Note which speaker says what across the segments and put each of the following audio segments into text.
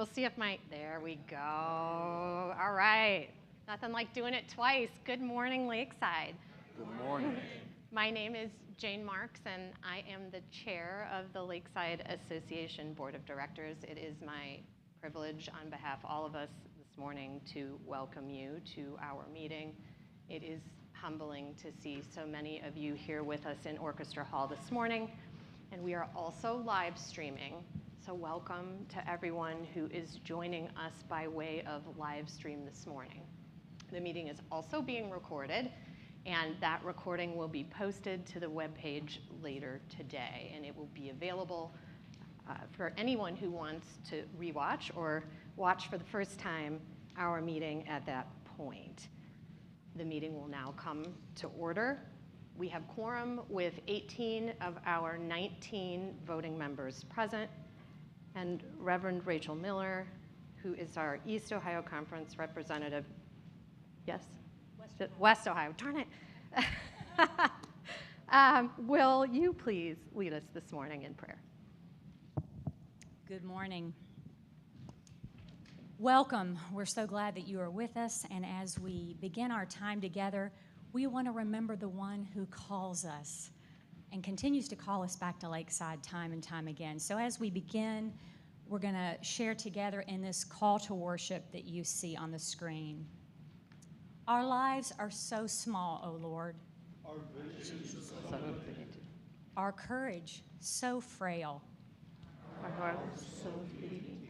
Speaker 1: We'll see if there we go. All right. Nothing like doing it twice. Good morning, Lakeside.
Speaker 2: Good morning.
Speaker 1: My name is Jane Marks, and I am the chair of the Lakeside Association Board of Directors. It is my privilege on behalf of all of us this morning to welcome you to our meeting. It is humbling to see so many of you here with us in Orchestra Hall this morning, and we are also live streaming. So welcome to everyone who is joining us by way of live stream this morning. The meeting is also being recorded, and that recording will be posted to the webpage later today, and it will be available for anyone who wants to rewatch or watch for the first time our meeting at that point. The meeting will now come to order. We have quorum with 18 of our 19 voting members present, and Reverend Rachel Miller, who is our East Ohio Conference representative. Yes? West Ohio, darn it. Will you please lead us this morning in prayer?
Speaker 3: Good morning. Welcome. We're so glad that you are with us, and as we begin our time together, we want to remember the one who calls us and continues to call us back to Lakeside time and time again. So as we begin, we're going to share together in this call to worship that you see on the screen. Our lives are so small, O Lord.
Speaker 2: Our vision is so big.
Speaker 3: Our courage so frail.
Speaker 1: Our hearts so beating.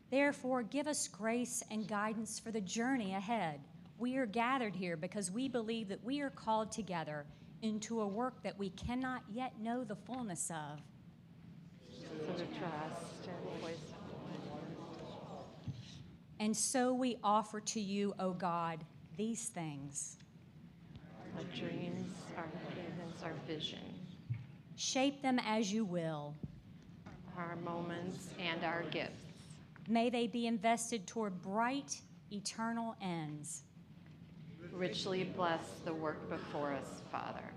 Speaker 3: Therefore, give us grace and guidance for the journey ahead. We are gathered here because we believe that we are called together into a work that we cannot yet know the fullness of.
Speaker 1: So to trust and voice.
Speaker 3: And so we offer to you, O God, these things.
Speaker 1: Our dreams, our visions, our vision.
Speaker 3: Shape them as you will.
Speaker 1: Our moments and our gifts.
Speaker 3: May they be invested toward bright, eternal ends.
Speaker 1: Richly bless the work before us, Father.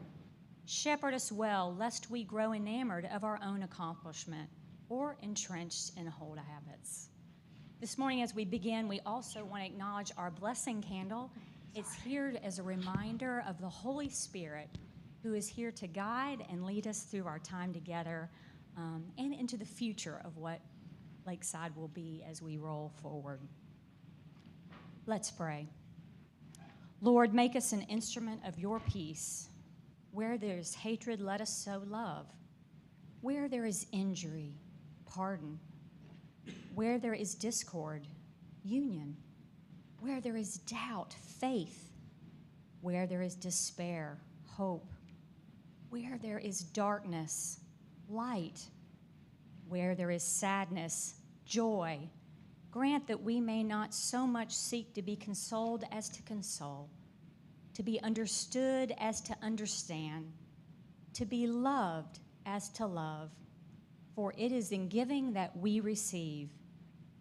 Speaker 3: Shepherd us well, lest we grow enamored of our own accomplishment or entrenched in old habits. This morning as we begin, we also want to acknowledge our blessing candle. It's here as a reminder of the Holy Spirit who is here to guide and lead us through our time together and into the future of what Lakeside will be as we roll forward. Let's pray. Lord, make us an instrument of your peace. Where there is hatred, let us sow love. Where there is injury, pardon. Where there is discord, union. Where there is doubt, faith. Where there is despair, hope. Where there is darkness, light. Where there is sadness, joy. Grant that we may not so much seek to be consoled as to console, to be understood as to understand, to be loved as to love. For it is in giving that we receive,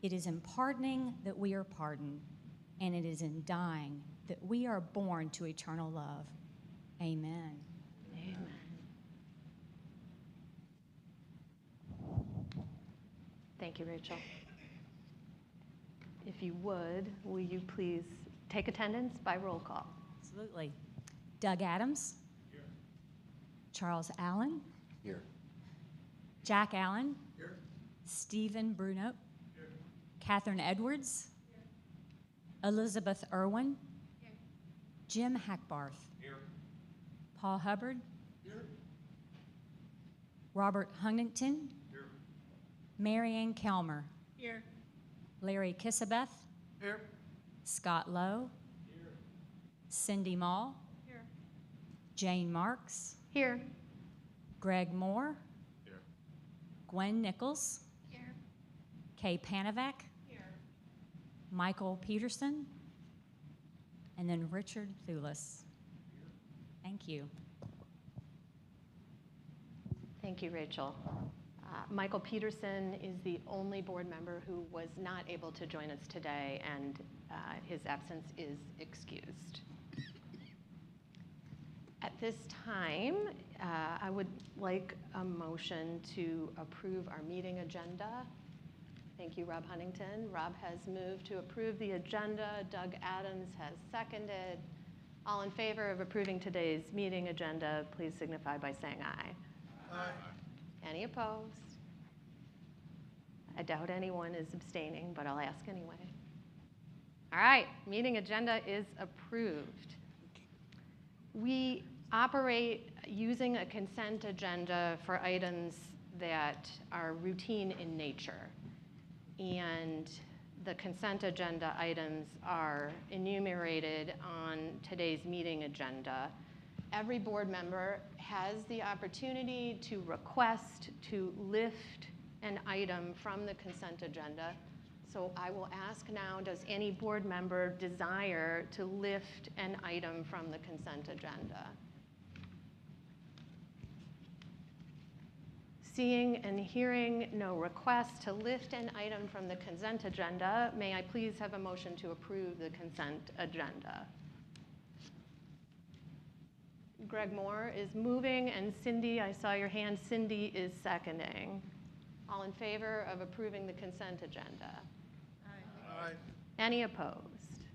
Speaker 3: it is in pardoning that we are pardoned, and it is in dying that we are born to eternal love. Amen.
Speaker 1: Amen. Thank you, Rachel. If you would, will you please take attendance by roll call?
Speaker 3: Absolutely. Doug Adams.
Speaker 2: Here.
Speaker 3: Charles Allen.
Speaker 2: Here.
Speaker 3: Jack Allen.
Speaker 2: Here.
Speaker 3: Stephen Bruno.
Speaker 2: Here.
Speaker 3: Catherine Edwards. Here. Elizabeth Irwin. Here. Jim Hackbarth.
Speaker 2: Here.
Speaker 3: Paul Hubbard.
Speaker 2: Here.
Speaker 3: Robert Huntington.
Speaker 2: Here.
Speaker 3: Marianne Kelmer.
Speaker 1: Here.
Speaker 3: Larry Kissabeth.
Speaker 2: Here.
Speaker 3: Scott Lowe.
Speaker 2: Here.
Speaker 3: Cindy Mall.
Speaker 1: Here.
Speaker 3: Jane Marks.
Speaker 1: Here.
Speaker 3: Greg Moore.
Speaker 2: Here.
Speaker 3: Gwen Nichols.
Speaker 1: Here.
Speaker 3: Kay Panovac.
Speaker 1: Here.
Speaker 3: Michael Peterson. And then Richard Thulis. Thank you.
Speaker 1: Thank you, Rachel. Michael Peterson is the only board member who was not able to join us today, and his absence is excused. At this time, I would like a motion to approve our meeting agenda. I Thank you, Rob Huntington. Rob has moved to approve the agenda. Doug Adams has seconded. All in favor of approving today's meeting agenda, please signify by saying aye.
Speaker 2: Aye.
Speaker 1: Any opposed? I doubt anyone is abstaining, but I'll ask anyway. All right, meeting agenda is approved. We operate using a consent agenda for items that are routine in nature. And the consent agenda items are enumerated on today's meeting agenda. Every board member has the opportunity to request to lift an item from the consent agenda. So I will ask now, does any board member desire to lift an item from the consent agenda? Seeing and hearing no request to lift an item from the consent agenda, may I please have a motion to approve the consent agenda? Greg Moore is moving, and Cindy, I saw your hand, Cindy is seconding. All in favor of approving the consent agenda?
Speaker 2: Aye.
Speaker 1: Any opposed?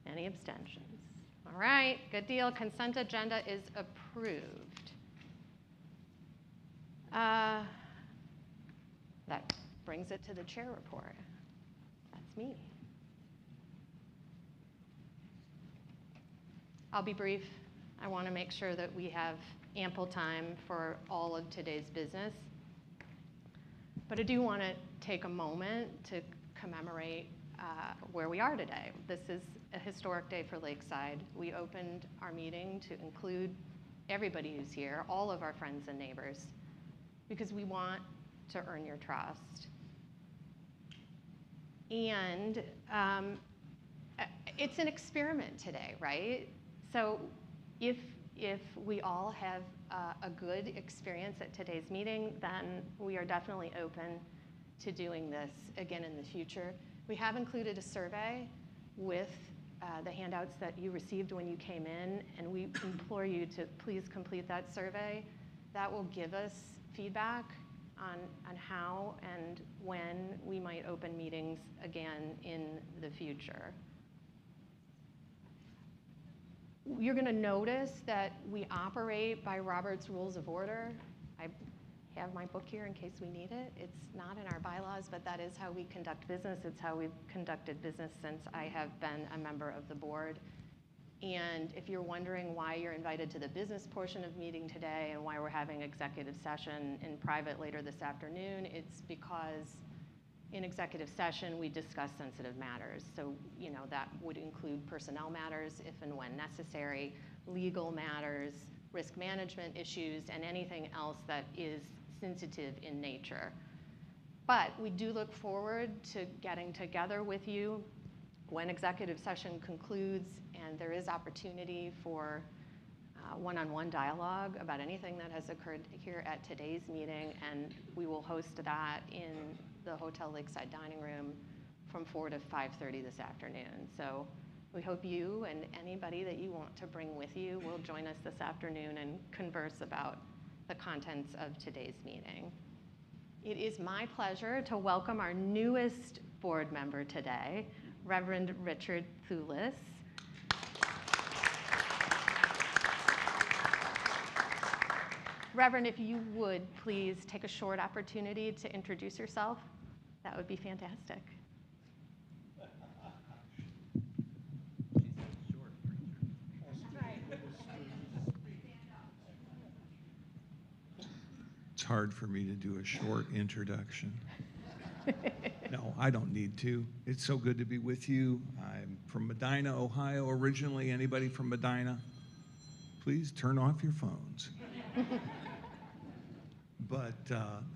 Speaker 1: Any abstentions? All right, good deal. Consent agenda is approved. That brings it to the chair report. That's me. I'll be brief. I want to make sure that we have ample time for all of today's business. But I do want to take a moment to commemorate where we are today. This is a historic day for Lakeside. We opened our meeting to include everybody who's here, all of our friends and neighbors, because we want to earn your trust. And it's an experiment today, right? So if we all have a good experience at today's meeting, then we are definitely open to doing this again in the future. We have included a survey with the handouts that you received when you came in, and we implore you to please complete that survey. That will give us feedback on how and when we might open meetings again in the future. You're going to notice that we operate by Robert's Rules of Order. I have my book here in case we need it. It's not in our bylaws, but that is how we conduct business. It's how we've conducted business since I have been a member of the board. And if you're wondering why you're invited to the business portion of meeting today and why we're having executive session in private later this afternoon, it's because in executive session, we discuss sensitive matters. So, that would include personnel matters if and when necessary, legal matters, risk management issues, and anything else that is sensitive in nature. But we do look forward to getting together with you when executive session concludes, and there is opportunity for one-on-one dialogue about anything that has occurred here at today's meeting, and we will host that in the Hotel Lakeside Dining Room from 4 to 5:30 this afternoon. So we hope you and anybody that you want to bring with you will join us this afternoon and converse about the contents of today's meeting. It is my pleasure to welcome our newest board member today, Reverend Richard Thulis. Reverend, if you would please take a short opportunity to introduce yourself, that would be fantastic.
Speaker 4: It's hard for me to do a short introduction. No, I don't need to. It's so good to be with you. I'm from Medina, Ohio. Originally, anybody from Medina, please turn off your phones. But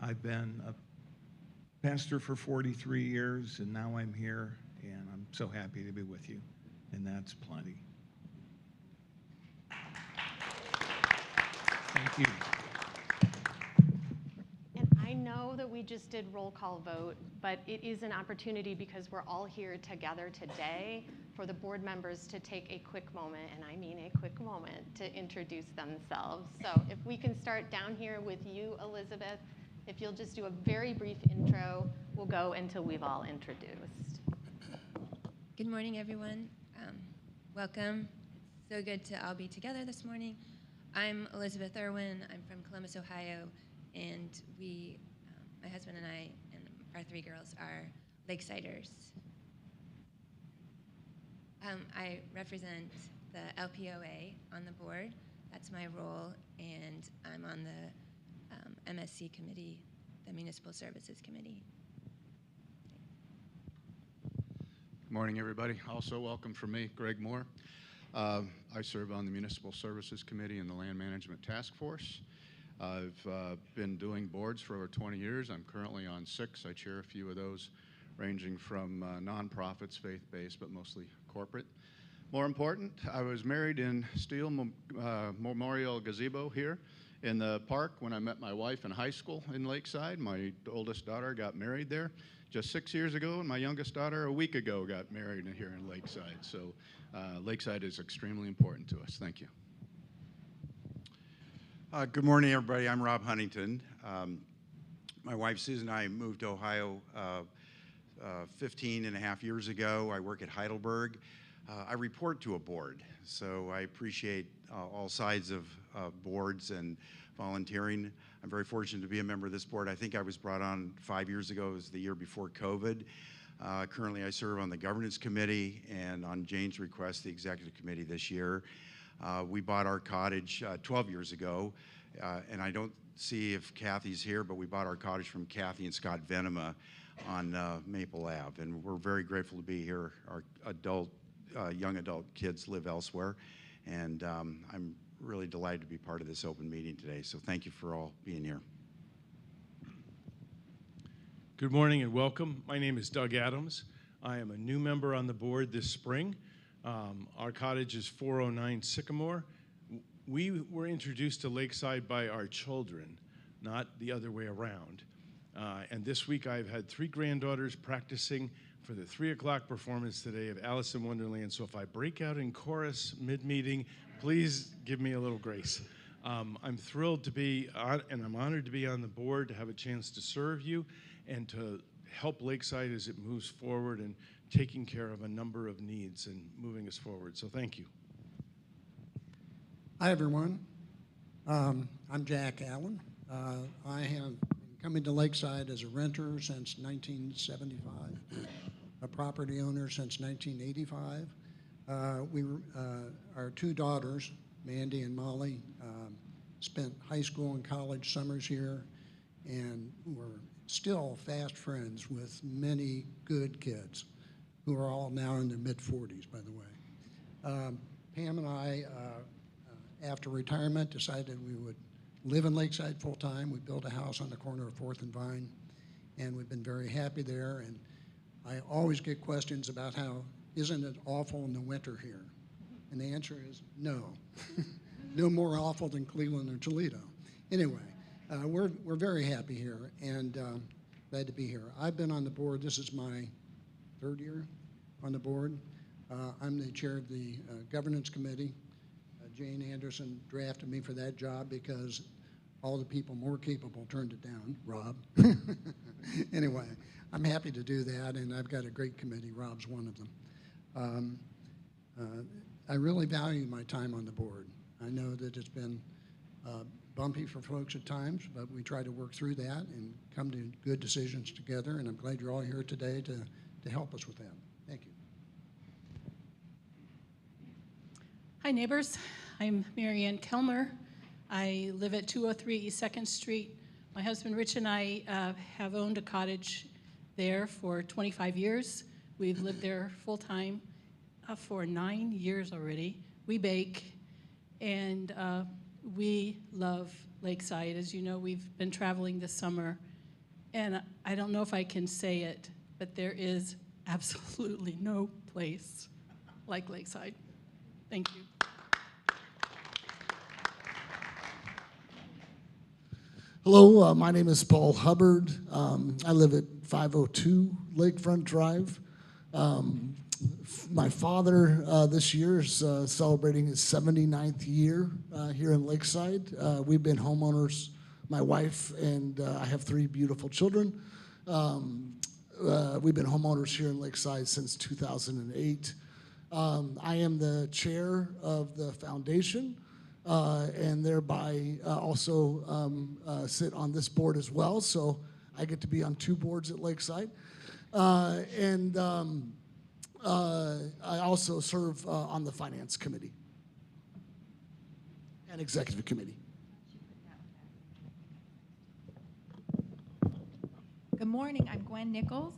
Speaker 4: I've been a pastor for 43 years, and now I'm here, and I'm so happy to be with you, and that's plenty. Thank you.
Speaker 1: And I know that we just did roll call vote, but it is an opportunity because we're all here together today for the board members to take a quick moment, and I mean a quick moment, to introduce themselves. So if we can start down here with you, Elizabeth, If you'll just do a very brief intro, we'll go until we've all introduced.
Speaker 5: Good morning, everyone. Welcome. It's so good to all be together this morning. I'm Elizabeth Irwin. I'm from Columbus, Ohio, and we, my husband and I, and our 3 girls are Lakesiders. I represent the LPOA on the board. That's my role, and I'm on the MSC committee, the Municipal Services Committee.
Speaker 6: Good morning, everybody. Also welcome from me, Greg Moore. I serve on the Municipal Services Committee and the Land Management Task Force. I've been doing boards for over 20 years. I'm currently on 6. I chair a few of those, ranging from nonprofits, faith-based, but mostly corporate. More important, I was married in Steel Memorial Gazebo here in the park when I met my wife in high school in Lakeside. My oldest daughter got married there just 6 years ago, and my youngest daughter a week ago got married here in Lakeside. So Lakeside is extremely important to us. Thank you.
Speaker 7: Good morning, everybody. I'm Rob Huntington. My wife Susan and I moved to Ohio 15 and a half years ago. I work at Heidelberg. I report to a board, so I appreciate all sides of boards and volunteering. I'm very fortunate to be a member of this board. I think I was brought on 5 years ago. It was the year before COVID. Currently, I serve on the governance committee and on Jane's request, the executive committee this year. We bought our cottage 12 years ago, and I don't see if Kathy's here, but we bought our cottage from Kathy and Scott Venema on Maple Ave, and we're very grateful to be here. Our young adult kids live elsewhere, and I'm really delighted to be part of this open meeting today, so thank you for all being here.
Speaker 8: Good morning and welcome. My name is Doug Adams. I am a new member on the board this spring. Our cottage is 409 Sycamore. We were introduced to Lakeside by our children, not the other way around. And this week I've had 3 granddaughters practicing for the 3 o'clock performance today of Alice in Wonderland. So if I break out in chorus mid-meeting, please give me a little grace. I'm thrilled to be on, and I'm honored to be on the board, to have a chance to serve you and to help Lakeside as it moves forward and taking care of a number of needs and moving us forward. So thank you.
Speaker 2: Hi, everyone. I'm Jack Allen. I have been coming to Lakeside as a renter since 1975, a property owner since 1985. Our 2 daughters, Mandy and Molly, spent high school and college summers here, and we're still fast friends with many good kids who are all now in their mid-40s, by the way. Pam and I, after retirement, decided we would live in Lakeside full-time. We built a house on the corner of 4th and Vine, and we've been very happy there. And I always get questions about how, isn't it awful in the winter here? And the answer is no. No more awful than Cleveland or Toledo. Anyway, we're very happy here and glad to be here. I've been on the board. This is my 3rd year on the board. I'm the chair of the governance committee. Jane Anderson drafted me for that job because all the people more capable turned it down, Rob. Anyway, I'm happy to do that, and I've got a great committee. Rob's one of them. I really value my time on the board. I know that it's been bumpy for folks at times, but we try to work through that and come to good decisions together, and I'm glad you're all here today to help us with that. Thank you.
Speaker 9: Hi, neighbors. I'm Marianne Kelmer. I live at 203 East 2nd Street. My husband Rich and I have owned a cottage there for 25 years. We've lived there full-time for 9 years already. We bake, and we love Lakeside. As you know, we've been traveling this summer, and I don't know if I can say it, but there is absolutely no place like Lakeside. Thank you.
Speaker 10: Hello, my name is Paul Hubbard. I live at 502 Lakefront Drive. My father this year is celebrating his 79th year here in Lakeside. We've been homeowners my wife, and I have 3 beautiful children. We've been homeowners here in Lakeside since 2008. I am the chair of the foundation, and thereby also sit on this board as well. So I get to be on 2 boards at Lakeside. I also serve on the finance committee and executive committee.
Speaker 11: Good morning, I'm Gwen Nichols.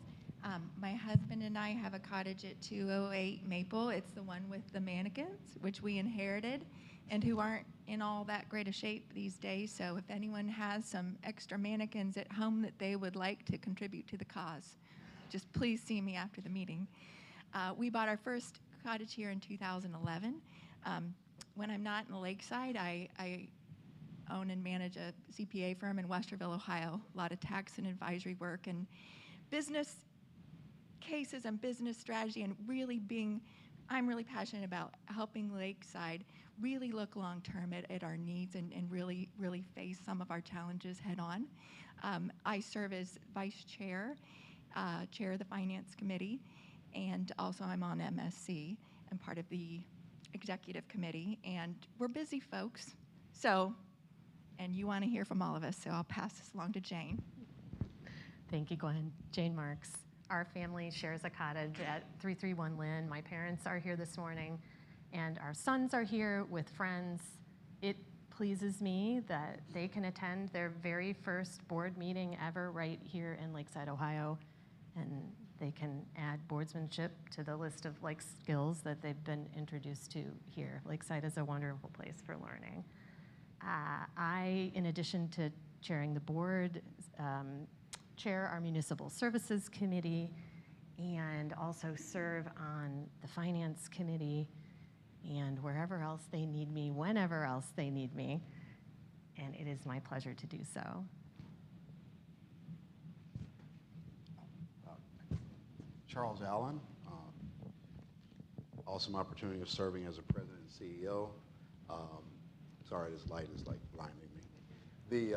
Speaker 11: My husband and I have a cottage at 208 Maple. It's the one with the mannequins, which we inherited, and who aren't in all that great a shape these days. So if anyone has some extra mannequins at home that they would like to contribute to the cause, just please see me after the meeting. We bought our first cottage here in 2011. When I'm not in the Lakeside, I own and manage a CPA firm in Westerville, Ohio. A lot of tax and advisory work and business cases and business strategy, and I'm really passionate about helping Lakeside really look long-term at our needs and really face some of our challenges head on. I serve as vice chair, chair of the finance committee, and also I'm on MSC. I'm part of the executive committee, and we're busy folks. And you want to hear from all of us, so I'll pass this along to Jane.
Speaker 1: Thank you, Gwen. Jane Marks. Our family shares a cottage at 331 Lynn. My parents are here this morning, and our sons are here with friends. It pleases me that they can attend their very first board meeting ever right here in Lakeside, Ohio, and they can add boardsmanship to the list of skills that they've been introduced to here. Lakeside is a wonderful place for learning. I, in addition to chairing the board, chair our Municipal Services Committee, and also serve on the Finance Committee, and wherever else they need me, whenever else they need me, and it is my pleasure to do so.
Speaker 12: Charles Allen, awesome opportunity of serving as a president and CEO. Sorry, this light is blinding me.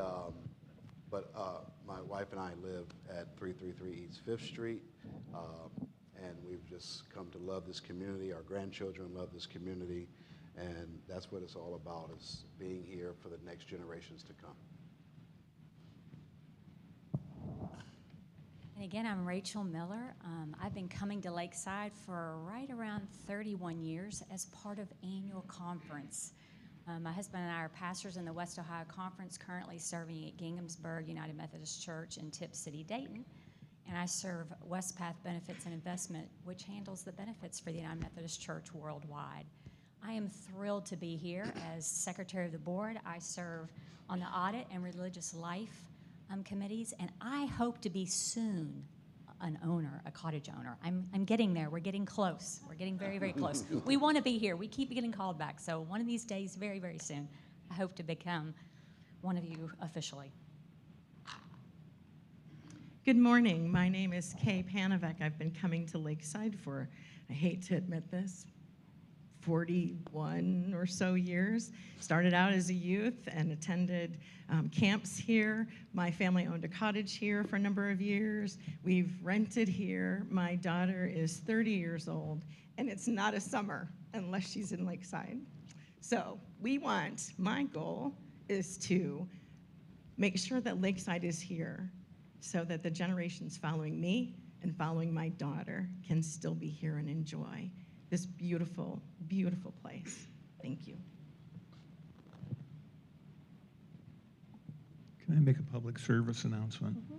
Speaker 12: My wife and I live at 333 East 5th Street, and we've just come to love this community. Our grandchildren love this community, and that's what it's all about, is being here for the next generations to come.
Speaker 3: And again, I'm Rachel Miller. I've been coming to Lakeside for right around 31 years as part of annual conference. My husband and I are pastors in the West Ohio Conference, currently serving at Ginghamsburg United Methodist Church in Tip City, Dayton. And I serve Westpath Benefits and Investment, which handles the benefits for the United Methodist Church worldwide. I am thrilled to be here as secretary of the board. I serve on the audit and religious life committees, and I hope to be soon an owner, a cottage owner. I'm getting there. We're getting close. We're getting very, very close. We want to be here. We keep getting called back. So one of these days, very, very soon, I hope to become one of you officially.
Speaker 13: Good morning. My name is Kay Panovec. I've been coming to Lakeside for, I hate to admit this, 41 or so years. Started out as a youth and attended camps here. My family owned a cottage here for a number of years. We've rented here. My daughter is 30 years old, and it's not a summer unless she's in Lakeside. So my goal is to make sure that Lakeside is here so that the generations following me and following my daughter can still be here and enjoy this beautiful, beautiful place. Thank you.
Speaker 4: Can I make a public service announcement? Mm-hmm.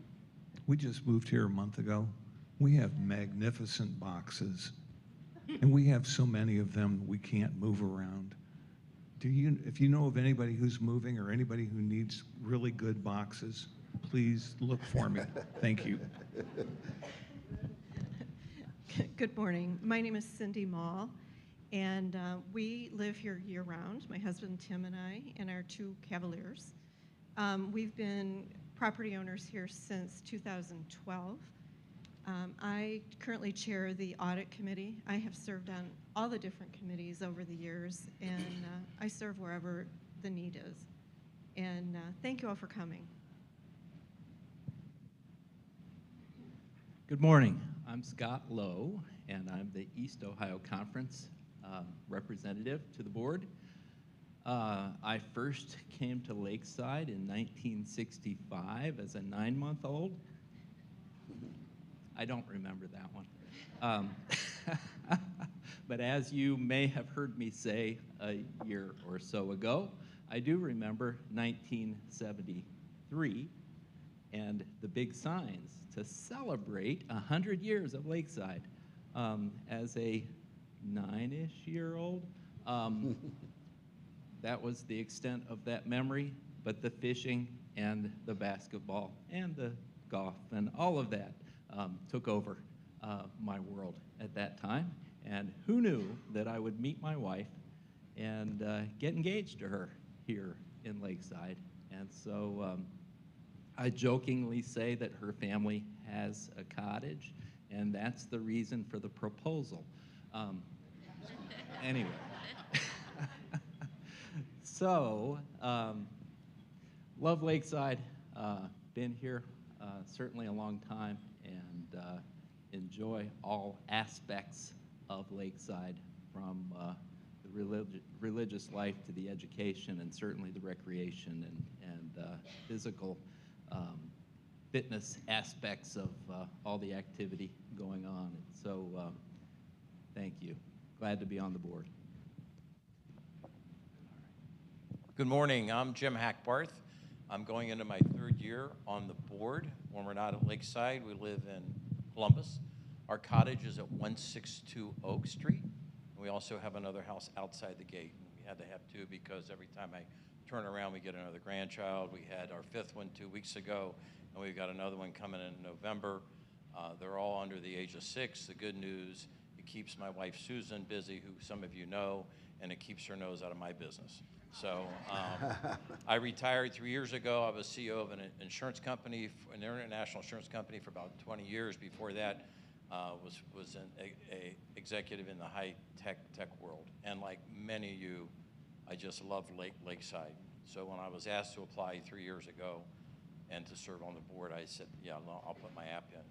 Speaker 4: We just moved here a month ago. We have magnificent boxes, and we have so many of them we can't move around. If you know of anybody who's moving or anybody who needs really good boxes, please look for me. Thank you.
Speaker 14: Good morning. My name is Cindy Mall, and we live here year-round, my husband Tim and I, and our 2 Cavaliers. We've been property owners here since 2012. I currently chair the audit committee. I have served on all the different committees over the years, and I serve wherever the need is. And thank you all for coming.
Speaker 15: Good morning. I'm Scott Lowe, and I'm the East Ohio Conference representative to the board. I first came to Lakeside in 1965 as a 9-month-old. I don't remember that one. But as you may have heard me say a year or so ago, I do remember 1973 and the big signs to celebrate 100 years of Lakeside. As a 9-ish-year-old, that was the extent of that memory, but the fishing and the basketball and the golf and all of that took over my world at that time. And who knew that I would meet my wife and get engaged to her here in Lakeside. And so I jokingly say that her family has a cottage, and that's the reason for the proposal. Anyway. So, love Lakeside, been here certainly a long time, and enjoy all aspects of Lakeside, from the religious life to the education, and certainly the recreation and physical fitness aspects of all the activity going on. And so, thank you. Glad to be on the board.
Speaker 16: Good morning. I'm Jim Hackbarth. I'm going into my 3rd year on the board. When we're not at Lakeside, we live in Columbus. Our cottage is at 162 Oak Street. We also have another house outside the gate. We had to have 2 because every time I turn around, we get another grandchild. We had our 5th one 2 weeks ago, and we've got another one coming in November. They're all under the age of 6. The good news, it keeps my wife Susan busy, who some of you know, and it keeps her nose out of my business. So I retired 3 years ago. I was CEO of an insurance company, an international insurance company, for about 20 years. Before that, was an executive in the high-tech world. And like many of you, I just love Lakeside. So when I was asked to apply 3 years ago and to serve on the board, I said, yeah, no, I'll put my app in.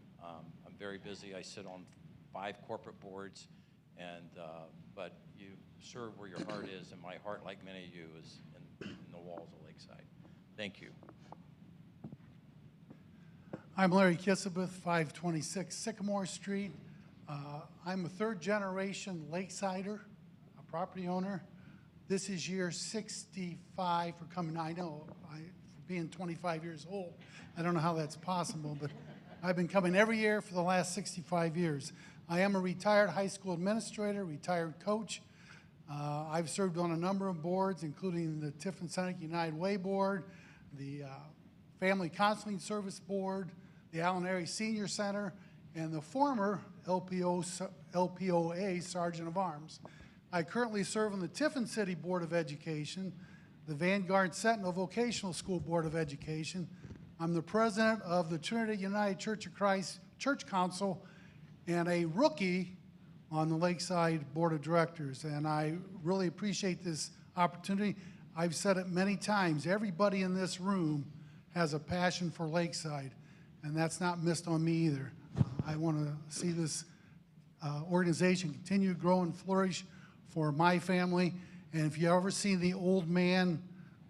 Speaker 16: I'm very busy. I sit on 5 corporate boards, and but you serve where your heart is, and my heart, like many of you, is in the walls of Lakeside. Thank you.
Speaker 17: I'm Larry Kissabeth, 526 Sycamore Street. I'm a 3rd-generation Lakesider, a property owner. This is year 65 for coming. I know, for being 25 years old, I don't know how that's possible, but I've been coming every year for the last 65 years. I am a retired high school administrator, retired coach. I've served on a number of boards, including the Tiffin Seneca United Way Board, the Family Counseling Service Board, the Allen Area Senior Center, and the former LPOA Sergeant of Arms. I currently serve on the Tiffin City Board of Education, the Vanguard Sentinel Vocational School Board of Education. I'm the president of the Trinity United Church of Christ Church Council, and a rookie on the Lakeside Board of Directors. And I really appreciate this opportunity. I've said it many times, everybody in this room has a passion for Lakeside, and that's not missed on me either. I want to see this organization continue to grow and flourish for my family. And if you ever see the old man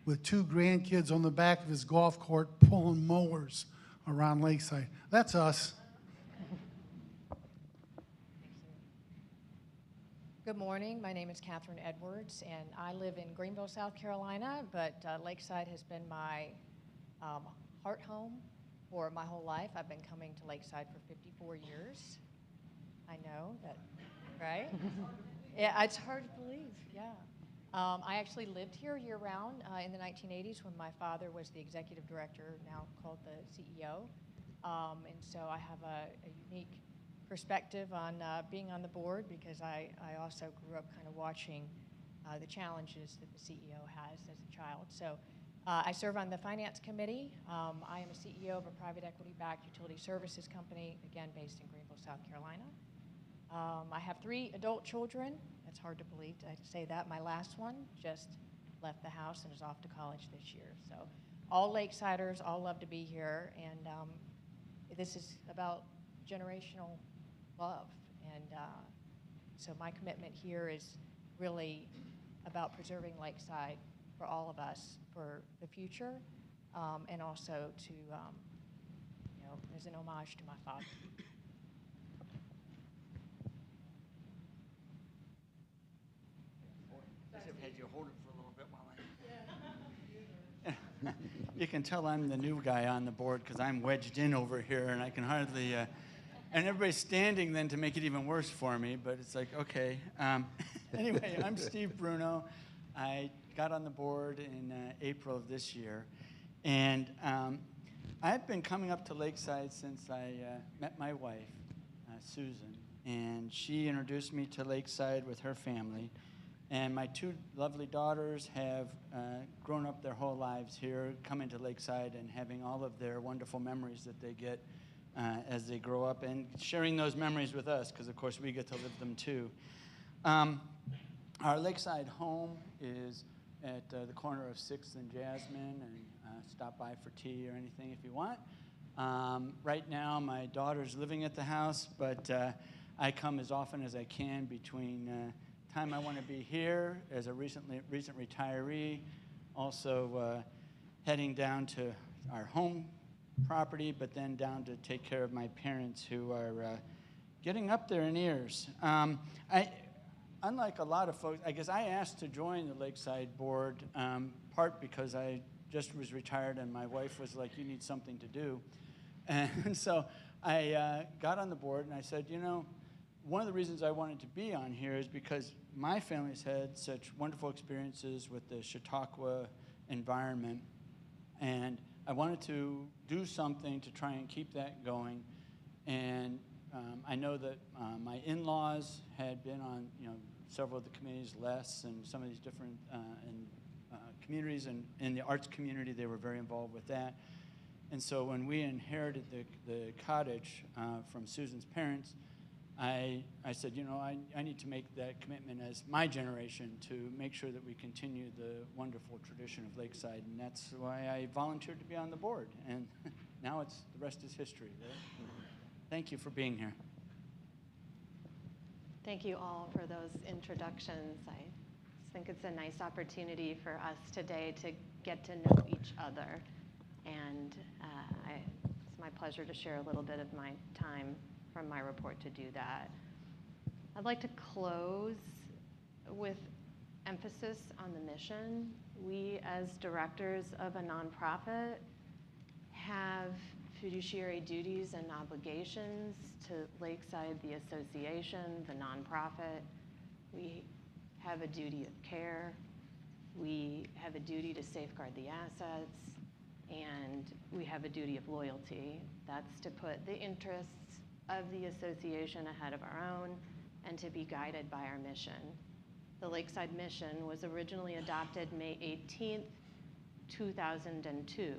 Speaker 17: with 2 grandkids on the back of his golf court pulling mowers around Lakeside, that's us.
Speaker 18: Good morning. My name is Catherine Edwards, and I live in Greenville, South Carolina, but Lakeside has been my heart home for my whole life. I've been coming to Lakeside for 54 years. I know that, right? Yeah, it's hard to believe, yeah. I actually lived here year-round in the 1980s when my father was the executive director, now called the CEO. And so I have a unique perspective on being on the board, because I also grew up kind of watching the challenges that the CEO has as a child. So I serve on the finance committee. I am a CEO of a private equity-backed utility services company, again based in Greenville, South Carolina. I have 3 adult children. It's hard to believe to say that. My last one just left the house and is off to college this year. So all Lakesiders, all love to be here, and this is about generational love. And so my commitment here is really about preserving Lakeside for all of us for the future, and also to, as an homage to my father.
Speaker 19: Had you hold it for a little bit while You can tell I'm the new guy on the board because I'm wedged in over here and I can hardly, and everybody's standing then to make it even worse for me, but it's like, okay. Anyway, I'm Steve Bruno. I got on the board in April of this year, and I've been coming up to Lakeside since I met my wife, Susan, and she introduced me to Lakeside with her family. And my two lovely daughters have grown up their whole lives here, coming to Lakeside and having all of their wonderful memories that they get as they grow up, and sharing those memories with us, because of course we get to live them too. Our Lakeside home is at the corner of 6th and Jasmine, and stop by for tea or anything if you want. Right now my daughter's living at the house, but I come as often as I can between time I want to be here as a recent retiree, also heading down to our home property, but then down to take care of my parents who are getting up there in years. Unlike a lot of folks, I guess I asked to join the Lakeside board, part because I just was retired and my wife was like, you need something to do. And so I got on the board and I said, one of the reasons I wanted to be on here is because my family's had such wonderful experiences with the Chautauqua environment, and I wanted to do something to try and keep that going. And I know that my in-laws had been on, several of the committees, Les, and some of these different communities, and in the arts community, they were very involved with that. And so when we inherited the cottage from Susan's parents, I said, I need to make that commitment as my generation to make sure that we continue the wonderful tradition of Lakeside, and that's why I volunteered to be on the board. And now the rest is history, right? Thank you for being here.
Speaker 1: Thank you all for those introductions. I think it's a nice opportunity for us today to get to know each other, and it's my pleasure to share a little bit of my time from my report to do that. I'd like to close with emphasis on the mission. We, as directors of a nonprofit, have fiduciary duties and obligations to Lakeside, the association, the nonprofit. We have a duty of care. We have a duty to safeguard the assets, and we have a duty of loyalty. That's to put the interests of the association ahead of our own and to be guided by our mission. The Lakeside mission was originally adopted May 18th, 2002,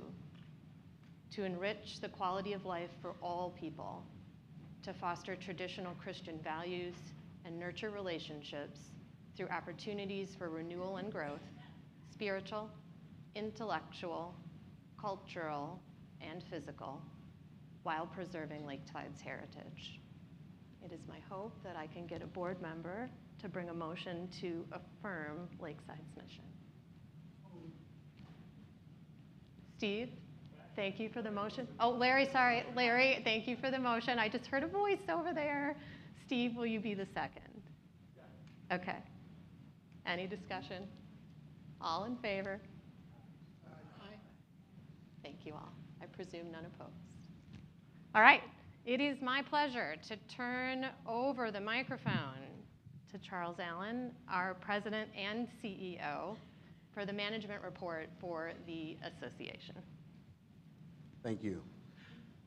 Speaker 1: to enrich the quality of life for all people, to foster traditional Christian values and nurture relationships through opportunities for renewal and growth, spiritual, intellectual, cultural, and physical, while preserving Lakeside's heritage. It is my hope that I can get a board member to bring a motion to affirm Lakeside's mission. Steve, thank you for the motion. Oh, Larry, sorry. Larry, thank you for the motion. I just heard a voice over there. Steve, will you be the second? Okay. Any discussion? All in favor? Aye. Thank you all. I presume none opposed. All right, it is my pleasure to turn over the microphone to Charles Allen, our president and CEO, for the management report for the association.
Speaker 12: Thank you.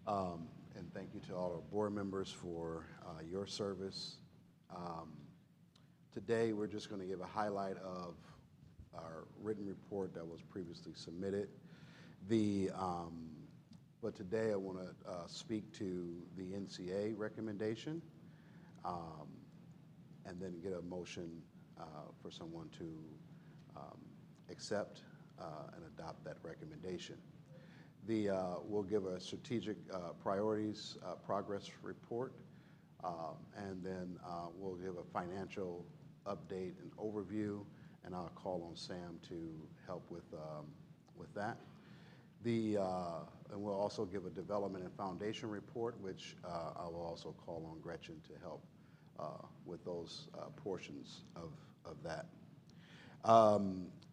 Speaker 12: And thank you to all our board members for your service. Today, we're just going to give a highlight of our written report that was previously submitted. But today I want to speak to the NCA recommendation and then get a motion for someone to accept and adopt that recommendation. We'll give a strategic priorities progress report, and then we'll give a financial update and overview, and I'll call on Sam to help with that. And we'll also give a development and foundation report, which I will also call on Gretchen to help with those portions of that.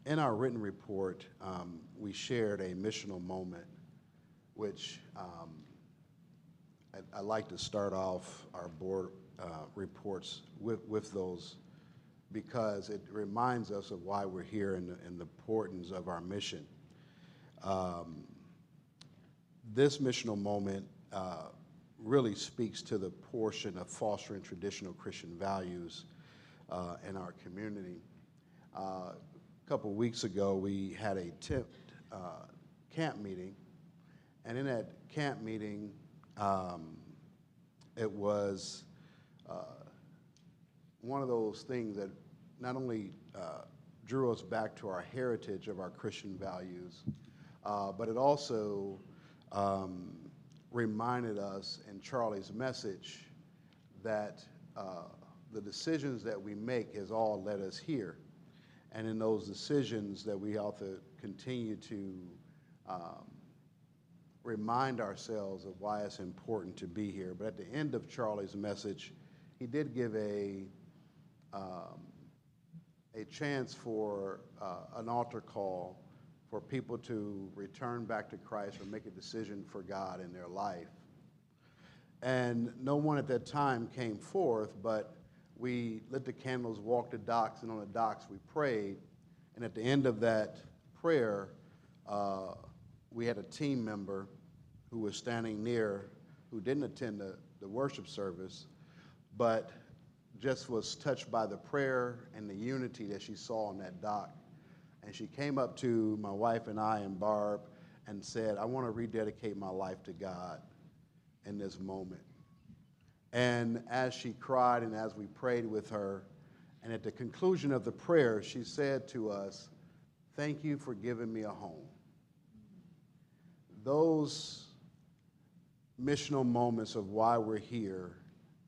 Speaker 12: In our written report, we shared a missional moment, which I'd like to start off our board reports with those, because it reminds us of why we're here and the importance of our mission. This missional moment really speaks to the portion of fostering traditional Christian values in our community. A couple weeks ago, we had a camp meeting, and in that camp meeting, it was one of those things that not only drew us back to our heritage of our Christian values, but it also reminded us in Charlie's message that the decisions that we make has all led us here. And in those decisions that we have to continue to remind ourselves of why it's important to be here. But at the end of Charlie's message, he did give a chance for an altar call for people to return back to Christ or make a decision for God in their life. And no one at that time came forth, but we lit the candles, walked the docks, and on the docks we prayed. And at the end of that prayer, we had a team member who was standing near, who didn't attend the worship service, but just was touched by the prayer and the unity that she saw on that dock. And she came up to my wife and I and Barb and said, I want to rededicate my life to God in this moment. And as she cried and as we prayed with her, and at the conclusion of the prayer, she said to us, thank you for giving me a home. Those missional moments of why we're here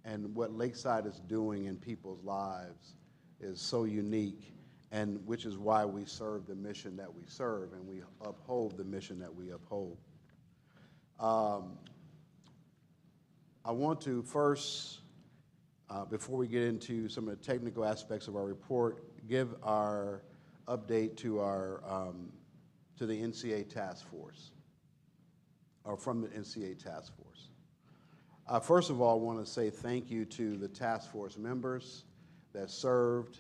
Speaker 12: and what Lakeside is doing in people's lives is so unique, and which is why we serve the mission that we serve and we uphold the mission that we uphold. I want to first, before we get into some of the technical aspects of our report, give our update to to the NCA task force, or from the NCA task force. First of all, I want to say thank you to the task force members that served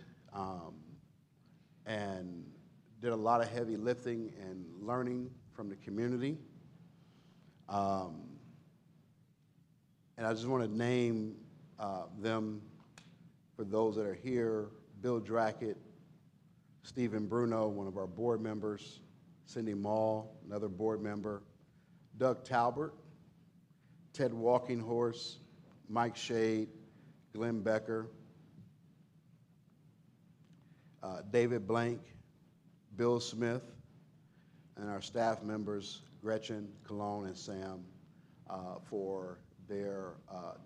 Speaker 12: and did a lot of heavy lifting and learning from the community. And I just want to name them for those that are here: Bill Drackett, Stephen Bruno, one of our board members, Cindy Mall, another board member, Doug Talbert, Ted Walkinghorse, Mike Shade, Glenn Becker, David Blank, Bill Smith, and our staff members, Gretchen, Cologne, and Sam, for their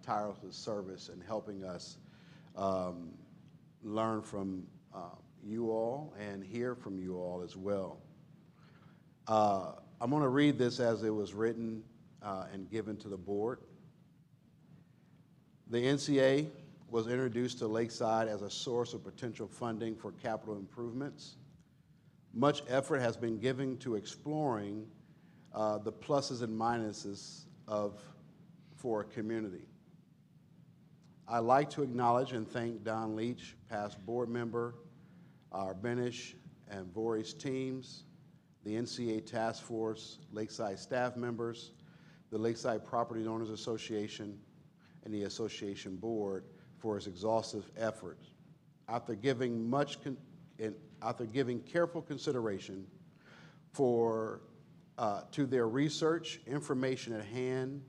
Speaker 12: tireless service in helping us learn from you all and hear from you all as well. I'm going to read this as it was written and given to the board. The NCA was introduced to Lakeside as a source of potential funding for capital improvements. Much effort has been given to exploring the pluses and minuses for a community. I'd like to acknowledge and thank Don Leach, past board member, our Benish and Voorhees teams, the NCA task force, Lakeside staff members, the Lakeside Property Owners Association, and the association board for its exhaustive efforts. After giving careful consideration to their research, information at hand,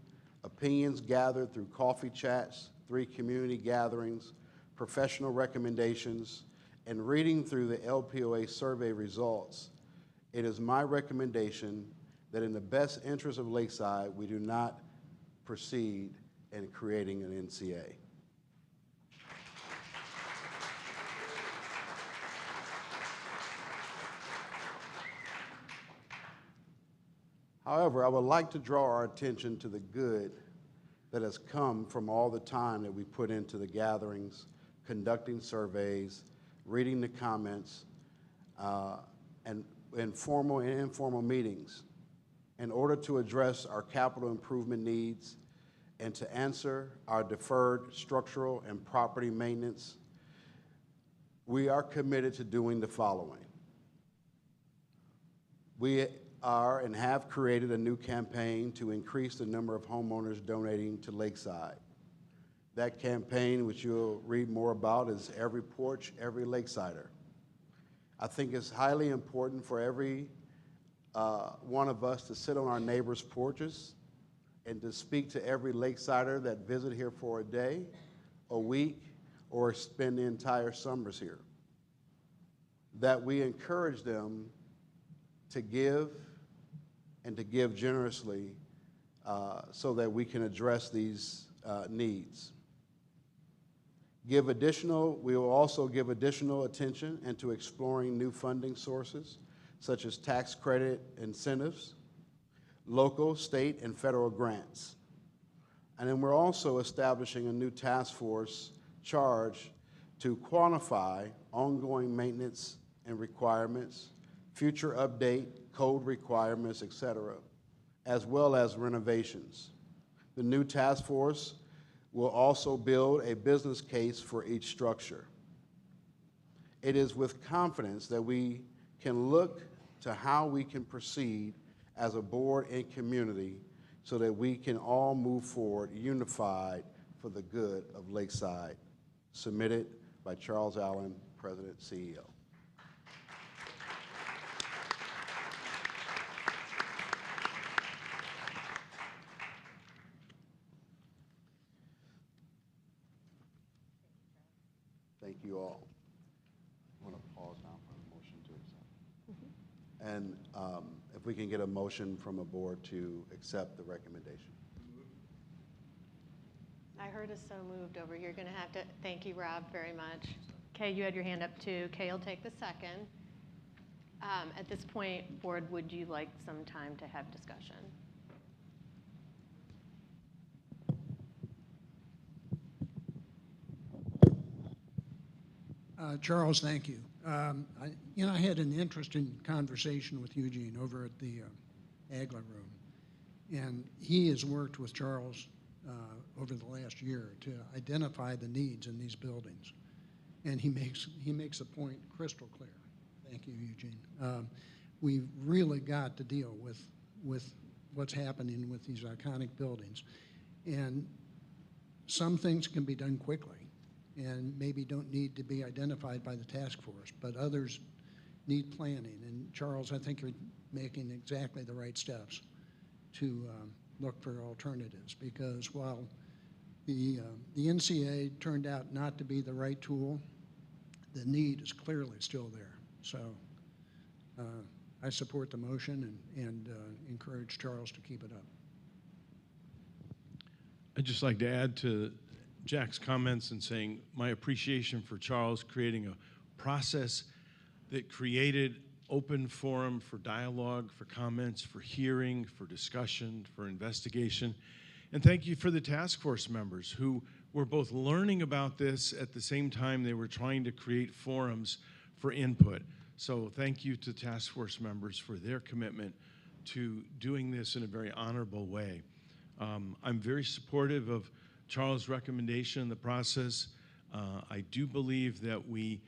Speaker 12: opinions gathered through coffee chats, 3 community gatherings, professional recommendations, and reading through the LPOA survey results, it is my recommendation that in the best interest of Lakeside, we do not proceed in creating an NCA. However, I would like to draw our attention to the good that has come from all the time that we put into the gatherings, conducting surveys, reading the comments, and formal and informal meetings in order to address our capital improvement needs and to answer our deferred structural and property maintenance. We are committed to doing the following. We are and have created a new campaign to increase the number of homeowners donating to Lakeside. That campaign, which you'll read more about, is Every Porch, Every Lakesider. I think it's highly important for every one of us to sit on our neighbors' porches and to speak to every Lakesider that visit here for a day, a week, or spend the entire summers here. That we encourage them to give and to give generously so that we can address these needs. We will also give additional attention into exploring new funding sources, such as tax credit incentives, local, state, and federal grants. And then we're also establishing a new task force charged to quantify ongoing maintenance and requirements, future update, code requirements, et cetera, as well as renovations. The new task force will also build a business case for each structure. It is with confidence that we can look to how we can proceed as a board and community so that we can all move forward unified for the good of Lakeside. Submitted by Charles Allen, President, CEO. Thank you all. I want to pause now for a motion to accept. And if we can get a motion from a board to accept the recommendation.
Speaker 1: I heard a so moved over here. You're going to have to, thank you, Rob, very much. Kay, you had your hand up too. Kay will take the second. At this point, board, would you like some time to have discussion?
Speaker 2: Charles, thank you. I had an interesting conversation with Eugene over at the Agla room, and he has worked with Charles over the last year to identify the needs in these buildings, and he makes a point crystal clear. Thank you, Eugene. We've really got to deal with what's happening with these iconic buildings, and some things can be done quickly and maybe don't need to be identified by the task force, but others need planning. And Charles, I think you're making exactly the right steps to look for alternatives, because while the NCA turned out not to be the right tool, the need is clearly still there. So I support the motion and encourage Charles to keep it up.
Speaker 8: I'd just like to add to Jack's comments and saying my appreciation for Charles creating a process that created open forum for dialogue, for comments, for hearing, for discussion, for investigation. And thank you for the task force members who were both learning about this at the same time they were trying to create forums for input. So thank you to task force members for their commitment to doing this in a very honorable way. I'm very supportive of Charles' recommendation in the process. I do believe that we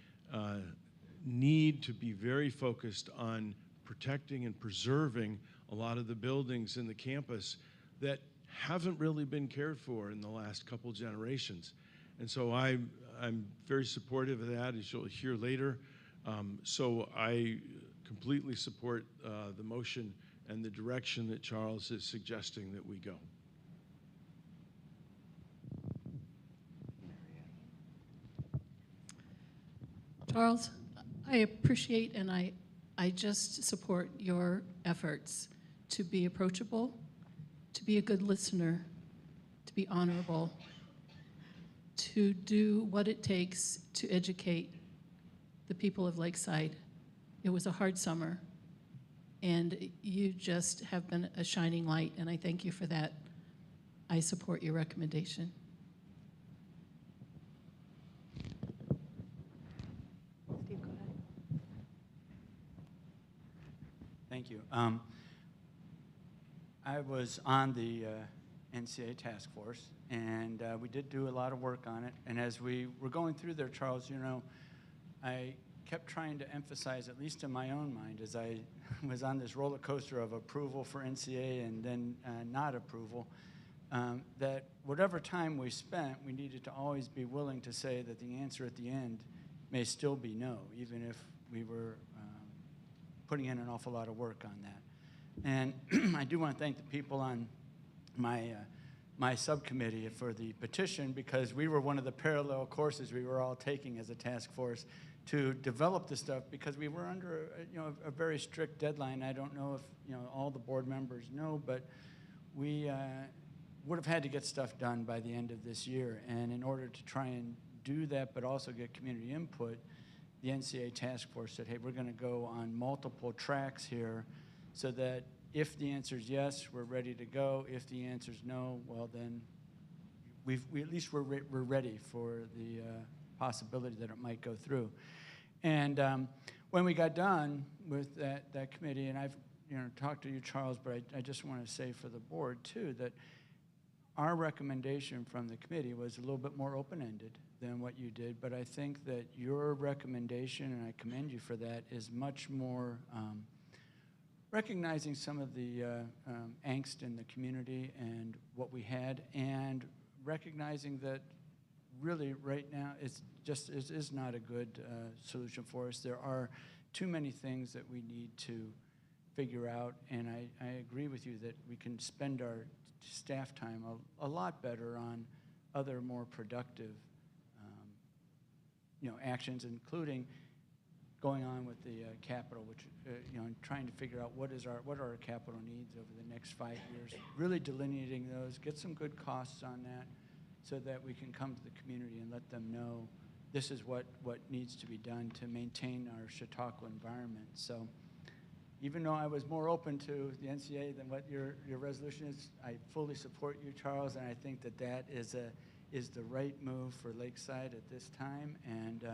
Speaker 8: need to be very focused on protecting and preserving a lot of the buildings in the campus that haven't really been cared for in the last couple generations. And so I'm very supportive of that, as you'll hear later. So I completely support the motion and the direction that Charles is suggesting that we go.
Speaker 9: Charles, I appreciate and I just support your efforts to be approachable, to be a good listener, to be honorable, to do what it takes to educate the people of Lakeside. It was a hard summer, and you just have been a shining light, and I thank you for that. I support your recommendation.
Speaker 1: Steve, go ahead.
Speaker 19: Thank you. I was on the NCA task force, and we did do a lot of work on it. And as we were going through there, Charles, you know, I kept trying to emphasize, at least in my own mind, as I was on this roller coaster of approval for NCA and then not approval, that whatever time we spent, we needed to always be willing to say that the answer at the end may still be no, even if we were putting in an awful lot of work on that. And I do want to thank the people on my subcommittee for the petition, because we were one of the parallel courses we were all taking as a task force to develop this stuff, because we were under a very strict deadline. I don't know if all the board members know, but we would have had to get stuff done by the end of this year. And in order to try and do that, but also get community input, the NCA task force said, hey, we're going to go on multiple tracks here, so that if the answer is yes, we're ready to go. If the answer is no, well, then we at least we're ready for the possibility that it might go through. And when we got done with that committee, and I've talked to you, Charles, but I just want to say for the board too that our recommendation from the committee was a little bit more open-ended than what you did, but I think that your recommendation, and I commend you for that, is much more recognizing some of the angst in the community and what we had, and recognizing that really right now it is not a good solution for us. There are too many things that we need to figure out, and I agree with you that we can spend our staff time a lot better on other more productive actions, including going on with the capital, which and trying to figure out what are our capital needs over the next 5 years, really delineating those, get some good costs on that, so that we can come to the community and let them know this is what needs to be done to maintain our Chautauqua environment. So even though I was more open to the NCA than what your resolution is, I fully support you, Charles, and I think that is the right move for Lakeside at this time, and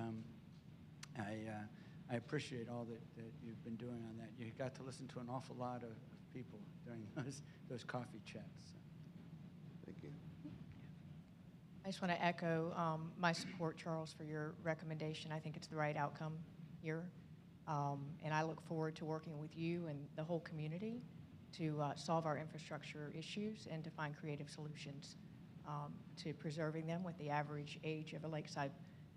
Speaker 19: I appreciate all that you've been doing on that. You got to listen to an awful lot of people during those coffee chats. So.
Speaker 12: Thank you.
Speaker 18: I just want to echo my support, Charles, for your recommendation. I think it's the right outcome here. And I look forward to working with you and the whole community to solve our infrastructure issues and to find creative solutions to preserving them, with the average age of a Lakeside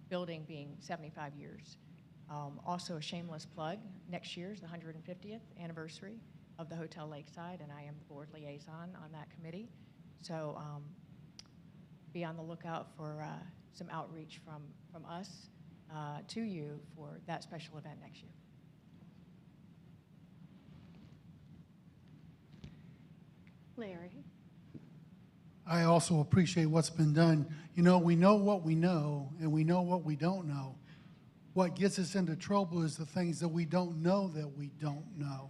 Speaker 18: building being 75 years. Also a shameless plug, next year is the 150th anniversary of the Hotel Lakeside, and I am the board liaison on that committee. So be on the lookout for some outreach from us to you for that special event next year.
Speaker 1: Larry.
Speaker 17: I also appreciate what's been done. We know what we know, and we know what we don't know. What gets us into trouble is the things that we don't know that we don't know.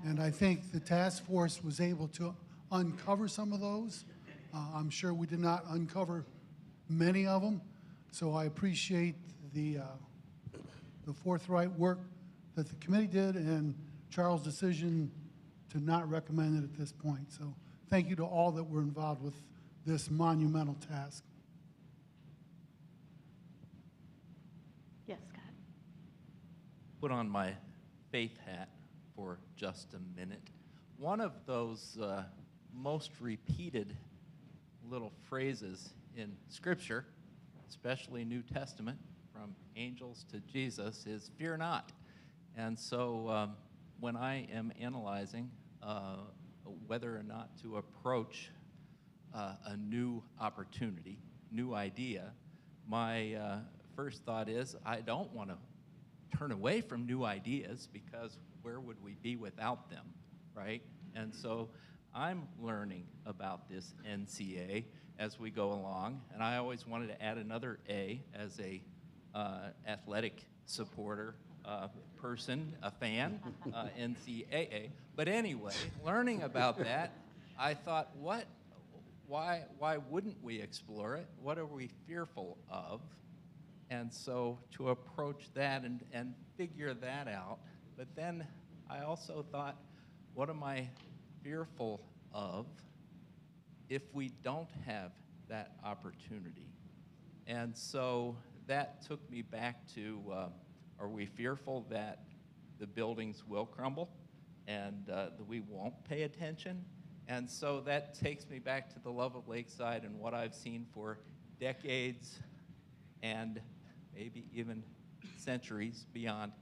Speaker 17: And I think the task force was able to uncover some of those. I'm sure we did not uncover many of them. So I appreciate the forthright work that the committee did, and Charles' decision to not recommend it at this point. So thank you to all that were involved with this monumental task.
Speaker 1: Yes, Scott.
Speaker 15: Put on my faith hat for just a minute. One of those most repeated little phrases in Scripture, especially New Testament, from angels to Jesus, is fear not. And so when I am analyzing whether or not to approach a new opportunity, new idea, my first thought is I don't want to turn away from new ideas, because where would we be without them, right? And so I'm learning about this NCA as we go along, and I always wanted to add another A as a athletic supporter, person, a fan, NCAA. But anyway, learning about that, I thought, why wouldn't we explore it? What are we fearful of? And so to approach that and figure that out, but then I also thought, what am I fearful of if we don't have that opportunity? And so that took me back to, are we fearful that the buildings will crumble and that we won't pay attention? And so that takes me back to the love of Lakeside and what I've seen for decades and maybe even centuries beyond,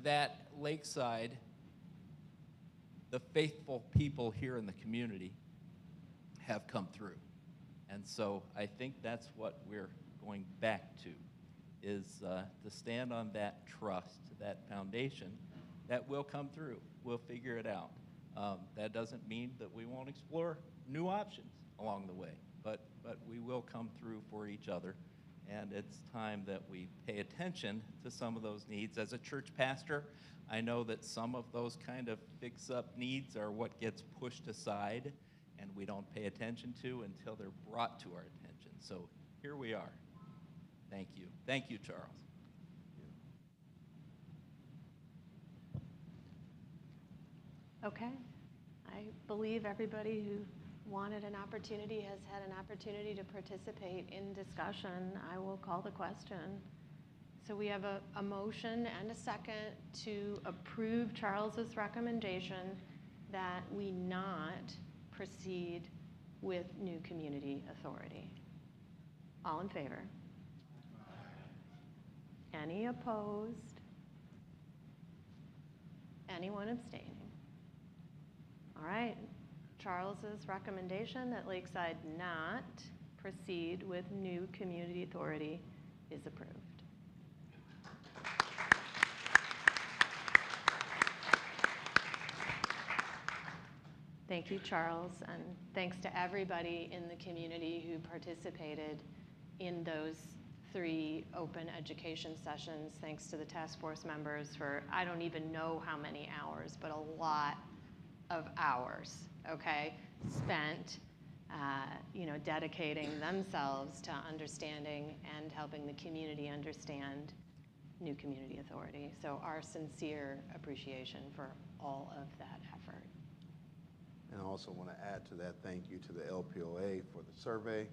Speaker 15: that Lakeside, the faithful people here in the community have come through. And so I think that's what we're going back to, is to stand on that trust, that foundation that will come through. We'll figure it out. That doesn't mean that we won't explore new options along the way, but we will come through for each other. And it's time that we pay attention to some of those needs. As a church pastor, I know that some of those kind of fix-up needs are what gets pushed aside and we don't pay attention to until they're brought to our attention. So here we are. Thank you. Thank you, Charles.
Speaker 1: Okay. I believe everybody who wanted an opportunity has had an opportunity to participate in discussion. I will call the question. So we have a motion and a second to approve Charles's recommendation that we not proceed with new community authority. All in favor? Any opposed? Anyone abstaining? All right. Charles's recommendation that Lakeside not proceed with new community authority is approved. Thank you, Charles, and thanks to everybody in the community who participated in those 3 open education sessions. Thanks to the task force members for, I don't even know how many hours, but a lot of hours, okay, spent dedicating themselves to understanding and helping the community understand new community authority. So our sincere appreciation for all of that effort.
Speaker 12: And I also want to add to that, thank you to the LPOA for the survey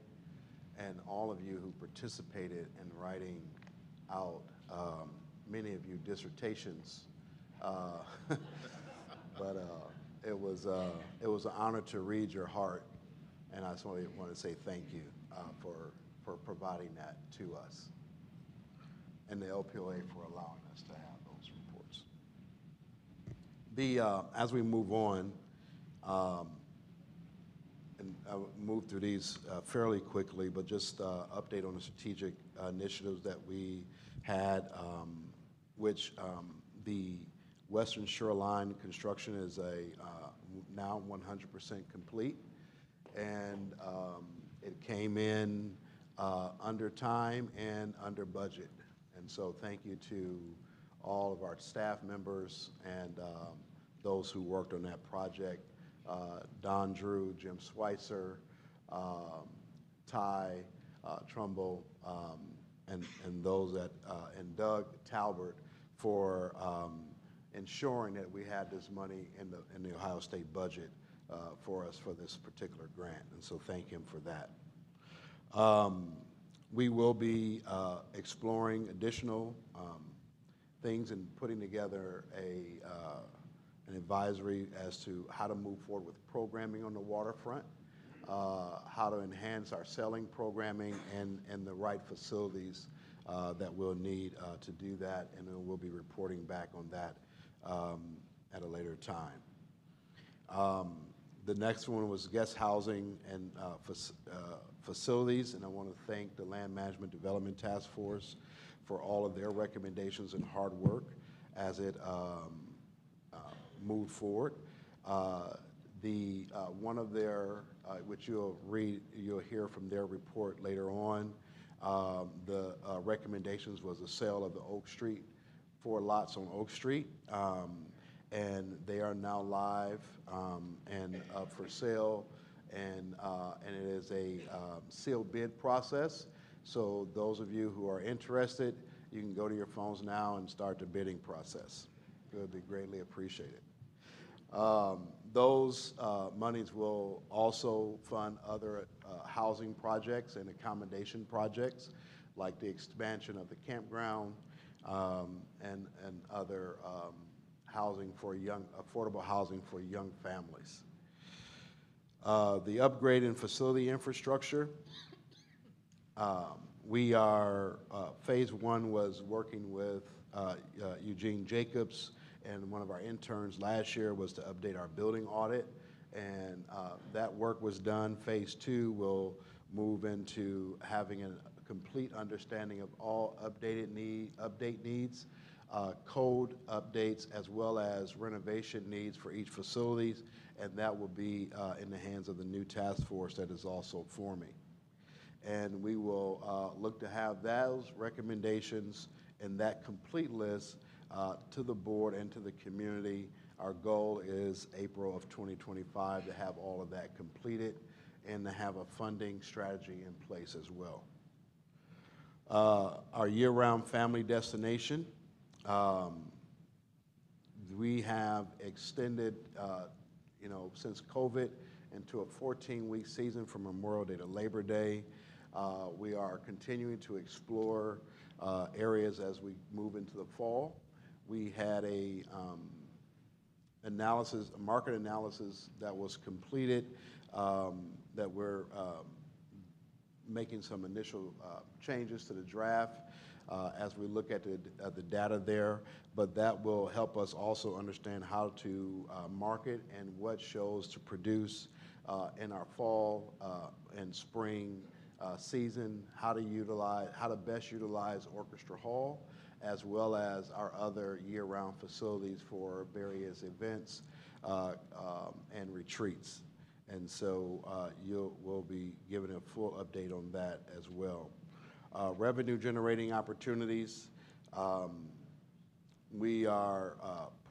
Speaker 12: and all of you who participated in writing out, many of you dissertations, but it was an honor to read your heart, and I just want to say thank you for providing that to us, and the LPOA for allowing us to have those reports. As we move on, and I'll move through these fairly quickly, but just update on the strategic initiatives that we had, which the Western Shoreline construction is now 100% complete, and it came in under time and under budget. And so thank you to all of our staff members and those who worked on that project. Don Drew, Jim Schweitzer, Ty Trumbull, and those that, and Doug Talbert for ensuring that we had this money in the Ohio State budget for us for this particular grant, and so thank him for that. We will be exploring additional things and putting together an advisory as to how to move forward with programming on the waterfront, how to enhance our sailing programming, and the right facilities that we'll need to do that, and then we'll be reporting back on that at a later time. The next one was guest housing and facilities, and I want to thank the Land Management Development Task Force for all of their recommendations and hard work as it moved forward. One of their, which you'll hear from their report later on, the recommendations was the sale of the Oak Street, 4 lots on Oak Street, and they are now live and up for sale, and it is a sealed bid process. So those of you who are interested, you can go to your phones now and start the bidding process. It would be greatly appreciated. Those monies will also fund other housing projects and accommodation projects, like the expansion of the campground and other housing for affordable housing for young families. The upgrade in facility infrastructure. We are, phase 1 was working with Eugene Jacobs, and one of our interns last year was to update our building audit, and that work was done. Phase 2 will move into having a complete understanding of all update needs, code updates, as well as renovation needs for each facility, and that will be in the hands of the new task force that is also forming. And we will look to have those recommendations and that complete list to the board and to the community. Our goal is April of 2025 to have all of that completed and to have a funding strategy in place as well. Our year-round family destination. We have extended, since COVID, into a 14-week season from Memorial Day to Labor Day. We are continuing to explore areas as we move into the fall. We had a market analysis that was completed, that we're making some initial changes to the draft as we look at the data there, but that will help us also understand how to market and what shows to produce in our fall and spring season, how to best utilize Orchestra Hall, as well as our other year-round facilities for various events and retreats. And so we'll be giving a full update on that as well. Revenue generating opportunities.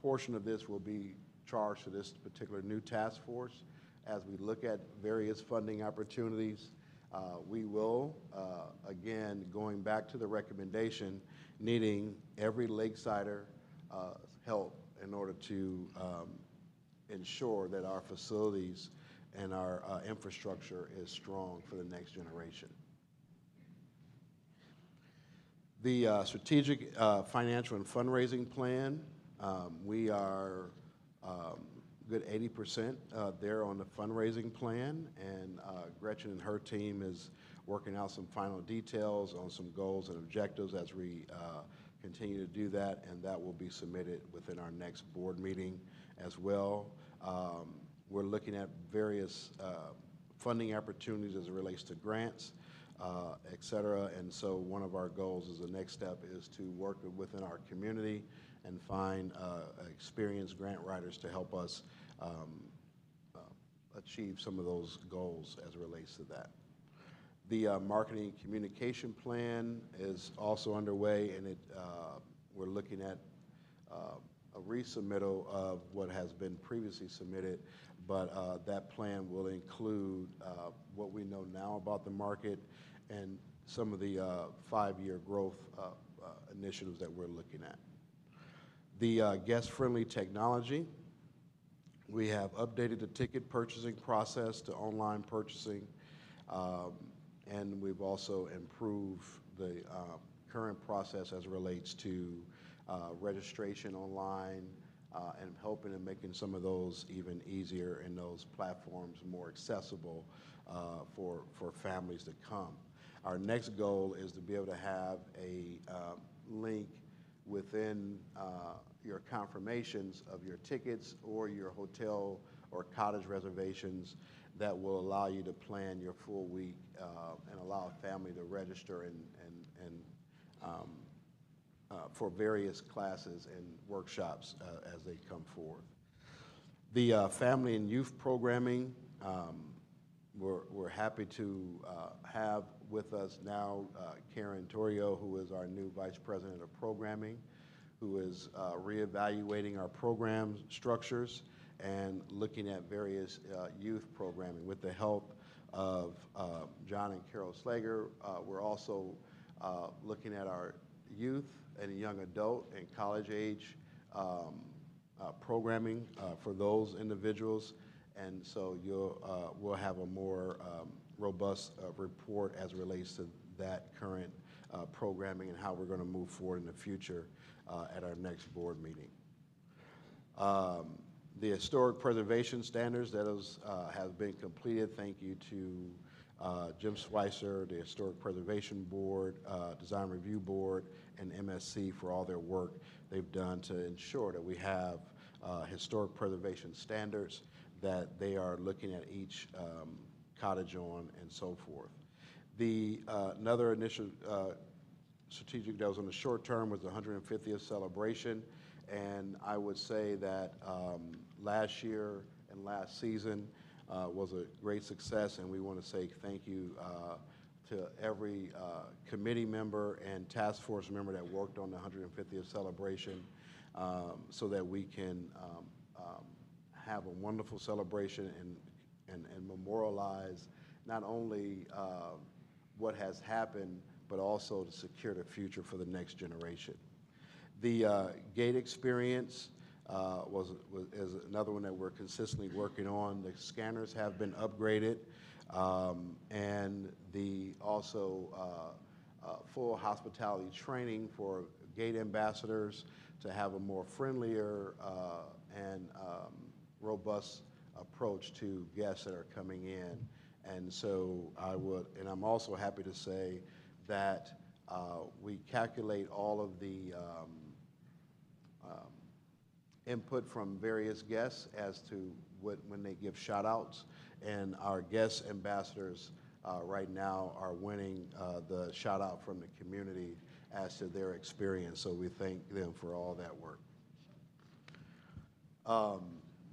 Speaker 12: Portion of this will be charged to this particular new task force. As we look at various funding opportunities, we will, again, going back to the recommendation, needing every Lakesider help in order to ensure that our facilities and our infrastructure is strong for the next generation. The strategic financial and fundraising plan, we are good 80% there on the fundraising plan, and Gretchen and her team is working out some final details on some goals and objectives as we continue to do that, and that will be submitted within our next board meeting as well. We're looking at various funding opportunities as it relates to grants, et cetera, and so one of our goals is the next step is to work within our community and find experienced grant writers to help us achieve some of those goals as it relates to that. The marketing communication plan is also underway, and we're looking at a resubmittal of what has been previously submitted, but that plan will include what we know now about the market and some of the 5-year growth initiatives that we're looking at. The guest-friendly technology. We have updated the ticket purchasing process to online purchasing, and we've also improved the current process as it relates to registration online and helping and making some of those even easier and those platforms more accessible for families to come. Our next goal is to be able to have a link within your confirmations of your tickets or your hotel or cottage reservations that will allow you to plan your full week and allow a family to register and for various classes and workshops as they come forth. The family and youth programming, we're happy to have with us now Karen Torrio, who is our new Vice President of Programming, who is reevaluating our program structures and looking at various youth programming. With the help of John and Carol Slager, we're also looking at our youth and young adult and college age programming for those individuals. And so we'll have a more robust report as it relates to that current programming and how we're going to move forward in the future at our next board meeting. The historic preservation standards that have been completed. Thank you to Jim Schweitzer, the Historic Preservation Board, Design Review Board, and MSC for all their work they've done to ensure that we have historic preservation standards that they are looking at each cottage on and so forth. The another initial strategic that was on the short term was the 150th celebration, and I would say that last year and last season was a great success, and we want to say thank you to every committee member and task force member that worked on the 150th celebration so that we can have a wonderful celebration and memorialize not only what has happened, but also to secure the future for the next generation. The gate experience is another one that we're consistently working on. The scanners have been upgraded, and the also full hospitality training for gate ambassadors to have a more friendlier and robust approach to guests that are coming in. And so I'm also happy to say that we calculate all of the input from various guests as to when they give shout outs, and our guest ambassadors right now are winning the shout out from the community as to their experience, so we thank them for all that work.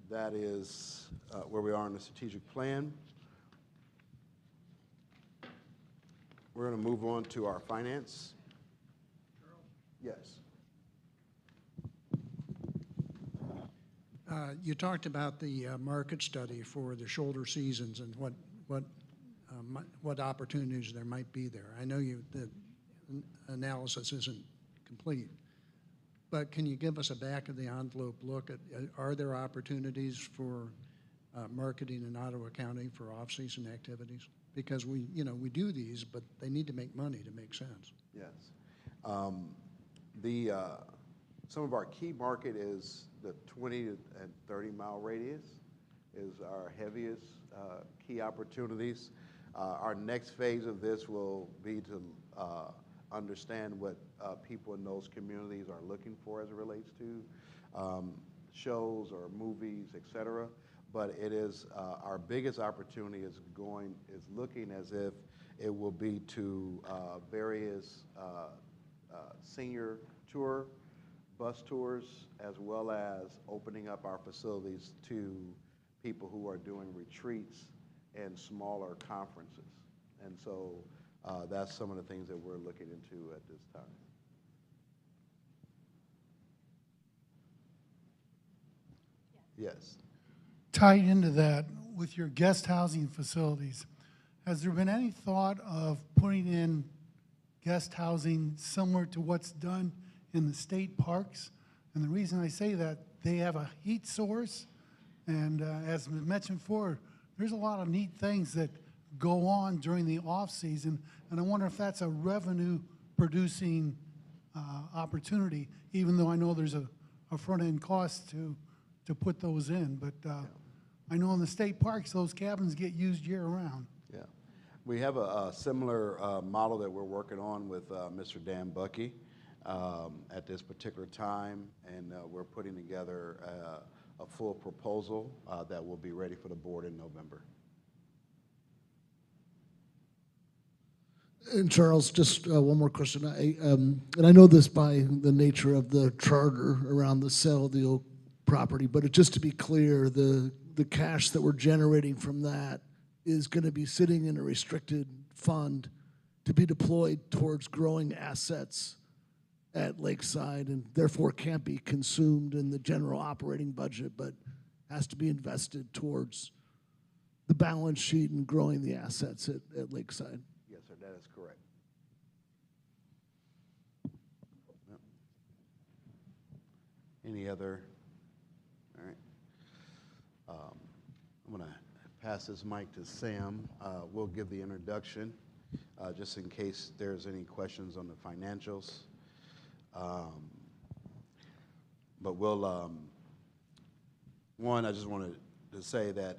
Speaker 12: That is where we are in the strategic plan. We're going to move on to our finance. Yes.
Speaker 2: You talked about the market study for the shoulder seasons and what opportunities there might be there. I know the analysis isn't complete, but can you give us a back of the envelope look at are there opportunities for marketing in Ottawa County for off-season activities? Because we do these, but they need to make money to make sense.
Speaker 12: Yes. Some of our key market is the 20 and 30 mile radius is our heaviest key opportunities. Our next phase of this will be to understand what people in those communities are looking for as it relates to shows or movies, et cetera. But it is our biggest opportunity is looking as if it will be to various senior bus tours, as well as opening up our facilities to people who are doing retreats and smaller conferences. And so that's some of the things that we're looking into at this time. Yes.
Speaker 17: Tied into that, with your guest housing facilities, has there been any thought of putting in guest housing similar to what's done in the state parks? And the reason I say that, they have a heat source, and as mentioned before, there's a lot of neat things that go on during the off season, and I wonder if that's a revenue producing opportunity, even though I know there's a front end cost to put those in. But I know in the state parks, those cabins get used year round.
Speaker 12: Yeah. We have a similar model that we're working on with Mr. Dan Bucky at this particular time, and we're putting together a full proposal that will be ready for the board in November.
Speaker 10: And Charles, just one more question. And I know this by the nature of the charter around the sale of the old property, but just to be clear, the cash that we're generating from that is going to be sitting in a restricted fund to be deployed towards growing assets at Lakeside, and therefore can't be consumed in the general operating budget, but has to be invested towards the balance sheet and growing the assets at Lakeside.
Speaker 12: Yes, sir, that is correct. Yep. Any other? All right. I'm going to pass this mic to Sam. We'll give the introduction just in case there's any questions on the financials. But we'll, one, I just wanted to say that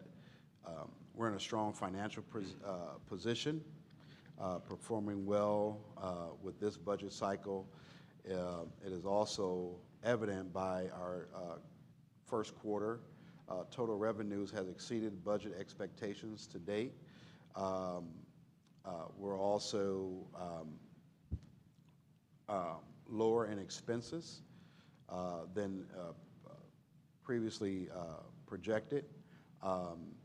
Speaker 12: we're in a strong financial position, performing well with this budget cycle. It is also evident by our first quarter. Total revenues has exceeded budget expectations to date. We're also lower in expenses than previously projected,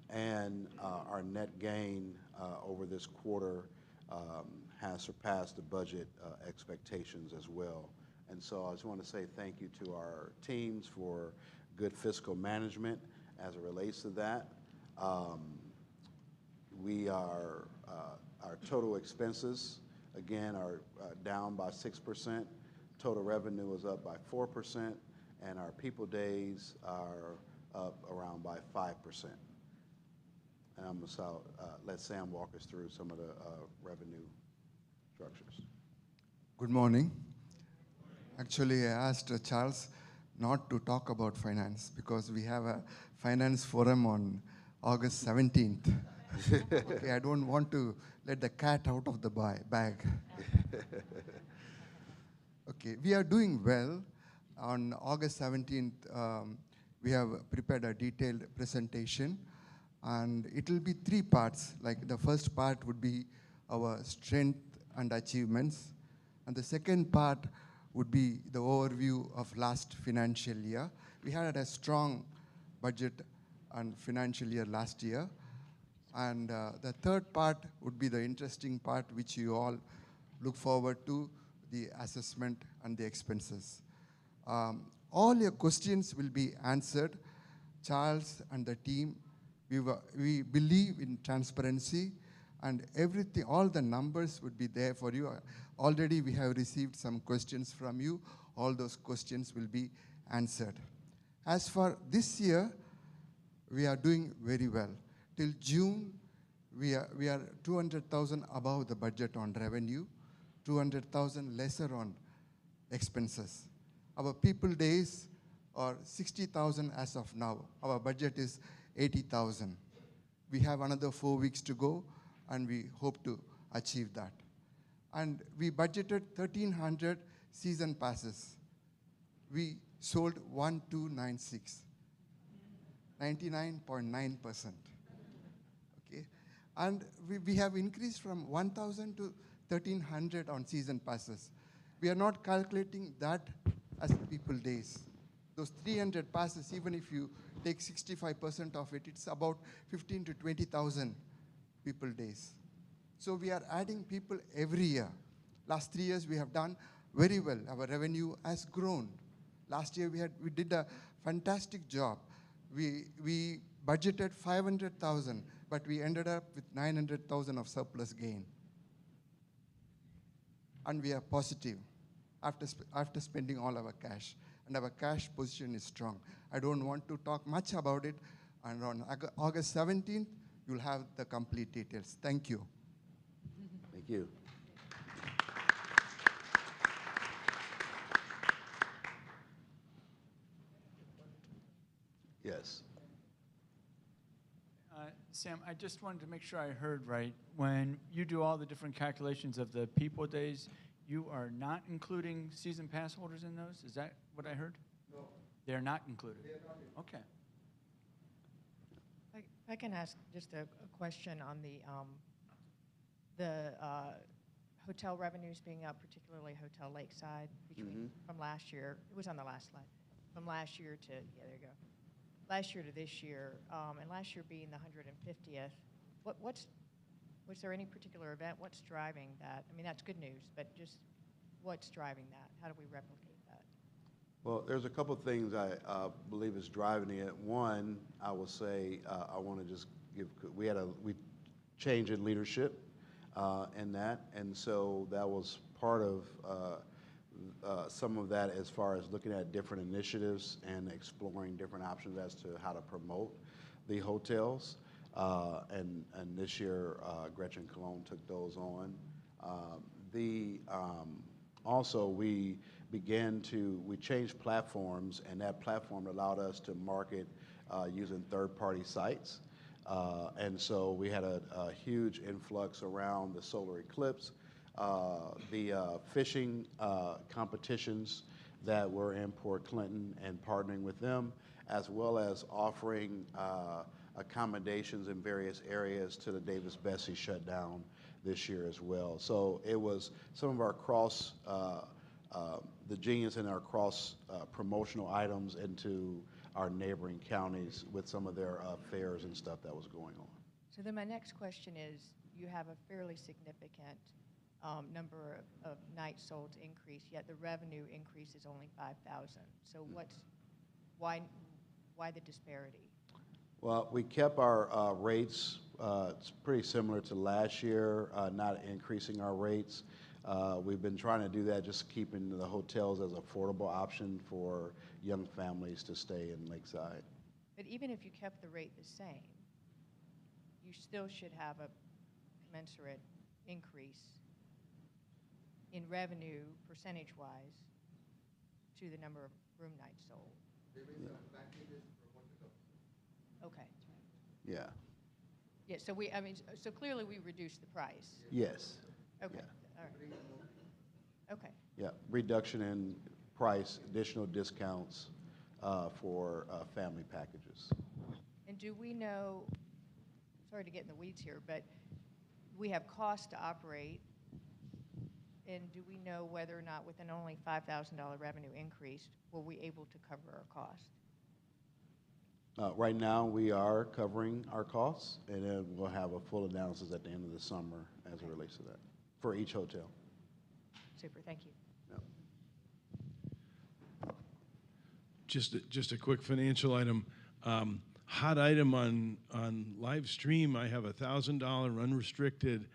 Speaker 12: and our net gain over this quarter has surpassed the budget expectations as well. And so I just want to say thank you to our teams for good fiscal management as it relates to that. Our total expenses, again, are down by 6%. Total revenue is up by 4%, and our people days are up around by 5%. And I'm going to let Sam walk us through some of the revenue structures.
Speaker 20: Good morning. Actually, I asked Charles not to talk about finance because we have a finance forum on August 17th. Okay, I don't want to let the cat out of the bag. Okay, we are doing well. On August 17th, we have prepared a detailed presentation, and it will be 3 parts. Like the first part would be our strength and achievements, and the second part would be the overview of last financial year. We had a strong budget and financial year last year, and the third part would be the interesting part which you all look forward to, the assessment and the expenses. All your questions will be answered. Charles and the team, we believe in transparency, and everything, all the numbers would be there for you. Already we have received some questions from you. All those questions will be answered. As for this year, we are doing very well. Till June, we are 200,000 above the budget on revenue, 200,000 lesser on expenses. Our people days are 60,000 as of now. Our budget is 80,000. We have another 4 weeks to go, and we hope to achieve that. And we budgeted 1,300 season passes. We sold 1,296, 99.9%. Okay, and we have increased from 1,000 to 1,300 on season passes. We are not calculating that as people days. Those 300 passes, even if you take 65% of it, it's about 15 to 20,000 people days. So we are adding people every year. Last 3 years we have done very well. Our revenue has grown. Last year we did a fantastic job. We budgeted 500,000, but we ended up with 900,000 of surplus gain. And we are positive after spending all our cash. And our cash position is strong. I don't want to talk much about it. And on August 17th, you'll have the complete details. Thank you.
Speaker 12: Thank you. Yes.
Speaker 19: Sam, I just wanted to make sure I heard right. When you do all the different calculations of the people days, you are not including season pass holders in those? Is that what I heard?
Speaker 20: No.
Speaker 19: They're not included?
Speaker 20: They are not included.
Speaker 19: Okay.
Speaker 18: If I can ask just a question on the hotel revenues being up, particularly Hotel Lakeside, from last year. It was on the last slide. From last year to, yeah, there you go. Last year to this year, and last year being the 150th. Was there any particular event? What's driving that? I mean, that's good news, but just what's driving that? How do we replicate that?
Speaker 12: Well, there's a couple of things I believe is driving it. One, I will say, I want to just give, we changed in leadership in that, and so that was part of some of that as far as looking at different initiatives and exploring different options as to how to promote the hotels. And this year, Gretchen Cologne took those on. Also, we changed platforms, and that platform allowed us to market using third-party sites. And so we had a huge influx around the solar eclipse, the fishing competitions that were in Port Clinton and partnering with them, as well as offering accommodations in various areas to the Davis-Besse shutdown this year as well. So it was some of our the genius in our cross promotional items into our neighboring counties with some of their fairs and stuff that was going on.
Speaker 18: So then my next question is, you have a fairly significant number of nights sold increase, yet the revenue increase is only 5,000. So why the disparity?
Speaker 12: Well, we kept our rates it's pretty similar to last year, not increasing our rates. We've been trying to do that, just keeping the hotels as an affordable option for young families to stay in Lakeside.
Speaker 18: But even if you kept the rate the same, you still should have a commensurate increase in revenue percentage-wise to the number of room nights sold. Okay.
Speaker 12: Yeah.
Speaker 18: Yeah, so so clearly we reduced the price.
Speaker 12: Yes.
Speaker 18: Okay.
Speaker 12: Yeah.
Speaker 18: All right. Okay.
Speaker 12: Yeah, reduction in price, additional discounts for family packages.
Speaker 18: And do we know, sorry to get in the weeds here, but we have cost to operate, and do we know whether or not with an only $5,000 revenue increase, were we able to cover our cost?
Speaker 12: Right now, we are covering our costs, and then we'll have a full analysis at the end of the summer as it relates to that for each hotel.
Speaker 18: Super, thank you.
Speaker 8: Just a quick financial item. Hot item on live stream, I have a $1,000 unrestricted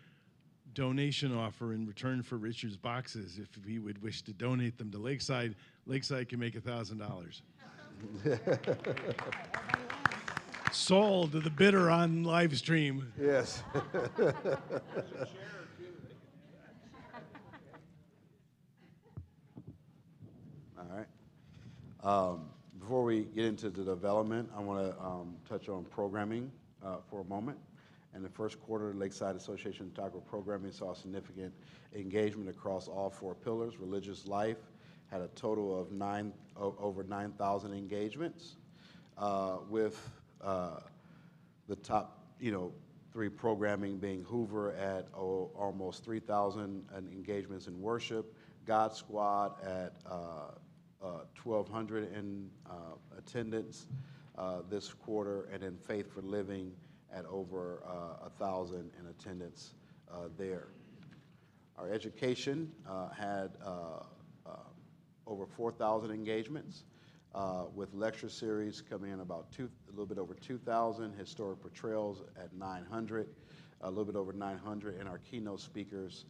Speaker 8: donation offer in return for Richard's boxes. If he would wish to donate them to Lakeside, Lakeside can make $1,000. Sold to the bidder on live stream.
Speaker 12: Yes. All right. Before we get into the development, I want to touch on programming for a moment. In the first quarter, Lakeside Association Taco programming saw significant engagement across all four pillars. Religious life had a total of over 9,000 engagements, with the top, three programming being Hoover at almost 3,000 engagements in worship, God Squad at 1,200 in attendance this quarter, and then Faith for Living at over 1,000 in attendance there. Our education had over 4,000 engagements, with lecture series coming in about a little bit over 2,000, historic portrayals at 900, a little bit over 900, and our keynote speakers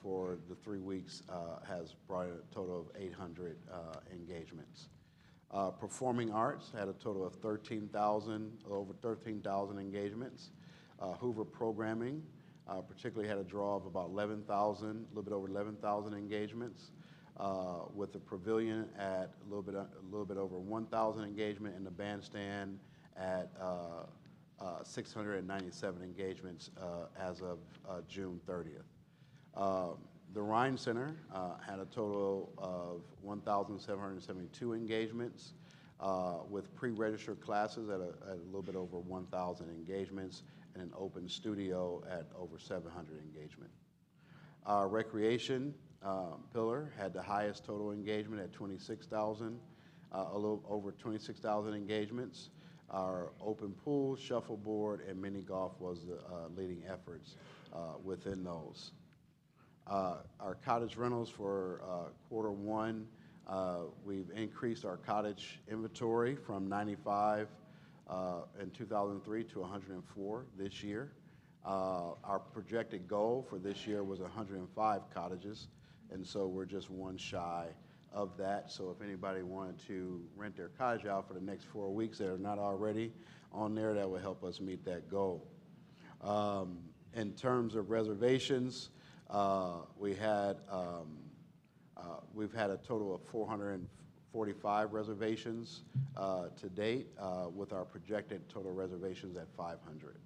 Speaker 12: for the 3 weeks has brought in a total of 800 engagements. Performing arts had a total of over 13,000 engagements. Hoover programming particularly had a draw of about 11,000, a little bit over 11,000 engagements, with the pavilion at a little bit over 1,000 engagement, and the bandstand at 697 engagements as of June 30th. The Rhine Center had a total of 1,772 engagements, with pre-registered classes at a little bit over 1,000 engagements and an open studio at over 700 engagement. Our recreation pillar had the highest total engagement at 26,000, a little over 26,000 engagements. Our open pool, shuffleboard, and mini golf was the leading efforts within those. Our cottage rentals for quarter one, we've increased our cottage inventory from 95 in 2003 to 104 this year. Our projected goal for this year was 105 cottages, and so we're just one shy of that. So if anybody wanted to rent their cottage out for the next 4 weeks that are not already on there, that would help us meet that goal. In terms of reservations, we've had a total of 445 reservations to date, with our projected total reservations at 500.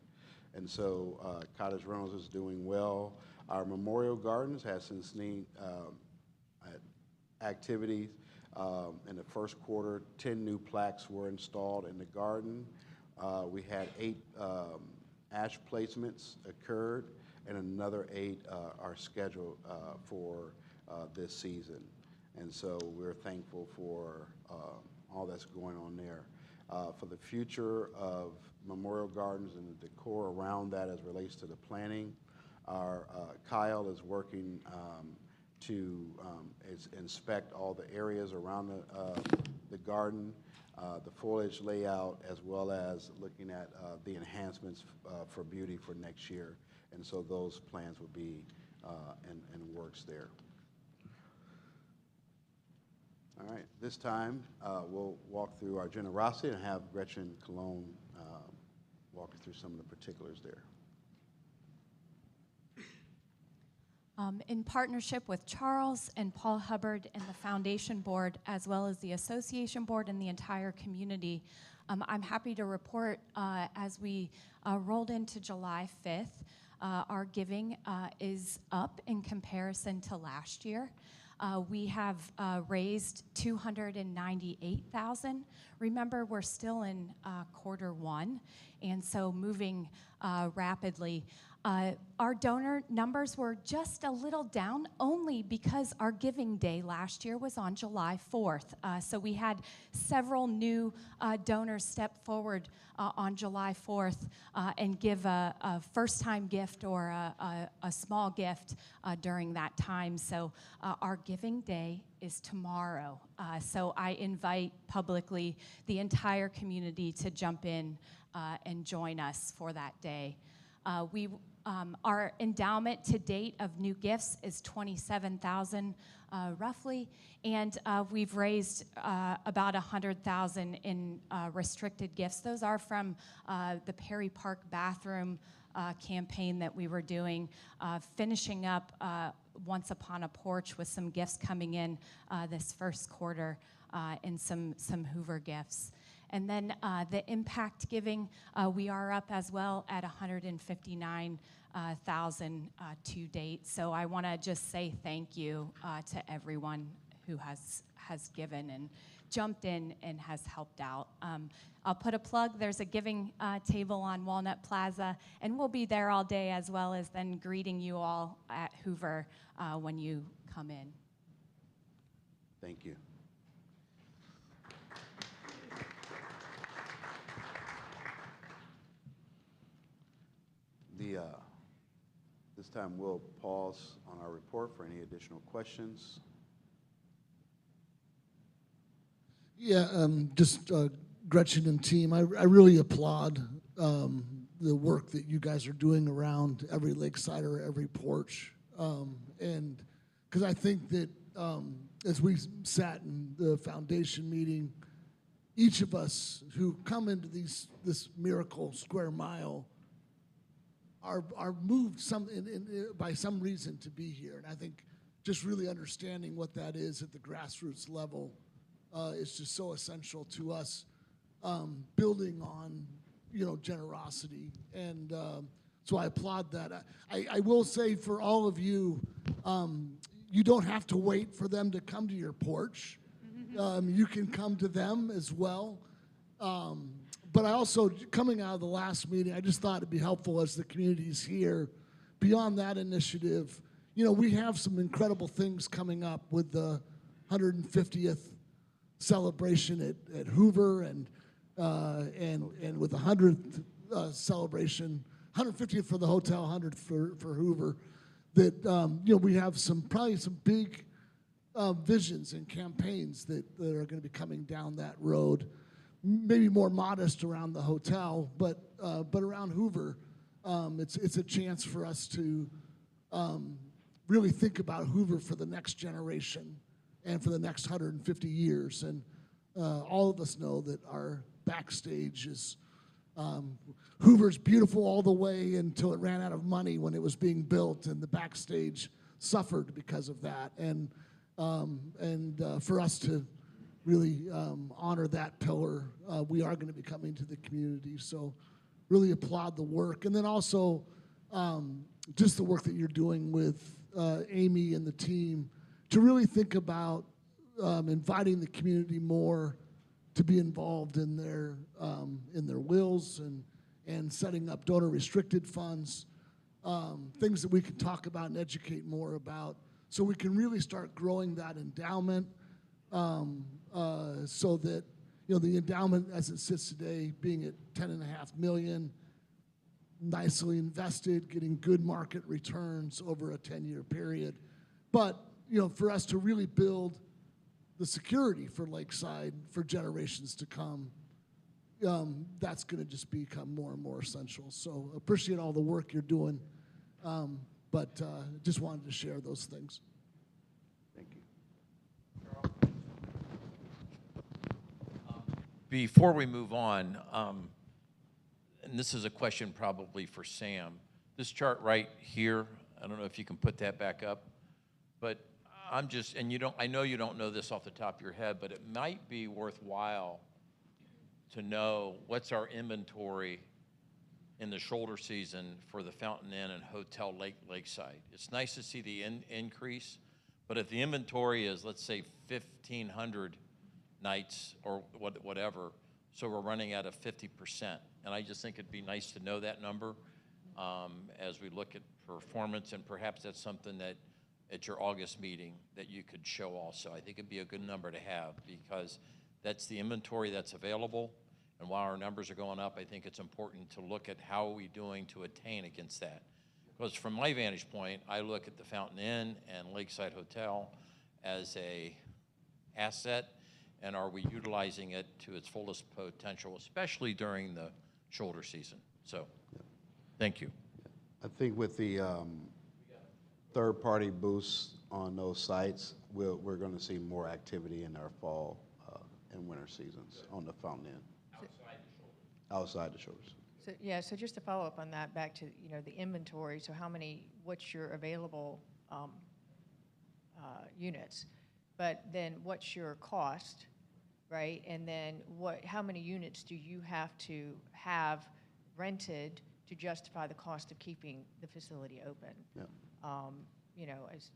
Speaker 12: And so Cottage Rentals is doing well. Our Memorial Gardens has since seen activities. In the first quarter, 10 new plaques were installed in the garden. We had 8 ash placements occurred, and another 8 are scheduled for this season. And so we're thankful for all that's going on there. For the future of Memorial Gardens and the decor around that as relates to the planning, our Kyle is working to inspect all the areas around the garden, the foliage layout, as well as looking at the enhancements for beauty for next year. And so those plans will be in works there. All right, this time we'll walk through our generosity and have Gretchen Cologne walk us through some of the particulars there.
Speaker 3: In partnership with Charles and Paul Hubbard and the Foundation Board, as well as the Association Board and the entire community, I'm happy to report as we rolled into July 5th, our giving is up in comparison to last year. We have raised $298,000. Remember, we're still in quarter one, and so moving rapidly. Our donor numbers were just a little down, only because our giving day last year was on July 4th. So we had several new donors step forward on July 4th and give a first-time gift or a small gift during that time. So our giving day is tomorrow. So I invite publicly the entire community to jump in and join us for that day. Our endowment to date of new gifts is $27,000 roughly, and we've raised about $100,000 in restricted gifts. Those are from the Perry Park bathroom campaign that we were doing, finishing up Once Upon a Porch with some gifts coming in this first quarter and some Hoover gifts. And then the impact giving, we are up as well at $159,000 to date. So I want to just say thank you to everyone who has given and jumped in and has helped out. I'll put a plug. There's a giving table on Walnut Plaza, and we'll be there all day, as well as then greeting you all at Hoover when you come in.
Speaker 12: Thank you. This time we'll pause on our report for any additional questions.
Speaker 10: Yeah, just Gretchen and team, I really applaud the work that you guys are doing around every lakeside or every porch. And because I think that as we sat in the foundation meeting, each of us who come into this miracle square mile are moved by some reason to be here. And I think just really understanding what that is at the grassroots level is just so essential to us building on, generosity. And so I applaud that. I will say for all of you, you don't have to wait for them to come to your porch. you can come to them as well. But I also, coming out of the last meeting, I just thought it'd be helpful as the community's here. Beyond that initiative, we have some incredible things coming up with the 150th celebration at Hoover and with the 100th celebration, 150th for the hotel, 100th for Hoover. That we have probably some big visions and campaigns that are going to be coming down that road. Maybe more modest around the hotel, but around Hoover, it's a chance for us to really think about Hoover for the next generation and for the next 150 years. And all of us know that our backstage is Hoover's beautiful all the way until it ran out of money when it was being built, and the backstage suffered because of that. And for us to really honor that pillar, we are going to be coming to the community. So really applaud the work. And then also just the work that you're doing with Amy and the team to really think about inviting the community more to be involved in their wills and setting up donor restricted funds, things that we can talk about and educate more about, so we can really start growing that endowment, so that the endowment as it sits today, being at $10.5 million, nicely invested, getting good market returns over a 10-year period. But for us to really build the security for Lakeside for generations to come, that's going to just become more and more essential. So appreciate all the work you're doing, but just wanted to share those things. Thank you.
Speaker 16: Before we move on, and this is a question probably for Sam, this chart right here, I don't know if you can put that back up, but I'm just, and I know you don't know this off the top of your head, but it might be worthwhile to know what's our inventory in the shoulder season for the Fountain Inn and Hotel Lakeside. It's nice to see the increase, but if the inventory is, let's say, 1,500 nights or whatever, so we're running at a 50%. And I just think it'd be nice to know that number as we look at performance, and perhaps that's something that at your August meeting that you could show also. I think it'd be a good number to have, because that's the inventory that's available. And while our numbers are going up, I think it's important to look at how are we doing to attain against that. Because from my vantage point, I look at the Fountain Inn and Lakeside Hotel as a asset, and are we utilizing it to its fullest potential, especially during the shoulder season? So, thank you.
Speaker 12: I think with the third-party booths on those sites, we're going to see more activity in our fall and winter seasons on the Fountain Inn. Outside the shoulders.
Speaker 18: So, yeah, so just to follow up on that, back to the inventory. So what's your available units, but then what's your cost, right? And then how many units do you have to have rented to justify the cost of keeping the facility open? Yeah. As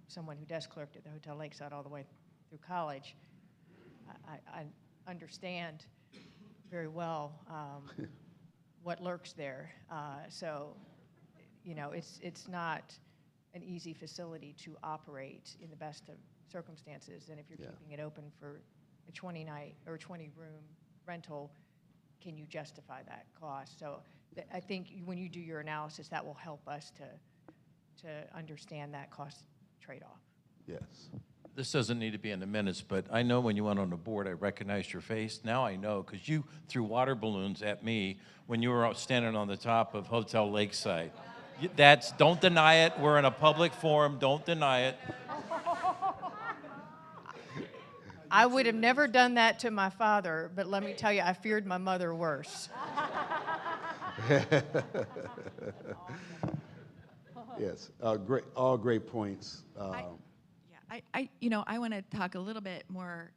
Speaker 18: someone who desk clerked at the Hotel Lakeside all the way through college, I understand very well what lurks there. So, it's not an easy facility to operate in the best of circumstances. And if you're keeping it open for a 20-night or 20-room rental, can you justify that cost? So I think when you do your analysis, that will help us to understand that cost trade-off.
Speaker 12: Yes.
Speaker 16: This doesn't need to be in the minutes, but I know when you went on the board, I recognized your face. Now I know, because you threw water balloons at me when you were out standing on the top of Hotel Lakeside. Don't deny it. We're in a public forum. Don't deny it.
Speaker 18: I would have never done that to my father, but let me tell you, I feared my mother worse.
Speaker 12: Yes, all great points.
Speaker 11: I want to talk a little bit more.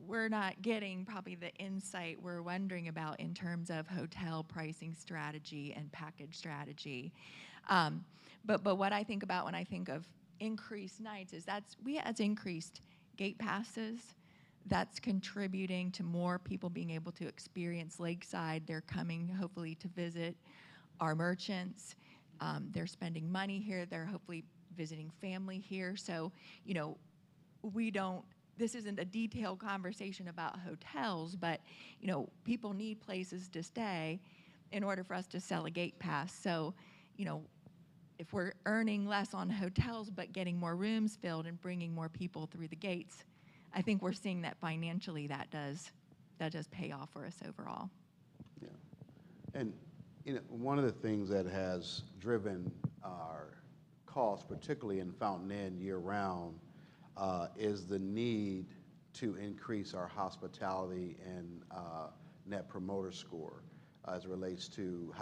Speaker 11: We're not getting probably the insight we're wondering about in terms of hotel pricing strategy and package strategy. But what I think about when I think of increased nights is we had increased gate passes that's contributing to more people being able to experience Lakeside. They're coming hopefully to visit our merchants. They're spending money here. They're hopefully visiting family here. So, you know, this isn't a detailed conversation about hotels, but, you know, people need places to stay in order for us to sell a gate pass. So, you know, if we're earning less on hotels but getting more rooms filled and bringing more people through the gates, I think we're seeing that financially that does pay off for us overall.
Speaker 12: Yeah. And you know, one of the things that has driven our costs, particularly in Fountain Inn year-round, is the need to increase our hospitality and net promoter score as it relates to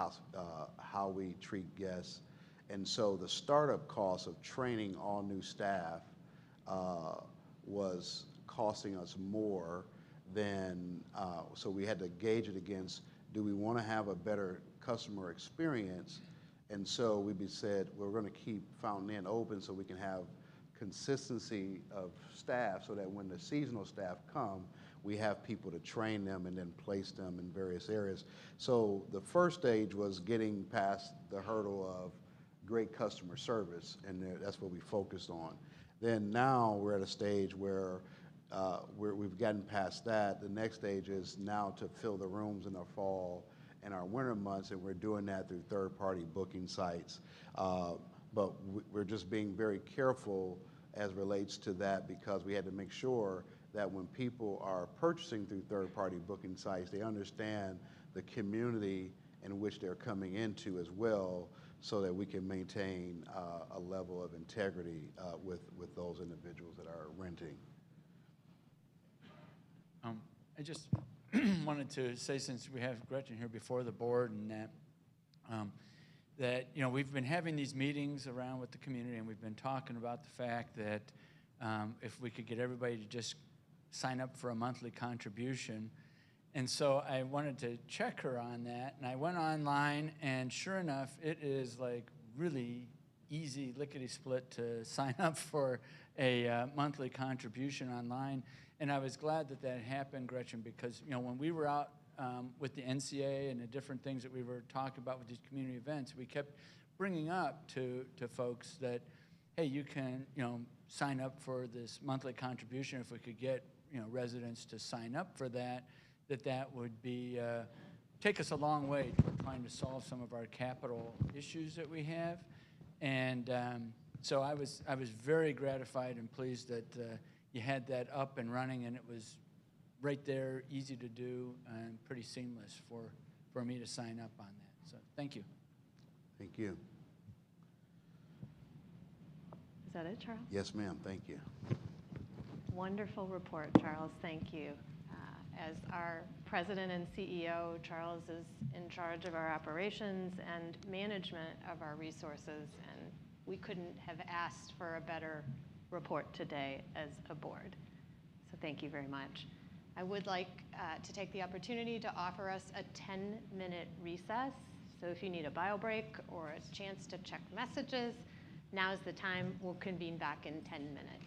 Speaker 12: how we treat guests. And so the startup cost of training all new staff was costing us more than, so we had to gauge it against, do we want to have a better customer experience? And so we said, we're going to keep Fountain Inn open so we can have consistency of staff so that when the seasonal staff come, we have people to train them and then place them in various areas. So the first stage was getting past the hurdle of great customer service, and that's what we focused on. Then now we're at a stage where we've gotten past that. The next stage is now to fill the rooms in the fall and our winter months, and we're doing that through third-party booking sites. But we're just being very careful as relates to that, because we had to make sure that when people are purchasing through third-party booking sites, they understand the community in which they're coming into as well, so that we can maintain a level of integrity with those individuals that are renting.
Speaker 19: I just wanted to say, since we have Gretchen here before the board, and that you know, we've been having these meetings around with the community, and we've been talking about the fact that if we could get everybody to just sign up for a monthly contribution. And so I wanted to check her on that, and I went online, and sure enough, it is like really easy, lickety-split to sign up for a monthly contribution online. And I was glad that that happened, Gretchen, because you know, when we were out with the NCA and the different things that we were talking about with these community events, we kept bringing up to folks that, hey, you can, you know, sign up for this monthly contribution. If we could get, you know, residents to sign up for that, that would be take us a long way toward trying to solve some of our capital issues that we have. And so I was very gratified and pleased that you had that up and running, and it was right there, easy to do, and pretty seamless for me to sign up on that. So thank you.
Speaker 12: Thank you.
Speaker 1: Is that it, Charles?
Speaker 12: Yes, ma'am. Thank you.
Speaker 1: Wonderful report, Charles. Thank you. As our president and CEO, Charles is in charge of our operations and management of our resources, and we couldn't have asked for a better report today as a board. So thank you very much. I would like to take the opportunity to offer us a 10-minute recess. So if you need a bio break or a chance to check messages, now's the time. We'll convene back in 10 minutes.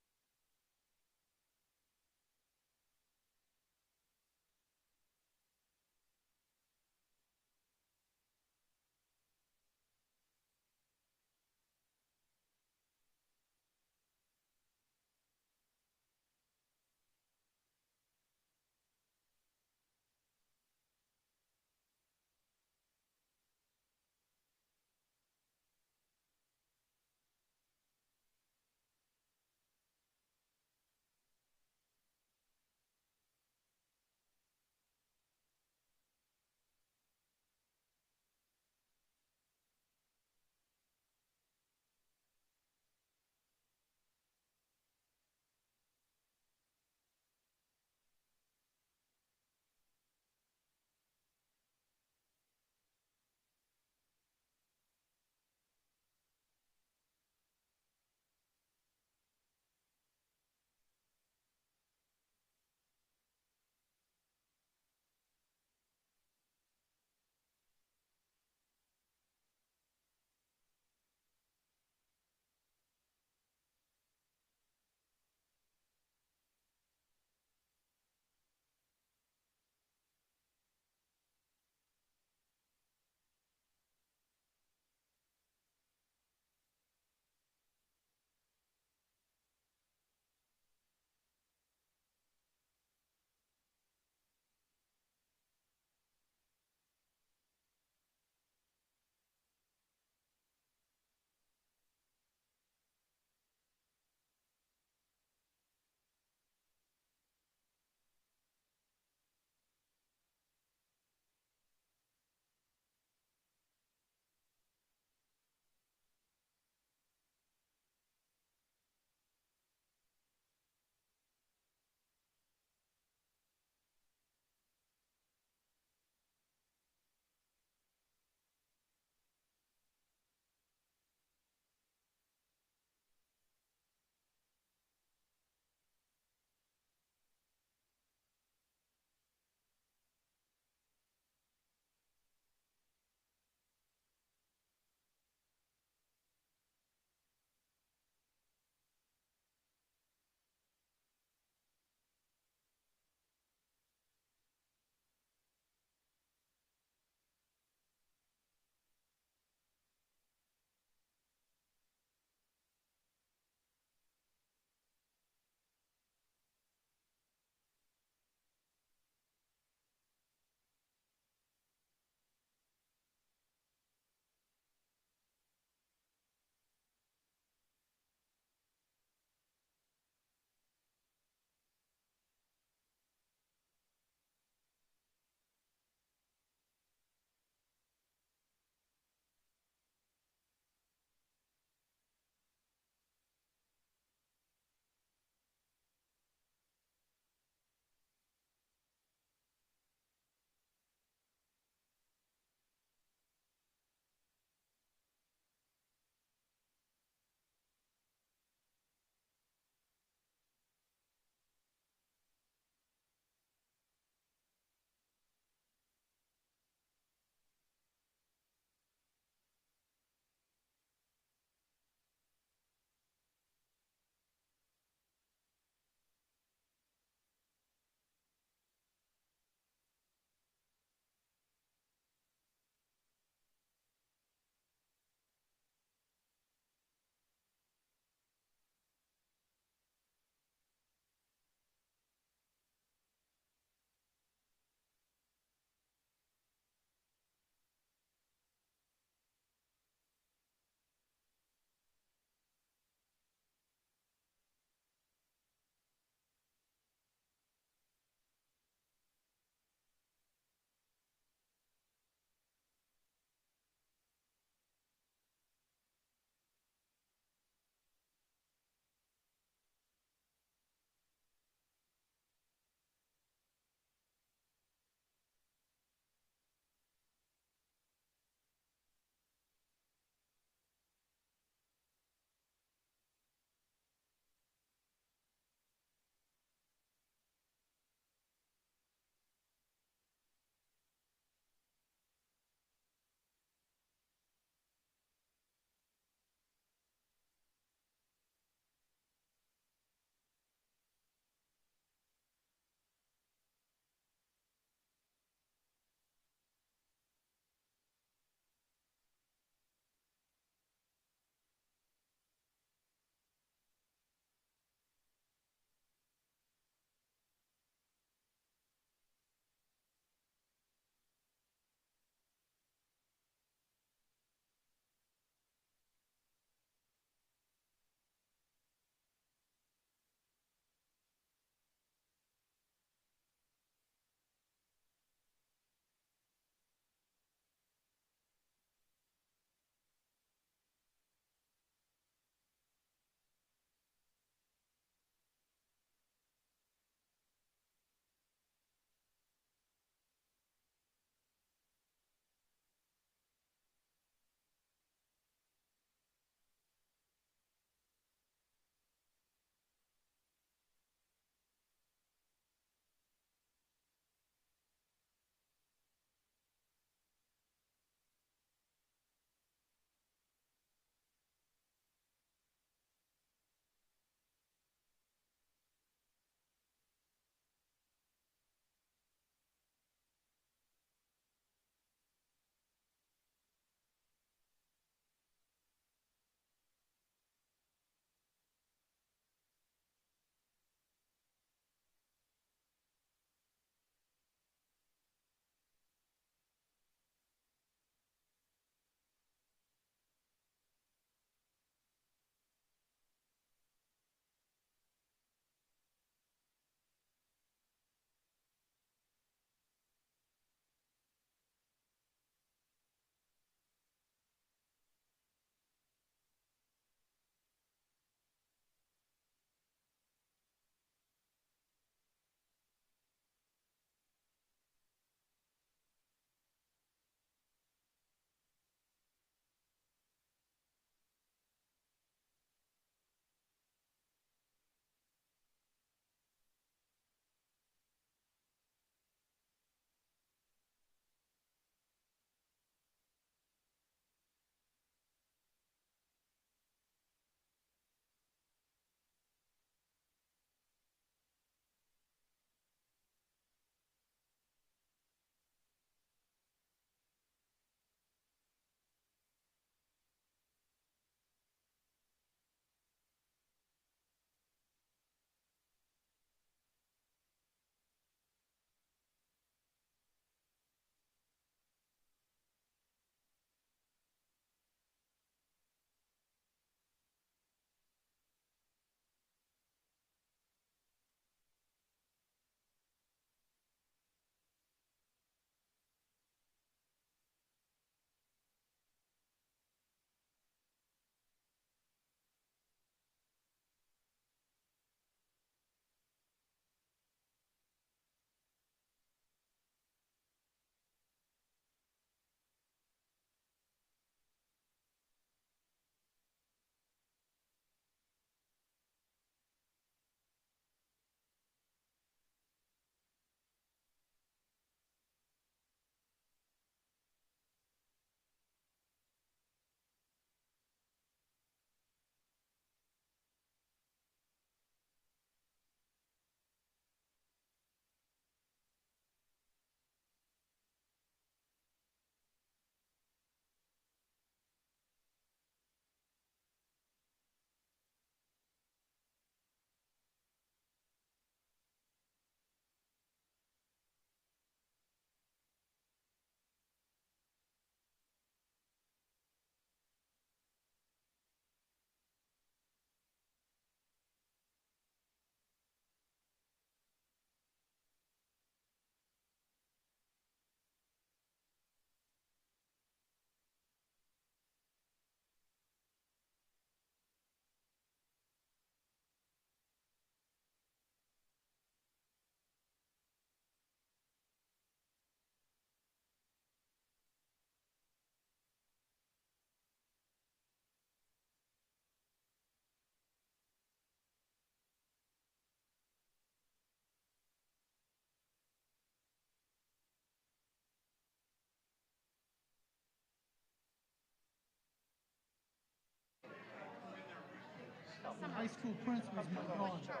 Speaker 17: high school principal is my daughter.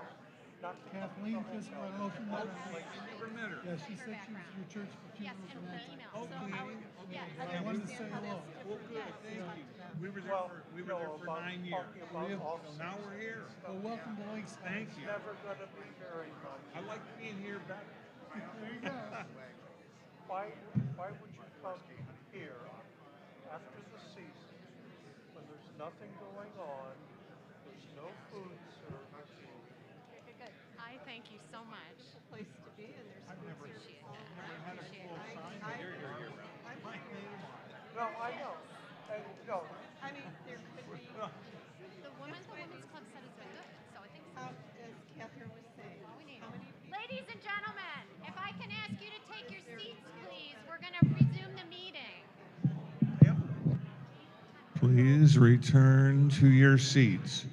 Speaker 17: Kathleen Christopher, I don't know if you met her.
Speaker 4: Never met her.
Speaker 17: Yeah, she said she was your church for funerals and that type of thing. I wanted to say hello.
Speaker 4: Well, good, thank you. We were there for 9 years. So now we're here.
Speaker 17: Well, welcome to Lakeside.
Speaker 4: Thank you.
Speaker 21: Never gonna be very much.
Speaker 4: I like being here better.
Speaker 17: There you go.
Speaker 21: Why would you come here after the season when there's nothing going on, there's no food served?
Speaker 1: Good. I thank you so much.
Speaker 14: Place to be, and there's
Speaker 1: Appreciate that.
Speaker 21: Had a
Speaker 1: Appreciate
Speaker 21: full
Speaker 1: it.
Speaker 21: sign.
Speaker 14: My name
Speaker 21: No, I know. And, no.
Speaker 14: I mean, there could be,
Speaker 1: The women's club said it's been good, so I think so.
Speaker 14: as Catherine was saying, how many people?
Speaker 1: Ladies and gentlemen, if I can ask you to take your seats, please, we're going to resume the meeting.
Speaker 4: Please return to your seats.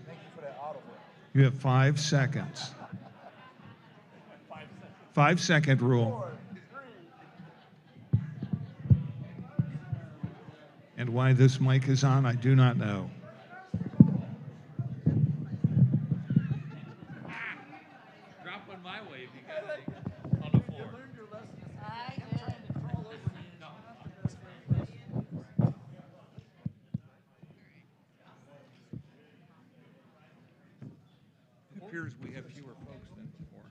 Speaker 4: You have 5 seconds. 5-second rule. And why this mic is on, I do not know.
Speaker 15: Drop one my way if you got it on the floor.
Speaker 4: It appears we have fewer folks than before.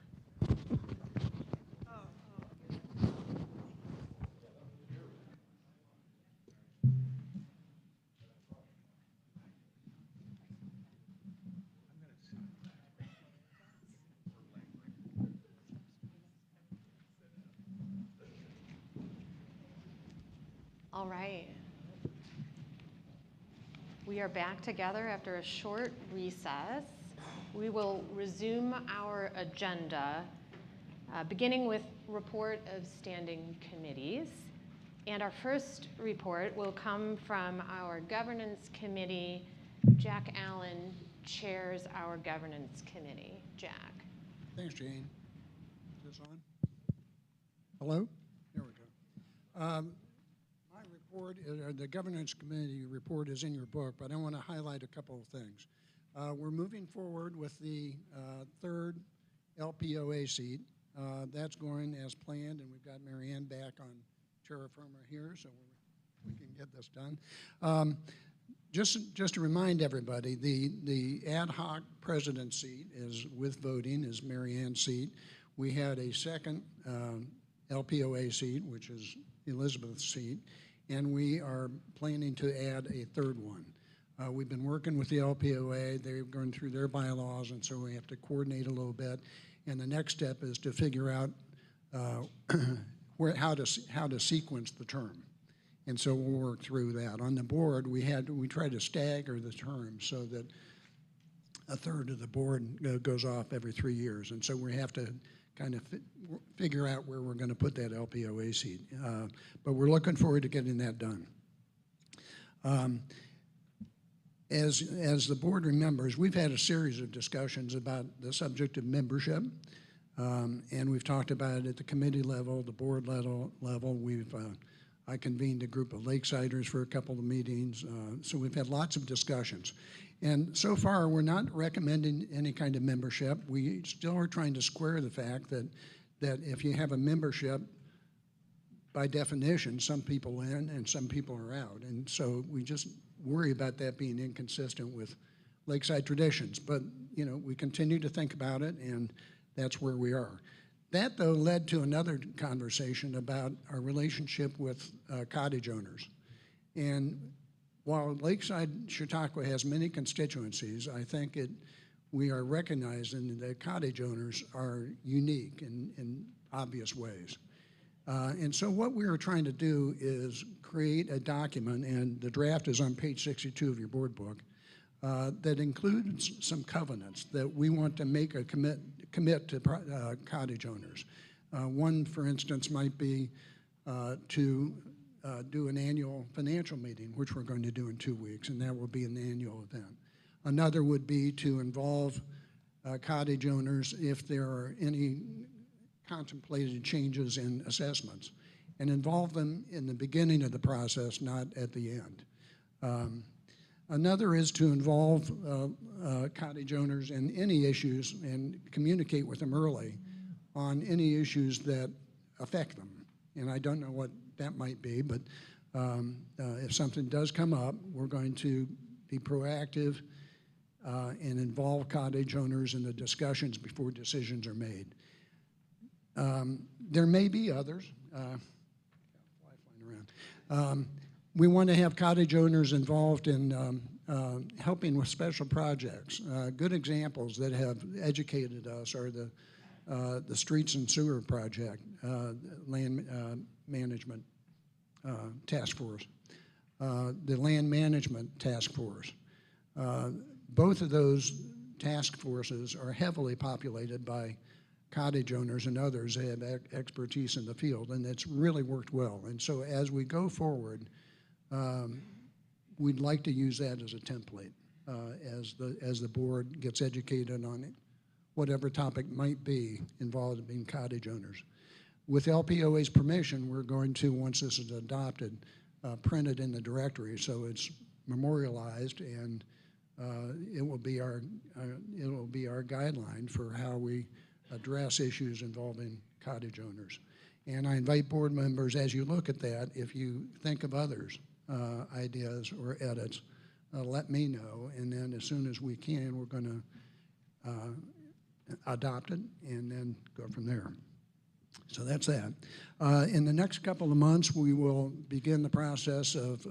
Speaker 1: All right. We are back together after a short recess. We will resume our agenda, beginning with report of standing committees. And our first report will come from our governance committee. Jack Allen chairs our governance committee. Jack.
Speaker 2: Thanks, Jane. Is this on? Hello? There we go. My report, the governance committee report is in your book, but I want to highlight a couple of things. We're moving forward with the third LPOA seat. That's going as planned, and we've got Mary Ann back on terra firma here, so we can get this done. Just to remind everybody, the ad hoc president seat is with voting, is Mary Ann's seat. We had a second LPOA seat, which is Elizabeth's seat, and we are planning to add a third one. We've been working with the LPOA. They're going through their bylaws, and so we have to coordinate a little bit. And the next step is to figure out how to sequence the term. And so we'll work through that. On the board, we tried to stagger the terms so that a third of the board goes off every 3 years. And so we have to kind of figure out where we're going to put that LPOA seat. But we're looking forward to getting that done. As the board remembers, we've had a series of discussions about the subject of membership, and we've talked about it at the committee level, the board level. I convened a group of Lakesiders for a couple of meetings, so we've had lots of discussions. And so far, we're not recommending any kind of membership. We still are trying to square the fact that if you have a membership, by definition, some people in and some people are out. And so we just worry about that being inconsistent with Lakeside traditions. But, you know, we continue to think about it, and that's where we are. That, though, led to another conversation about our relationship with cottage owners. And while Lakeside Chautauqua has many constituencies, I think we are recognizing that cottage owners are unique in obvious ways. And so what we were trying to do is create a document, and the draft is on page 62 of your board book, that includes some covenants that we want to make a commit to cottage owners. One, for instance, might be to do an annual financial meeting, which we're going to do in 2 weeks, and that will be an annual event. Another would be to involve cottage owners if there are any contemplated changes in assessments, and involve them in the beginning of the process, not at the end. Another is to involve cottage owners in any issues and communicate with them early on any issues that affect them. And I don't know what that might be, but if something does come up, we're going to be proactive and involve cottage owners in the discussions before decisions are made. There may be others. We want to have cottage owners involved in helping with special projects. Good examples that have educated us are the Streets and Sewer Project, Land Management Task Force, the Land Management Task Force. Both of those task forces are heavily populated by cottage owners and others who have expertise in the field, and it's really worked well. And so as we go forward, we'd like to use that as a template as the board gets educated on it, whatever topic might be involving cottage owners. With LPOA's permission, we're going to, once this is adopted, print it in the directory so it's memorialized, and it will be our guideline for how we address issues involving cottage owners. And I invite board members, as you look at that, if you think of others, ideas or edits, let me know, and then as soon as we can, we're going to adopt it and then go from there. So that's that. In the next couple of months, we will begin the process of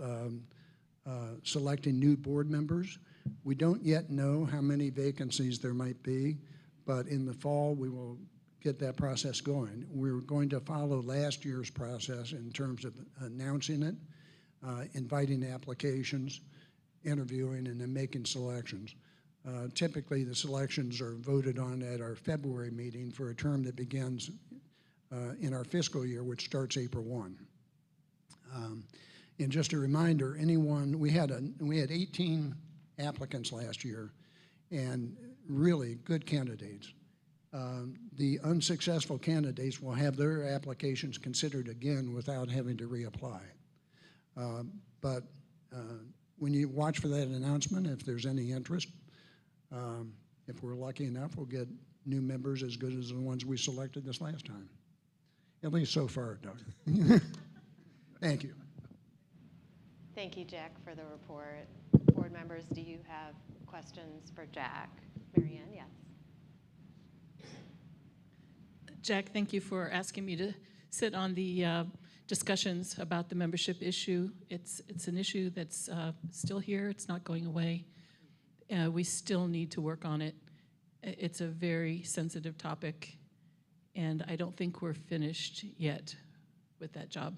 Speaker 2: selecting new board members. We don't yet know how many vacancies there might be, but in the fall, we will get that process going. We're going to follow last year's process in terms of announcing it, inviting applications, interviewing, and then making selections. Typically, the selections are voted on at our February meeting for a term that begins in our fiscal year, which starts April 1. And just a reminder, we had 18 applicants last year, and really good candidates. The unsuccessful candidates will have their applications considered again without having to reapply. But when you watch for that announcement, if there's any interest, if we're lucky enough, we'll get new members as good as the ones we selected this last time. At least so far, Doug. Thank you.
Speaker 1: Thank you, Jack, for the report. Board members, do you have questions for Jack? Mary Ann, yes.
Speaker 9: Jack, thank you for asking me to sit on the discussions about the membership issue. It's an issue that's still here. It's not going away. We still need to work on it. It's a very sensitive topic, and I don't think we're finished yet with that job.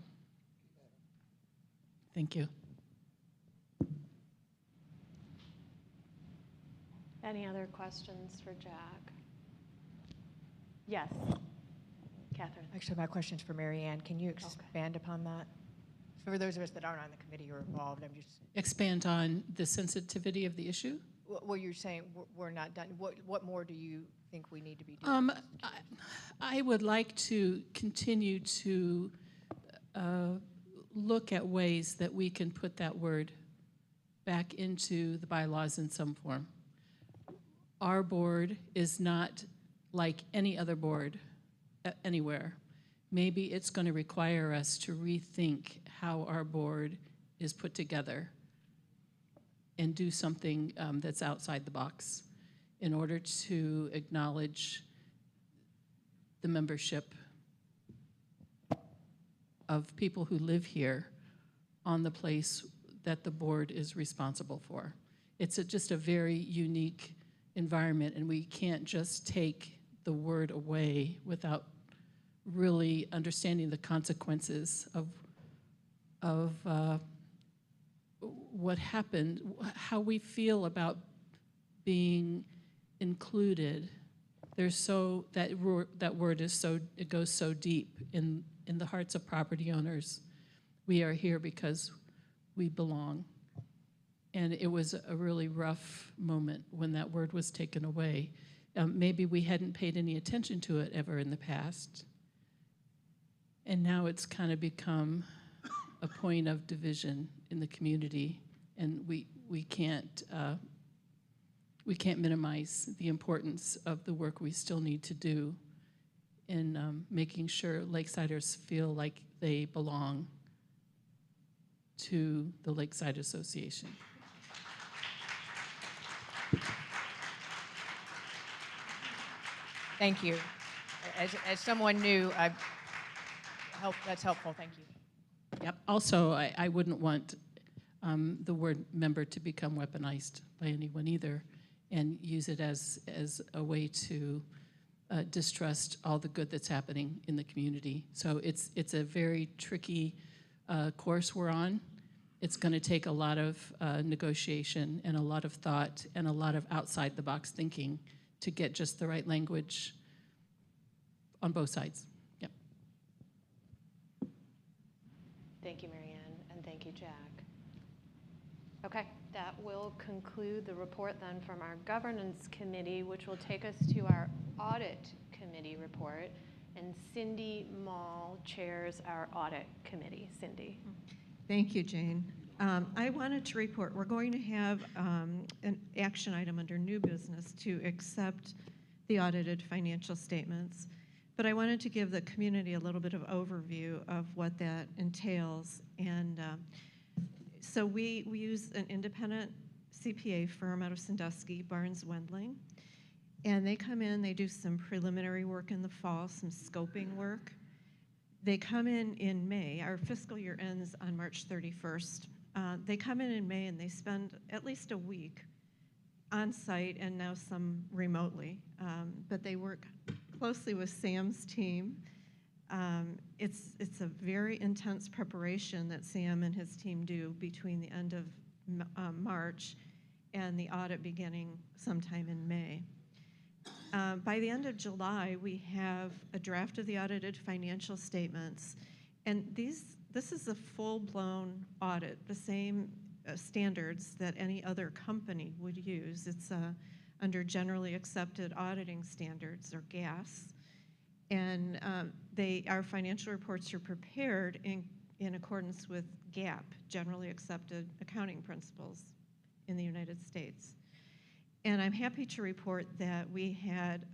Speaker 9: Thank you.
Speaker 1: Any other questions for Jack? Yes. Catherine.
Speaker 18: Actually, my question's for Mary Ann. Can you expand upon that? For those of us that aren't on the committee or involved, I'm just...
Speaker 9: Expand on the sensitivity of the issue?
Speaker 18: Well, you're saying we're not done. What more do you think we need to be doing?
Speaker 9: I would like to continue to look at ways that we can put that word back into the bylaws in some form. Our board is not like any other board anywhere. Maybe it's going to require us to rethink how our board is put together and do something that's outside the box in order to acknowledge the membership of people who live here on the place that the board is responsible for. It's just a very unique environment, and we can't just take the word away without really understanding the consequences of what happened, how we feel about being included. That word is it goes so deep in the hearts of property owners. We are here because we belong. And it was a really rough moment when that word was taken away. Maybe we hadn't paid any attention to it ever in the past. And now it's kind of become a point of division in the community. And we can't minimize the importance of the work we still need to do in making sure Lakesiders feel like they belong to the Lakeside Association.
Speaker 18: Thank you. As someone new, that's helpful. Thank you.
Speaker 9: Yep. Also, I wouldn't want the word member to become weaponized by anyone either, and use it as a way to distrust all the good that's happening in the community. So it's a very tricky course we're on. It's going to take a lot of negotiation and a lot of thought and a lot of outside the box thinking to get just the right language on both sides. Yep.
Speaker 1: Thank you, Marianne, and thank you, Jack. Okay, that will conclude the report then from our governance committee, which will take us to our audit committee report. And Cindy Mall chairs our audit committee. Cindy.
Speaker 14: Thank you, Jane. I wanted to report, we're going to have an action item under new business to accept the audited financial statements. But I wanted to give the community a little bit of overview of what that entails. And so we use an independent CPA firm out of Sandusky, Barnes Wendling. And they come in, they do some preliminary work in the fall, some scoping work. They come in May. Our fiscal year ends on March 31st. They come in May and they spend at least a week on site and now some remotely. But they work closely with Sam's team. It's a very intense preparation that Sam and his team do between the end of March and the audit beginning sometime in May. By the end of July, we have a draft of the audited financial statements, and this is a full-blown audit, the same standards that any other company would use. It's under generally accepted auditing standards, or GAS, and our financial reports are prepared in accordance with GAAP, generally accepted accounting principles in the United States. And I'm happy to report that we had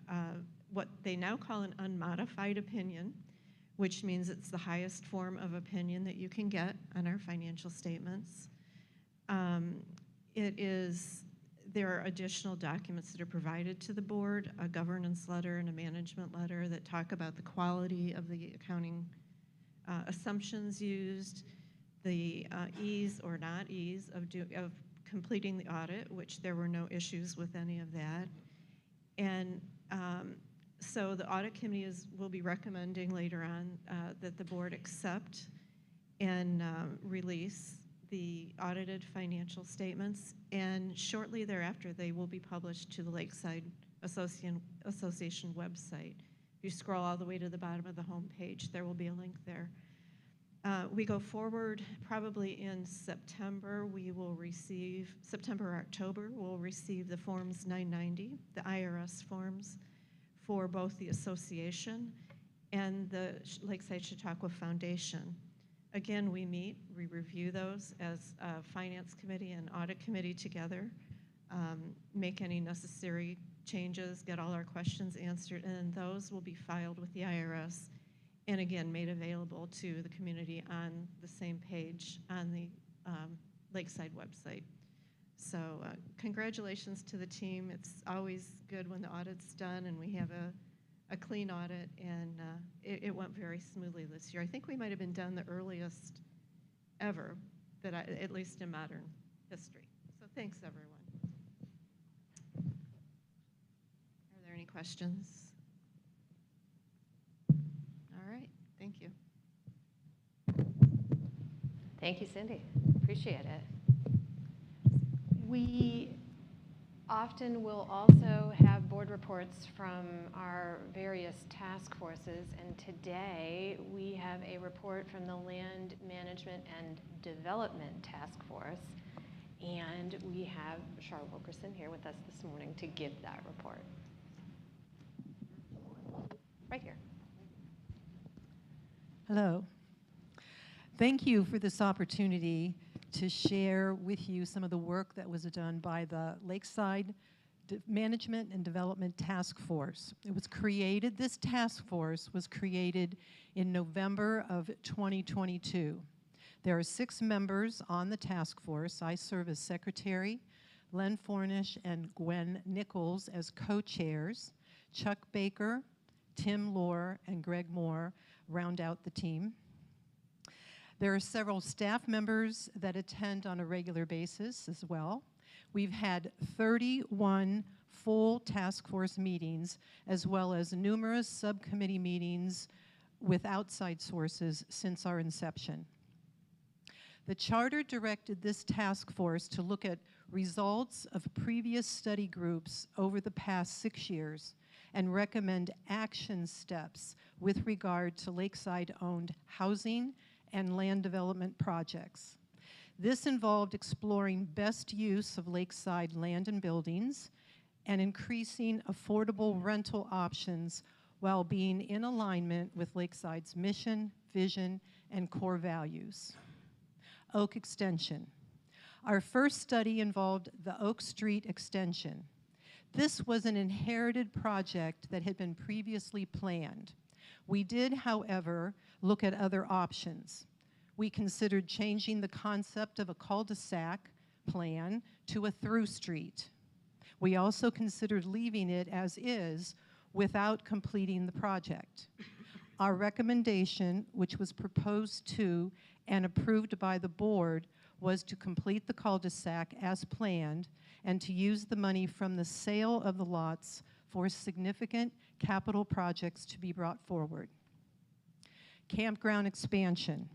Speaker 14: what they now call an unmodified opinion, which means it's the highest form of opinion that you can get on our financial statements. There are additional documents that are provided to the board, a governance letter and a management letter that talk about the quality of the accounting assumptions used, the ease or not ease of completing the audit, which there were no issues with any of that. And so the audit committee will be recommending later on that the board accept and release the audited financial statements, and shortly thereafter they will be published to the Lakeside Association website. If you scroll all the way to the bottom of the home page, there will be a link there. We go forward probably in September. We will receive, September or October, we'll receive the Forms 990, the IRS forms for both the association and the Lakeside Chautauqua Foundation. Again, we meet, we review those as a finance committee and audit committee together, make any necessary changes, get all our questions answered, and then those will be filed with the IRS and again made available to the community on the same page on the Lakeside website. So congratulations to the team. It's always good when the audit's done and we have a clean audit, and it went very smoothly this year. I think we might have been done the earliest ever, at least in modern history. So thanks, everyone. Are there any questions? All right, thank you.
Speaker 1: Thank you, Cindy. Appreciate it. We often will also have board reports from our various task forces, and today we have a report from the Land Management and Development Task Force, and we have Charlotte Wilkerson here with us this morning to give that report. Right here.
Speaker 5: Hello. Thank you for this opportunity to share with you some of the work that was done by the Lakeside Management and Development Task Force. It was created, this task force was created in November of 2022. There are 6 members on the task force. I serve as secretary, Len Fornish and Gwen Nichols as co-chairs. Chuck Baker, Tim Lohr, and Greg Moore round out the team. There are several staff members that attend on a regular basis as well. We've had 31 full task force meetings, as well as numerous subcommittee meetings with outside sources since our inception. The charter directed this task force to look at results of previous study groups over the past 6 years and recommend action steps with regard to Lakeside-owned housing and land development projects. This involved exploring best use of Lakeside land and buildings and increasing affordable rental options while being in alignment with Lakeside's mission, vision, and core values. Oak Extension. Our first study involved the Oak Street extension. This was an inherited project that had been previously planned. We did, however, look at other options. We considered changing the concept of a cul-de-sac plan to a through street. We also considered leaving it as is without completing the project. Our recommendation, which was proposed to and approved by the board, was to complete the cul-de-sac as planned and to use the money from the sale of the lots for significant capital projects to be brought forward. Campground expansion.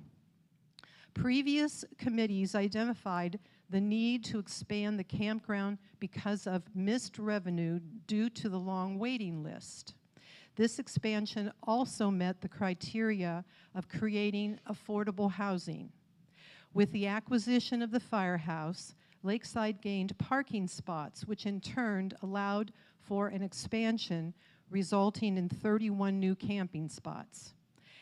Speaker 5: Previous committees identified the need to expand the campground because of missed revenue due to the long waiting list. This expansion also met the criteria of creating affordable housing. With the acquisition of the firehouse, Lakeside gained parking spots, which in turn allowed for an expansion, resulting in 31 new camping spots.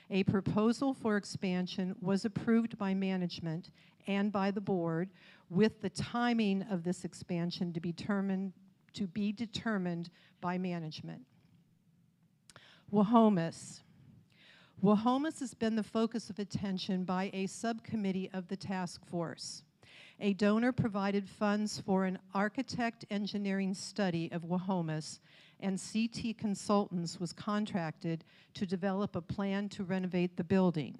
Speaker 5: A proposal for expansion was approved by management and by the board, with the timing of this expansion to be determined by management. Wahomas. Wahomas has been the focus of attention by a subcommittee of the task force. A donor provided funds for an architect engineering study of Wahomas, and CT Consultants was contracted to develop a plan to renovate the building.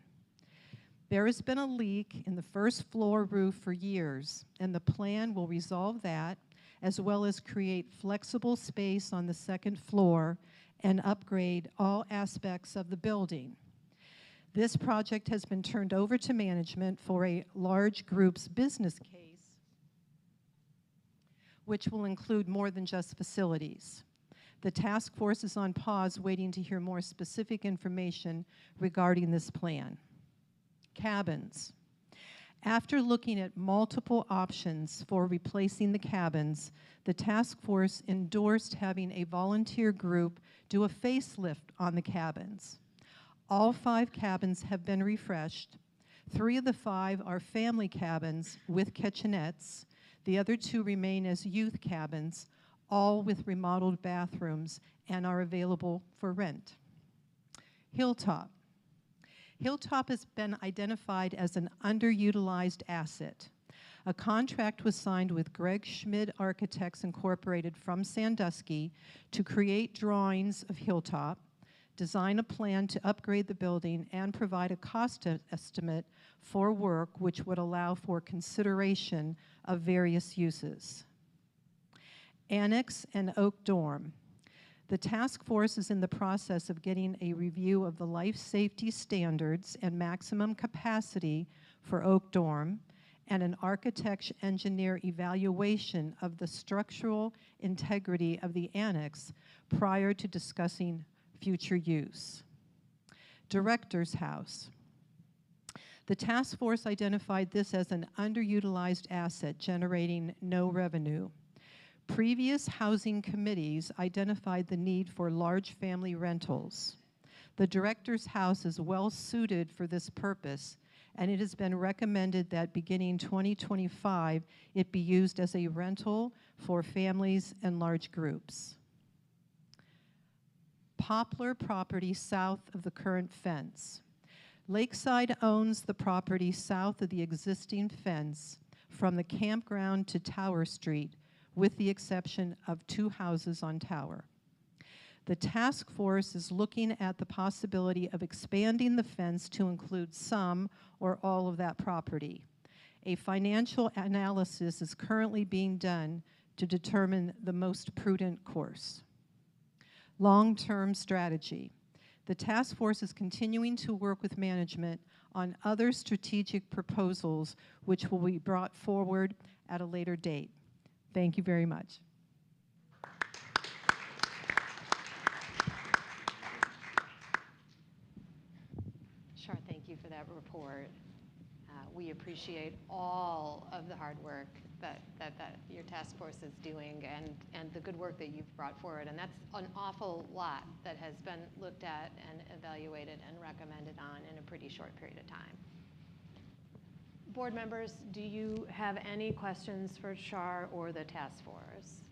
Speaker 5: There has been a leak in the first floor roof for years, and the plan will resolve that, as well as create flexible space on the second floor and upgrade all aspects of the building. This project has been turned over to management for a large group's business case, which will include more than just facilities. The task force is on pause, waiting to hear more specific information regarding this plan. Cabins. After looking at multiple options for replacing the cabins, the task force endorsed having a volunteer group do a facelift on the cabins. All 5 cabins have been refreshed. 3 of the 5 are family cabins with kitchenettes. The other 2 remain as youth cabins, all with remodeled bathrooms, and are available for rent. Hilltop. Hilltop has been identified as an underutilized asset. A contract was signed with Greg Schmid Architects Incorporated from Sandusky to create drawings of Hilltop, design a plan to upgrade the building, and provide a cost estimate for work which would allow for consideration of various uses. Annex and Oak Dorm. The task force is in the process of getting a review of the life safety standards and maximum capacity for Oak Dorm and an architect engineer evaluation of the structural integrity of the annex prior to discussing future use. Director's House. The task force identified this as an underutilized asset generating no revenue. Previous housing committees identified the need for large family rentals. The Director's House is well suited for this purpose, and it has been recommended that beginning 2025, it be used as a rental for families and large groups. Poplar property south of the current fence. Lakeside owns the property south of the existing fence from the campground to Tower Street, with the exception of 2 houses on Tower. The task force is looking at the possibility of expanding the fence to include some or all of that property. A financial analysis is currently being done to determine the most prudent course. Long-term strategy. The task force is continuing to work with management on other strategic proposals which will be brought forward at a later date. Thank you very much.
Speaker 1: Sure, thank you for that report. We appreciate all of the hard work that your task force is doing and the good work that you've brought forward. And that's an awful lot that has been looked at and evaluated and recommended on in a pretty short period of time. Board members, do you have any questions for Shar or the task force?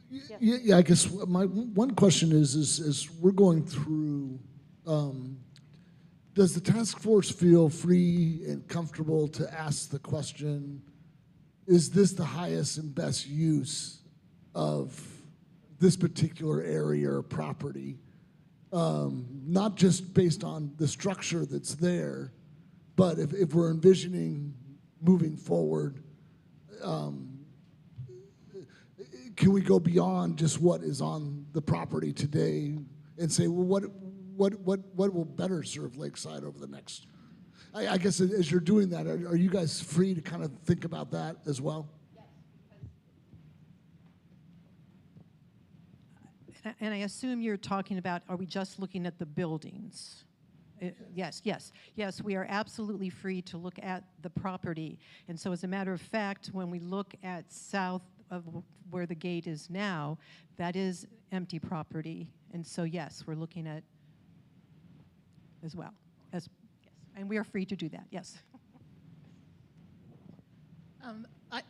Speaker 10: Yeah, I guess my one question is we're going through, does the task force feel free and comfortable to ask the question, is this the highest and best use of this particular area or property? Not just based on the structure that's there, but if we're envisioning moving forward, can we go beyond just what is on the property today and say, well, what will better serve Lakeside over the next? I guess as you're doing that, are you guys free to kind of think about that as well?
Speaker 5: And I assume you're talking about, are we just looking at the buildings? Yes, we are absolutely free to look at the property. And so as a matter of fact, when we look at south of where the gate is now, that is empty property. And so yes, we're looking at as well. Yes. And we are free to do that, yes.
Speaker 9: I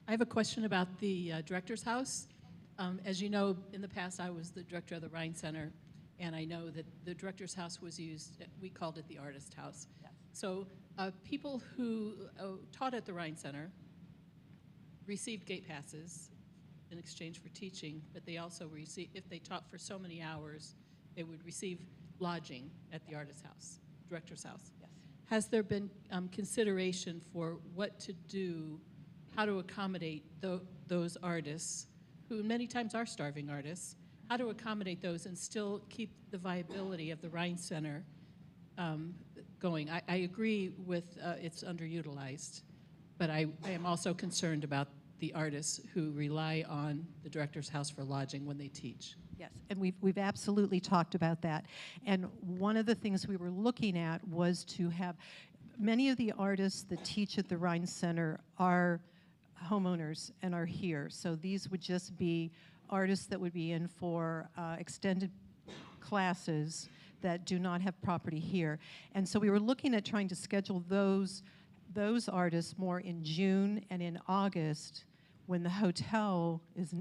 Speaker 9: have a question about the director's house. As you know, in the past, I was the director of the Rhine Center, and I know that the director's house was used, we called it the artist house. Yes. So people who taught at the Rhine Center received gate passes in exchange for teaching, but they also received, if they taught for so many hours, they would receive lodging at the artist's house, director's house. Yes. Has there been consideration for what to do, how to accommodate those artists, who many times are starving artists, how to accommodate those and still keep the viability of the Rhine Center going? I agree with it's underutilized, but I am also concerned about the artists who rely on the director's house for lodging when they teach.
Speaker 5: Yes, and we've absolutely talked about that. And one of the things we were looking at was to have, many of the artists that teach at the Rhine Center are homeowners and are here. So these would just be artists that would be in for extended classes that do not have property here. And so we were looking at trying to schedule those artists more in June and in August when the hotel is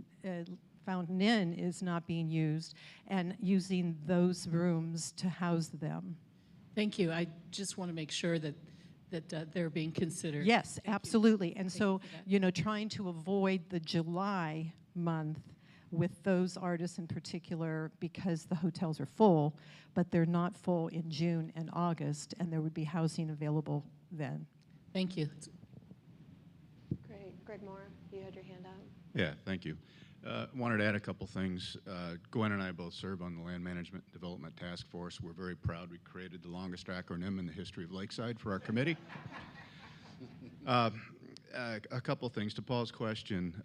Speaker 5: Fountain Inn is not being used, and using those rooms to house them.
Speaker 9: Thank you. I just want to make sure that they're being considered.
Speaker 5: Yes, absolutely. And so, trying to avoid the July month with those artists in particular, because the hotels are full, but they're not full in June and August, and there would be housing available then.
Speaker 9: Thank you.
Speaker 1: Great. Greg Moore, you had your hand up.
Speaker 6: Yeah, thank you. Wanted to add a couple things. Gwen and I both serve on the Land Management and Development Task Force. We're very proud we created the longest acronym in the history of Lakeside for our committee. A couple things. To Paul's question,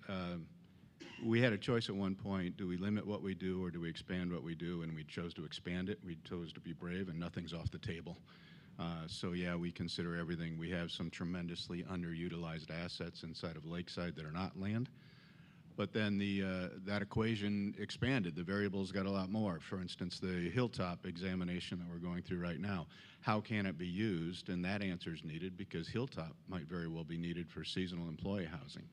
Speaker 6: we had a choice at one point. Do we limit what we do or do we expand what we do? And we chose to expand it. We chose to be brave, and nothing's off the table. So yeah, we consider everything. We have some tremendously underutilized assets inside of Lakeside that are not land. But then that equation expanded. The variables got a lot more. For instance, the Hilltop examination that we're going through right now. How can it be used? And that answer is needed because Hilltop might very well be needed for seasonal employee housing.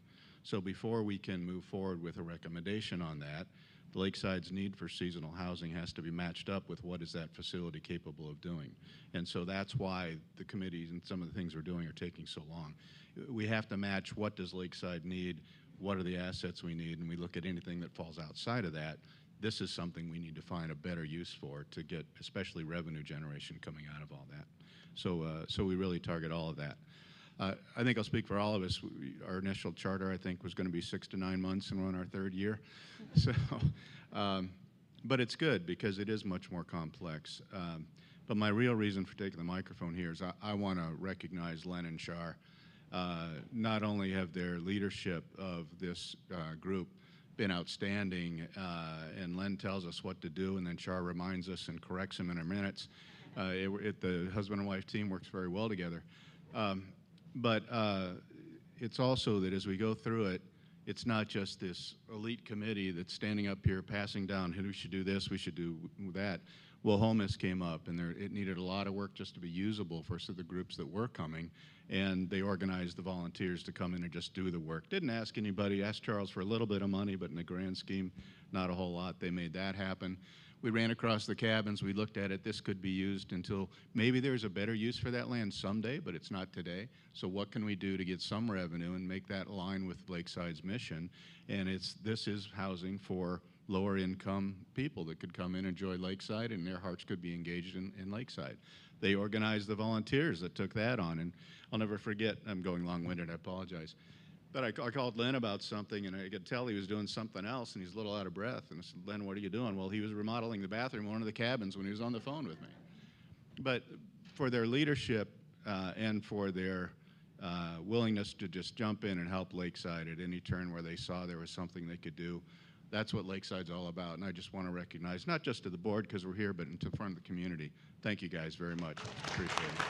Speaker 6: So before we can move forward with a recommendation on that, the Lakeside's need for seasonal housing has to be matched up with what is that facility capable of doing. And so that's why the committees and some of the things we're doing are taking so long. We have to match what does Lakeside need, what are the assets we need, and we look at anything that falls outside of that. This is something we need to find a better use for to get especially revenue generation coming out of all that. So we really target all of that. I think I'll speak for all of us. Our initial charter, I think, was going to be 6 to 9 months, and we're on our 3rd year. So, but it's good because it is much more complex. But my real reason for taking the microphone here is I want to recognize Len and Shar. Not only have their leadership of this group been outstanding, and Len tells us what to do, and then Shar reminds us and corrects him in our minutes. The husband and wife team works very well together. But it's also that as we go through it, it's not just this elite committee that's standing up here passing down, hey, we should do this, we should do that. Wilhomas came up, and it needed a lot of work just to be usable for the groups that were coming, and they organized the volunteers to come in and just do the work. Didn't ask anybody, asked Charles for a little bit of money, but in the grand scheme, not a whole lot. They made that happen. We ran across the cabins, we looked at it, this could be used until maybe there's a better use for that land someday, but it's not today. So what can we do to get some revenue and make that align with Lakeside's mission? And this is housing for lower income people that could come in and enjoy Lakeside, and their hearts could be engaged in Lakeside. They organized the volunteers that took that on, and I'll never forget, I'm going long-winded, I apologize. But I called Len about something, and I could tell he was doing something else, and he's a little out of breath. And I said, Len, what are you doing? Well, he was remodeling the bathroom in one of the cabins when he was on the phone with me. But for their leadership and for their willingness to just jump in and help Lakeside at any turn where they saw there was something they could do, that's what Lakeside's all about. And I just want to recognize, not just to the board because we're here, but in front of the community. Thank you guys very much. Appreciate it.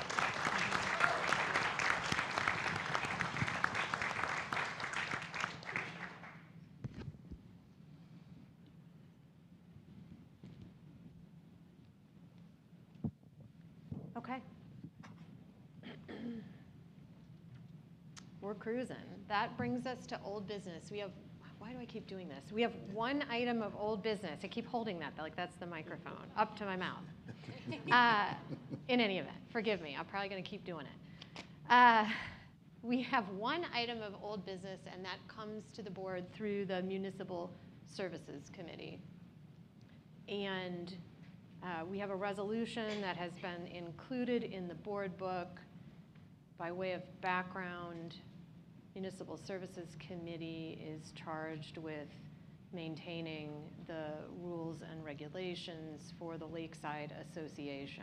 Speaker 1: Okay. We're cruising. That brings us to old business. We have, why do I keep doing this? We have one item of old business. I keep holding that, like that's the microphone, up to my mouth. In any event, forgive me. I'm probably going to keep doing it. We have one item of old business, and that comes to the board through the Municipal Services Committee. And we have a resolution that has been included in the board book. By way of background, Municipal Services Committee is charged with maintaining the rules and regulations for the Lakeside Association.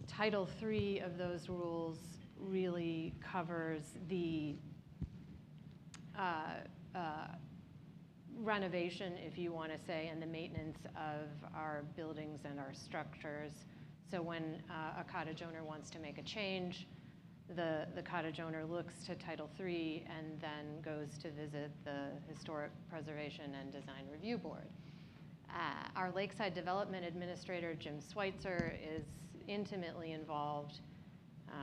Speaker 1: Title III of those rules really covers the renovation, if you want to say, and the maintenance of our buildings and our structures. So when a cottage owner wants to make a change, the cottage owner looks to Title III and then goes to visit the Historic Preservation and Design Review Board. Our Lakeside Development Administrator, Jim Schweitzer, is intimately involved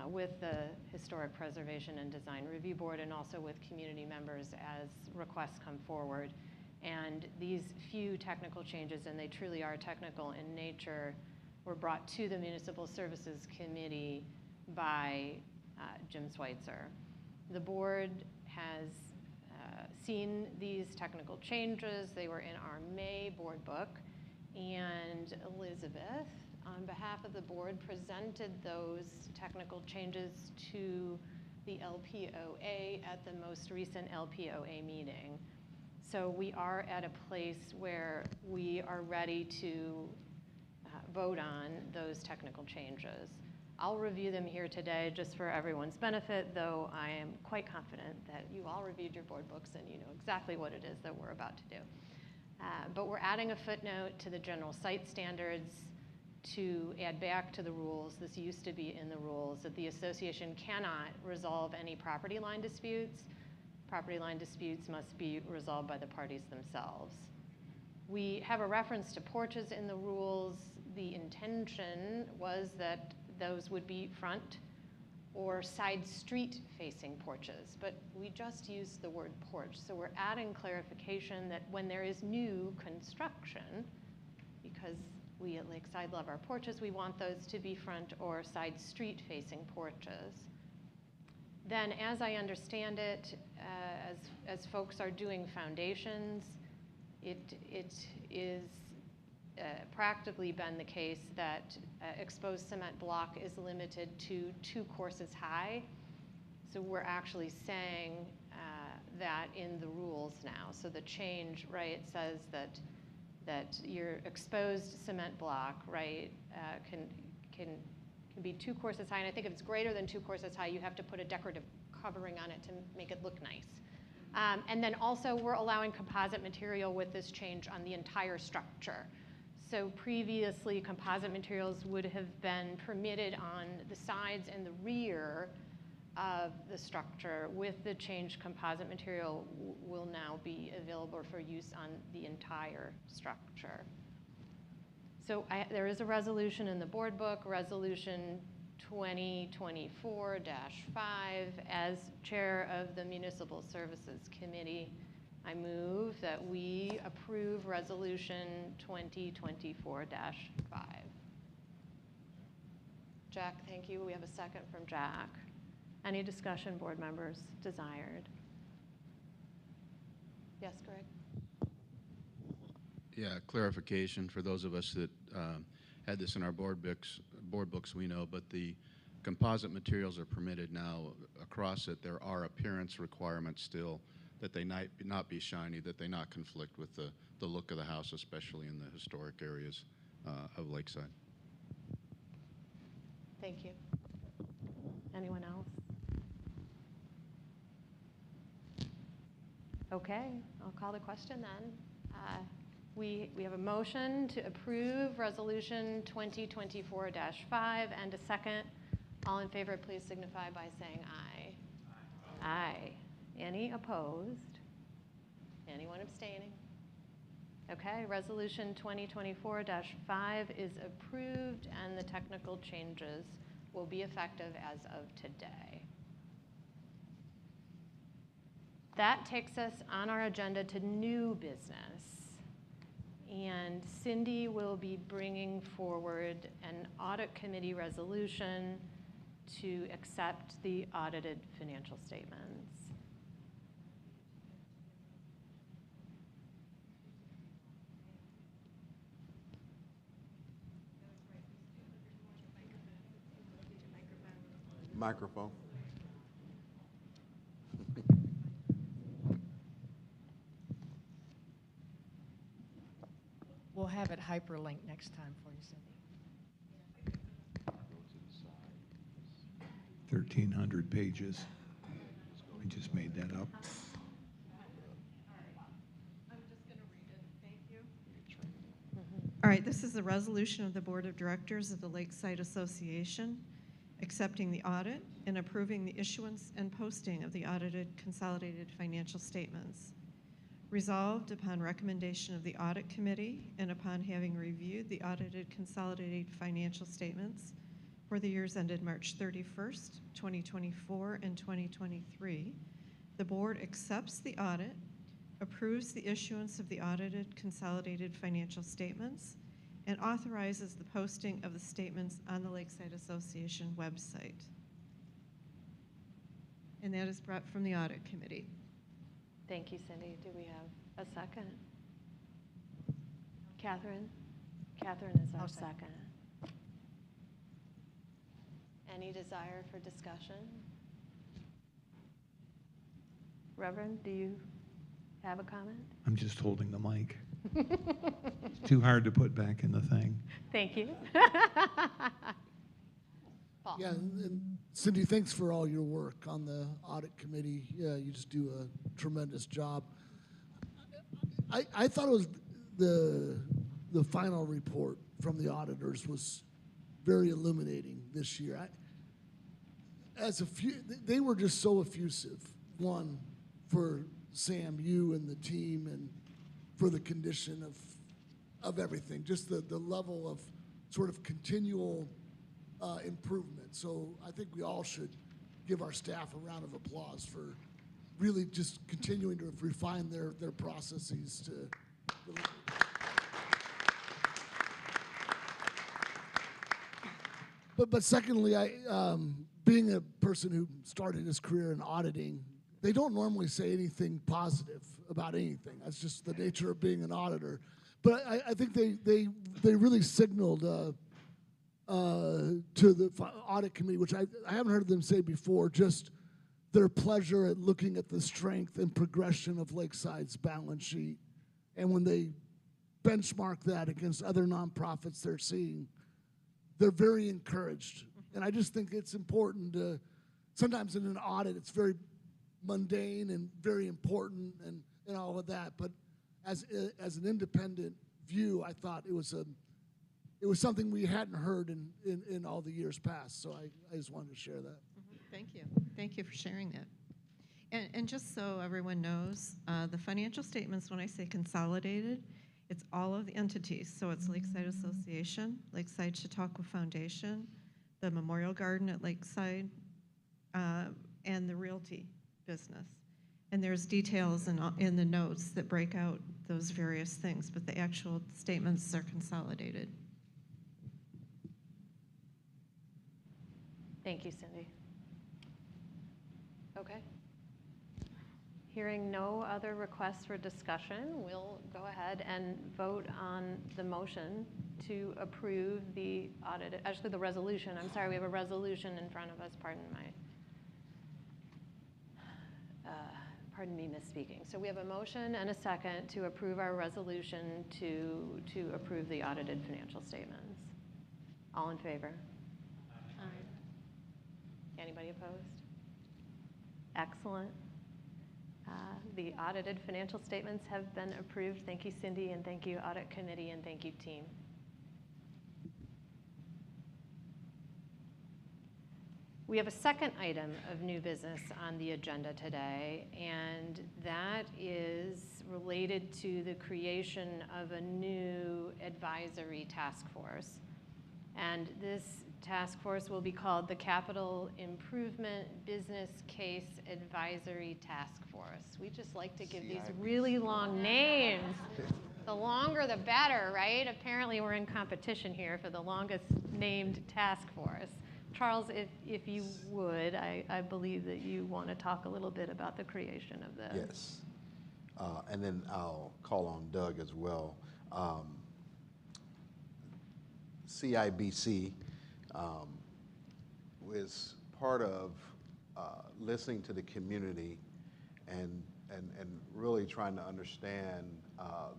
Speaker 1: with the Historic Preservation and Design Review Board and also with community members as requests come forward. And these few technical changes, and they truly are technical in nature, were brought to the Municipal Services Committee by Jim Schweitzer. The board has seen these technical changes. They were in our May board book, and Elizabeth, on behalf of the board, presented those technical changes to the LPOA at the most recent LPOA meeting. So we are at a place where we are ready to vote on those technical changes. I'll review them here today just for everyone's benefit, though I am quite confident that you all reviewed your board books and you know exactly what it is that we're about to do. But we're adding a footnote to the general site standards to add back to the rules. This used to be in the rules that the association cannot resolve any property line disputes property line disputes must be resolved by the parties themselves. We have a reference to porches in the rules. The intention was that those would be front or side street facing porches, but we just used the word porch. So we're adding clarification that when there is new construction, because we at Lakeside love our porches, we want those to be front or side street facing porches. Then, as I understand it, as folks are doing foundations, it is practically been the case that exposed cement block is limited to 2 courses high. So we're actually saying that in the rules now. So the change, right, says that your exposed cement block, right, can be 2 courses high. And I think if it's greater than 2 courses high, you have to put a decorative covering on it to make it look nice. And then also we're allowing composite material with this change on the entire structure. So previously, composite materials would have been permitted on the sides and the rear of the structure. With the change, composite material will now be available for use on the entire structure. So there is a resolution in the board book, Resolution 2024-5. As chair of the Municipal Services Committee, I move that we approve Resolution 2024-5. Jack, thank you. We have a second from Jack. Any discussion, board members, desired? Yes, Greg?
Speaker 6: Yeah, clarification for those of us that had this in our board books, we know, but the composite materials are permitted now across it. There are appearance requirements still, that they not be shiny, that they not conflict with the look of the house, especially in the historic areas of Lakeside.
Speaker 1: Thank you. Anyone else? Okay, I'll call the question then. We have a motion to approve Resolution 2024-5 and a second. All in favor, please signify by saying aye. Aye. Any opposed? Anyone abstaining? Okay, Resolution 2024-5 is approved and the technical changes will be effective as of today. That takes us on our agenda to new business. And Cindy will be bringing forward an audit committee resolution to accept the audited financial statements.
Speaker 12: Microphone.
Speaker 18: We'll have it hyperlinked next time for you, Cindy.
Speaker 4: 1,300 pages. I just made that up.
Speaker 14: All right, this is the resolution of the Board of Directors of the Lakeside Association, accepting the audit and approving the issuance and posting of the audited consolidated financial statements. Resolved upon recommendation of the Audit Committee and upon having reviewed the audited consolidated financial statements for the years ended March 31st, 2024 and 2023, the Board accepts the audit, approves the issuance of the audited consolidated financial statements, and authorizes the posting of the statements on the Lakeside Association website. And that is brought from the Audit Committee.
Speaker 1: Thank you, Cindy. Do we have a second? Catherine? Catherine is our second. Any desire for discussion? Reverend, do you have a comment?
Speaker 4: I'm just holding the mic. It's too hard to put back in the thing.
Speaker 1: Thank you. Paul.
Speaker 10: Yeah, and Cindy, thanks for all your work on the audit committee. Yeah, you just do a tremendous job. I thought it was the final report from the auditors was very illuminating this year. They were just so effusive. One, for Sam, you and the team, and for the condition of everything, just the level of sort of continual improvement. So I think we all should give our staff a round of applause for really just continuing to refine their processes to deliver. But secondly, being a person who started his career in auditing, they don't normally say anything positive about anything. That's just the nature of being an auditor. But I think they really signaled to the audit committee, which I haven't heard them say before, just their pleasure at looking at the strength and progression of Lakeside's balance sheet. And when they benchmark that against other nonprofits they're seeing, they're very encouraged. And I just think it's important to, sometimes in an audit, it's very mundane and very important and all of that. But as an independent view, I thought it was something we hadn't heard in all the years past. So I just wanted to share that.
Speaker 14: Thank you. Thank you for sharing that. And just so everyone knows, the financial statements, when I say consolidated, it's all of the entities. So it's Lakeside Association, Lakeside Chautauqua Foundation, the Memorial Garden at Lakeside, and the realty business. And there's details in the notes that break out those various things, but the actual statements are consolidated.
Speaker 1: Thank you, Cindy. Okay. Hearing no other requests for discussion, we'll go ahead and vote on the motion to approve the audit, actually the resolution. I'm sorry, we have a resolution in front of us. Pardon me misspeaking. So we have a motion and a second to approve our resolution to approve the audited financial statements. All in favor? Aye. Anybody opposed? Excellent. The audited financial statements have been approved. Thank you, Cindy, and thank you, Audit Committee, and thank you, team. We have a second item of new business on the agenda today, and that is related to the creation of a new advisory task force. And this task force will be called the Capital Improvement Business Case Advisory Task Force. We just like to give these really long names. The longer the better, right? Apparently we're in competition here for the longest named task force. Charles, if you would, I believe that you want to talk a little bit about the creation of this.
Speaker 12: Yes. And then I'll call on Doug as well. CIBC is part of listening to the community and really trying to understand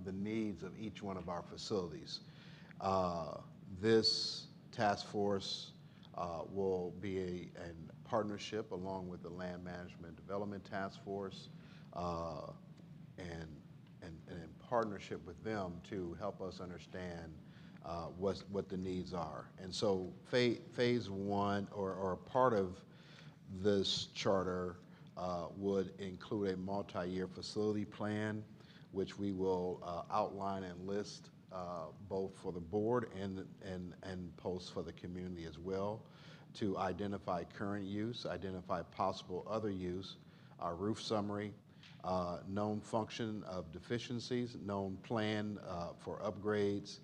Speaker 12: the needs of each one of our facilities. This task force will be a partnership along with the Land Management Development Task Force and in partnership with them to help us understand what the needs are. And so phase one or part of this charter would include a multi-year facility plan, which we will outline and list both for the board and post for the community as well, to identify current use, identify possible other use, our roof summary, known function of deficiencies, known plan for upgrades,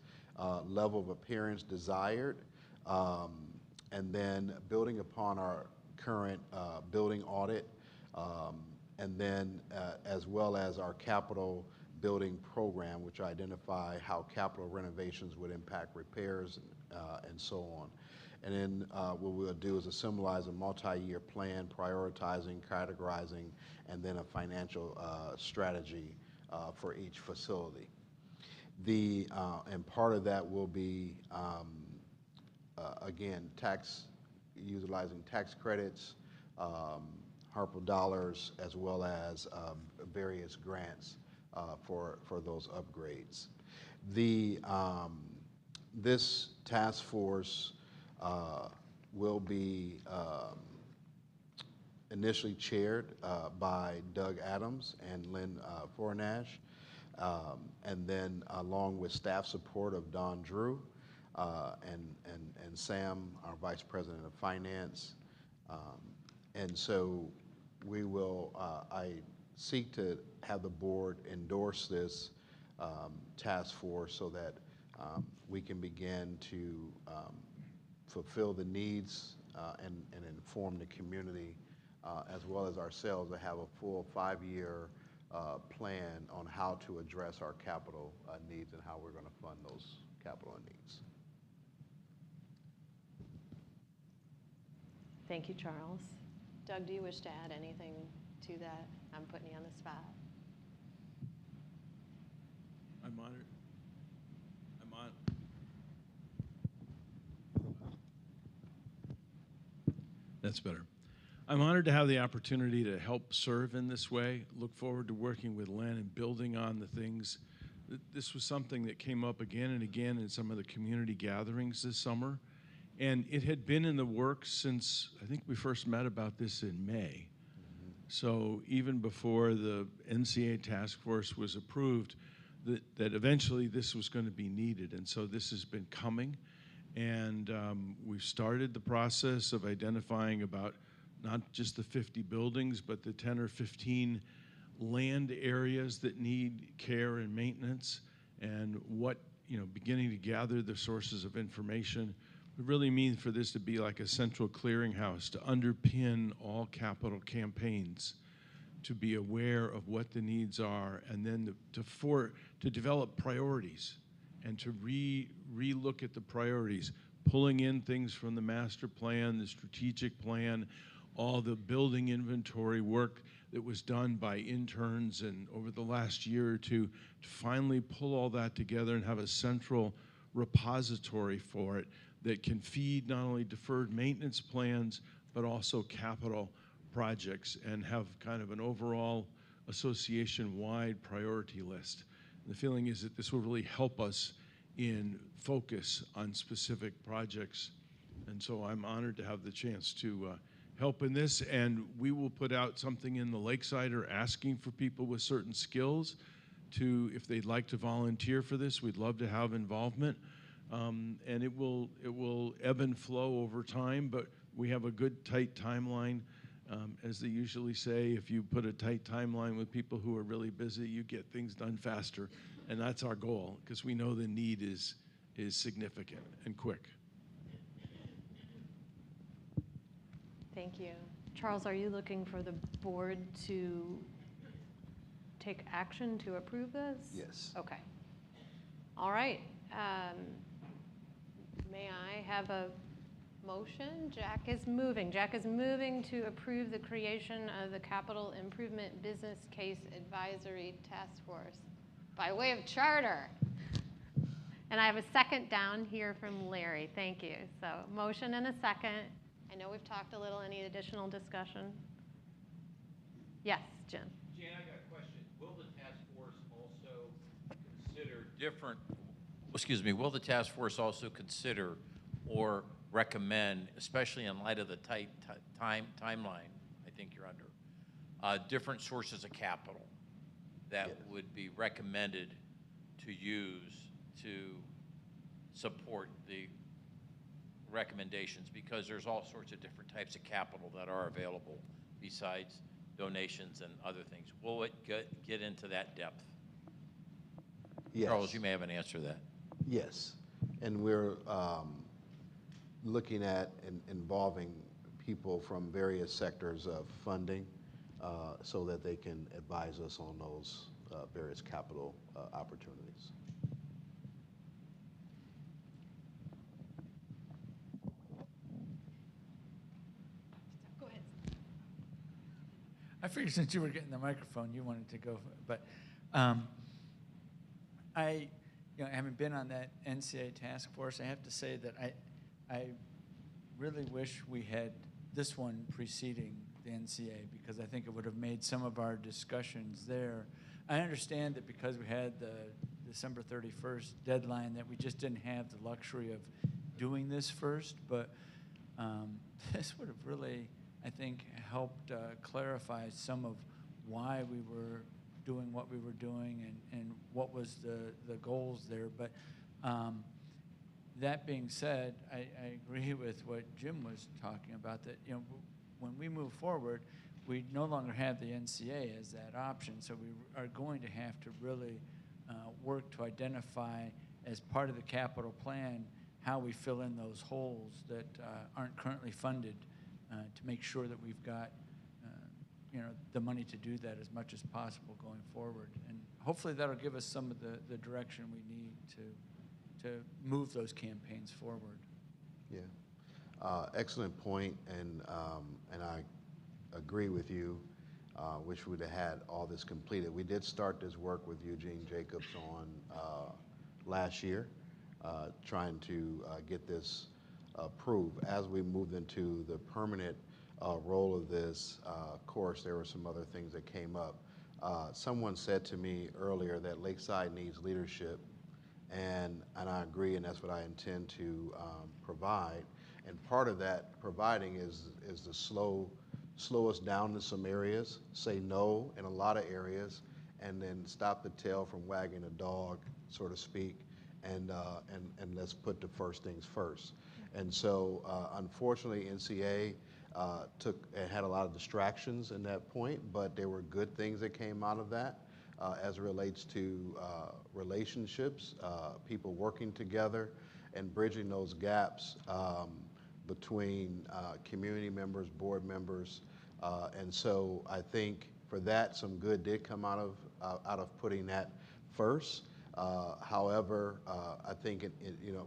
Speaker 12: level of appearance desired, and then building upon our current building audit, and then as well as our capital building program, which identify how capital renovations would impact repairs and so on. And then what we'll do is assemblize a multi-year plan, prioritizing, categorizing, and then a financial strategy for each facility. And part of that will be, again, utilizing tax credits, HARPA dollars, as well as various grants for those upgrades. This task force will be initially chaired by Doug Adams and Lynn Fornash, and then along with staff support of Don Drew and Sam, our Vice President of Finance. And so we will, I seek to have the board endorse this task force so that we can begin to fulfill the needs and inform the community as well as ourselves to have a full 5-year plan on how to address our capital needs and how we're going to fund those capital needs.
Speaker 1: Thank you, Charles. Doug, do you wish to add anything to that? I'm putting you on the spot.
Speaker 8: I'm honored. I'm on. That's better. I'm honored to have the opportunity to help serve in this way. Look forward to working with Len and building on the things. This was something that came up again and again in some of the community gatherings this summer. And it had been in the works since, I think we first met about this in May. So even before the NCA task force was approved, that eventually this was going to be needed. And so this has been coming. And we've started the process of identifying about not just the 50 buildings, but the 10 or 15 land areas that need care and maintenance, and what, beginning to gather the sources of information. We really mean for this to be like a central clearinghouse to underpin all capital campaigns, to be aware of what the needs are, and then to develop priorities and to re-look at the priorities, pulling in things from the master plan, the strategic plan, all the building inventory work that was done by interns and over the last year or two, to finally pull all that together and have a central repository for it that can feed not only deferred maintenance plans, but also capital projects, and have kind of an overall association-wide priority list. And the feeling is that this will really help us in focus on specific projects. And so I'm honored to have the chance to help in this, and we will put out something in the Lakeside or asking for people with certain skills to, if they'd like to volunteer for this, we'd love to have involvement. And it will ebb and flow over time, but we have a good tight timeline. As they usually say, if you put a tight timeline with people who are really busy, you get things done faster. And that's our goal, because we know the need is significant and quick.
Speaker 1: Thank you. Charles, are you looking for the board to take action to approve this?
Speaker 12: Yes.
Speaker 1: Okay. All right. May I have a motion? Jack is moving. Jack is moving to approve the creation of the Capital Improvement Business Case Advisory Task Force by way of charter. And I have a second down here from Larry. Thank you. So motion and a second. I know we've talked a little. Any additional discussion? Yes, Jim.
Speaker 16: Jan, I got a question. Will the task force also consider different, will the task force also consider or recommend, especially in light of the tight timeline I think you're under, different sources of capital that would be recommended to use to support the recommendations, because there's all sorts of different types of capital that are available besides donations and other things. Will it get into that depth?
Speaker 12: Yes.
Speaker 16: Charles, you may have an answer to that.
Speaker 12: Yes, and we're looking at involving people from various sectors of funding so that they can advise us on those various capital opportunities.
Speaker 7: Go ahead. I figured since you were getting the microphone, you wanted to go, but having been on that NCA task force, I have to say that I really wish we had this one preceding the NCA, because I think it would have made some of our discussions there. I understand that because we had the December 31st deadline that we just didn't have the luxury of doing this first, but this would have really I think helped clarify some of why we were doing what we were doing and what was the goals there. But that being said, I agree with what Jim was talking about, that when we move forward, we no longer have the NCA as that option. So we are going to have to really work to identify as part of the capital plan how we fill in those holes that aren't currently funded to make sure that we've got the money to do that as much as possible going forward. And hopefully that'll give us some of the direction we need to move those campaigns forward.
Speaker 12: Yeah, excellent point, and I agree with you. Wish we'd have had all this completed. We did start this work with Eugene Jacobs on last year, trying to get this approved. As we moved into the permanent role of this, of course, there were some other things that came up. Someone said to me earlier that Lakeside needs leadership, and I agree, and that's what I intend to provide. And part of that providing is to slow us down in some areas, say no in a lot of areas, and then stop the tail from wagging the dog, so to speak, and let's put the first things first. And so, unfortunately, NCA had a lot of distractions in that point, but there were good things that came out of that as it relates to relationships, people working together, and bridging those gaps between community members, board members, and so I think for that some good did come out of putting that first. However, I think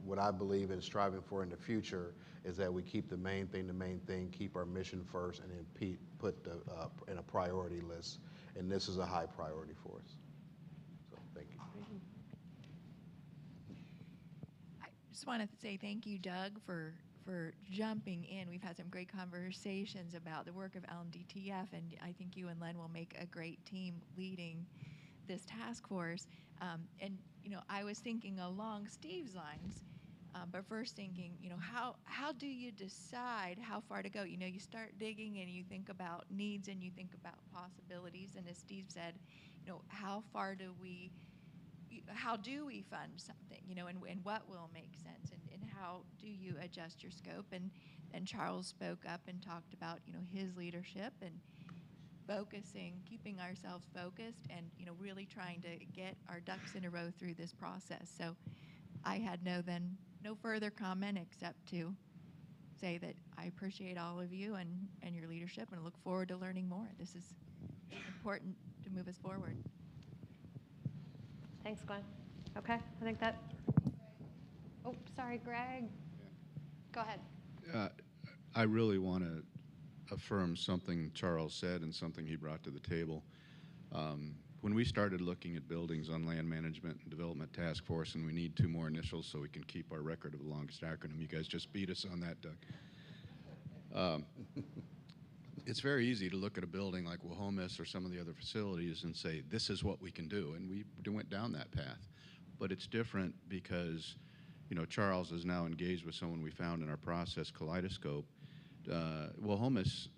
Speaker 12: what I believe in striving for in the future is that we keep the main thing, keep our mission first, and then put in a priority list. And this is a high priority for us. So thank you.
Speaker 11: I just want to say thank you, Doug, for jumping in. We've had some great conversations about the work of LMDTF, and I think you and Len will make a great team leading this task force. And I was thinking along Steve's lines, but first thinking, how do you decide how far to go? You start digging and you think about needs and you think about possibilities. And as Steve said, how do we fund something? And what will make sense? And how do you adjust your scope? And Charles spoke up and talked about his leadership and keeping ourselves focused, and really trying to get our ducks in a row through this process. So I had no further comment except to say that I appreciate all of you and your leadership, and look forward to learning more. This is important to move us forward.
Speaker 1: Thanks, Glenn. Okay, I think that. Oh, sorry, Greg. Go ahead.
Speaker 6: I really want to affirm something Charles said and something he brought to the table. When we started looking at buildings on Land Management and Development Task Force, and we need 2 more initials so we can keep our record of the longest acronym. You guys just beat us on that, Doug. It's very easy to look at a building like Wohomis or some of the other facilities and say, this is what we can do, and we went down that path. But it's different because, Charles is now engaged with someone we found in our process, Kaleidoscope. Wohomis,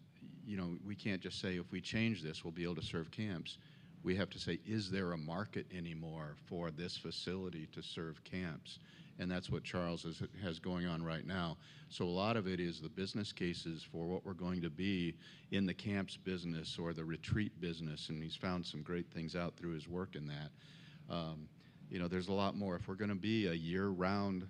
Speaker 6: we can't just say if we change this, we'll be able to serve camps. We have to say, is there a market anymore for this facility to serve camps? And that's what Charles has going on right now. So a lot of it is the business cases for what we're going to be in the camps business or the retreat business, and he's found some great things out through his work in that. There's a lot more. If we're going to be a year-round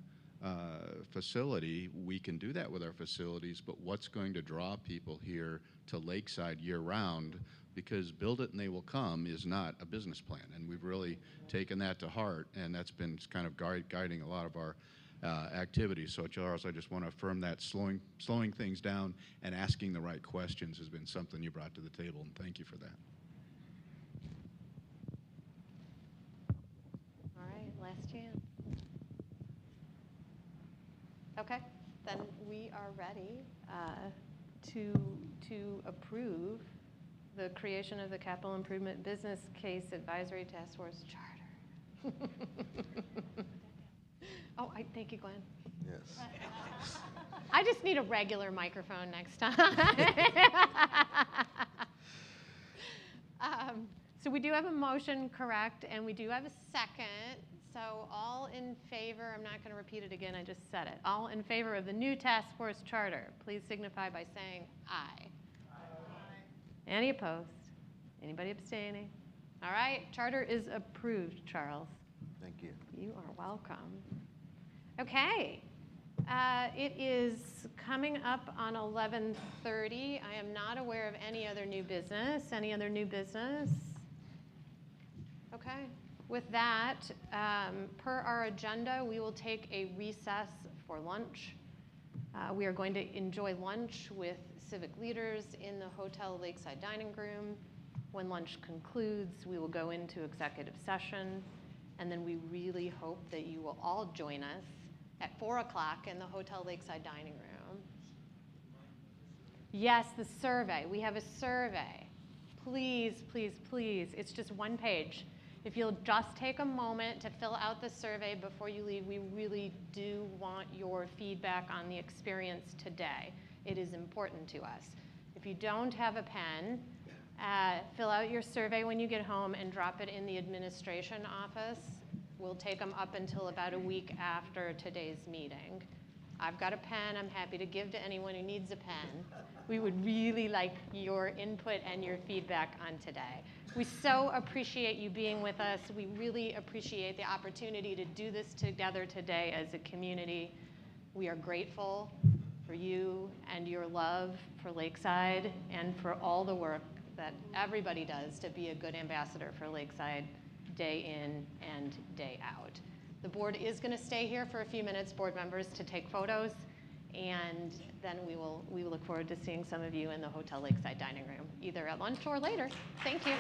Speaker 6: facility, we can do that with our facilities, but what's going to draw people here to Lakeside year-round, because build it and they will come is not a business plan, and we've really taken that to heart, and that's been kind of guiding a lot of our activities. So Charles, I just want to affirm that slowing things down and asking the right questions has been something you brought to the table, and thank you for that.
Speaker 1: All right, last chance. Okay, then we are ready to approve the creation of the Capital Improvement Business Case Advisory Task Force Charter. Oh, thank you, Glenn.
Speaker 12: Yes.
Speaker 1: I just need a regular microphone next time. So we do have a motion, correct, and we do have a second. So all in favor, I'm not going to repeat it again, I just said it. All in favor of the new task force charter, please signify by saying aye. Aye. Any opposed? Anybody abstaining? All right, charter is approved, Charles.
Speaker 12: Thank you.
Speaker 1: You are welcome. Okay. It is coming up on 11:30. I am not aware of any other new business. Any other new business? Okay. With that, per our agenda, we will take a recess for lunch. We are going to enjoy lunch with civic leaders in the Hotel Lakeside Dining Room. When lunch concludes, we will go into executive session, and then we really hope that you will all join us at 4 o'clock in the Hotel Lakeside Dining Room. Yes, the survey. We have a survey. Please, please, please. It's just one page. If you'll just take a moment to fill out the survey before you leave, we really do want your feedback on the experience today. It is important to us. If you don't have a pen, fill out your survey when you get home and drop it in the administration office. We'll take them up until about a week after today's meeting. I've got a pen I'm happy to give to anyone who needs a pen. We would really like your input and your feedback on today. We so appreciate you being with us. We really appreciate the opportunity to do this together today as a community. We are grateful for you and your love for Lakeside and for all the work that everybody does to be a good ambassador for Lakeside day in and day out. The board is going to stay here for a few minutes, board members, to take photos, and then we will look forward to seeing some of you in the Hotel Lakeside Dining Room, either at lunch or later. Thank you.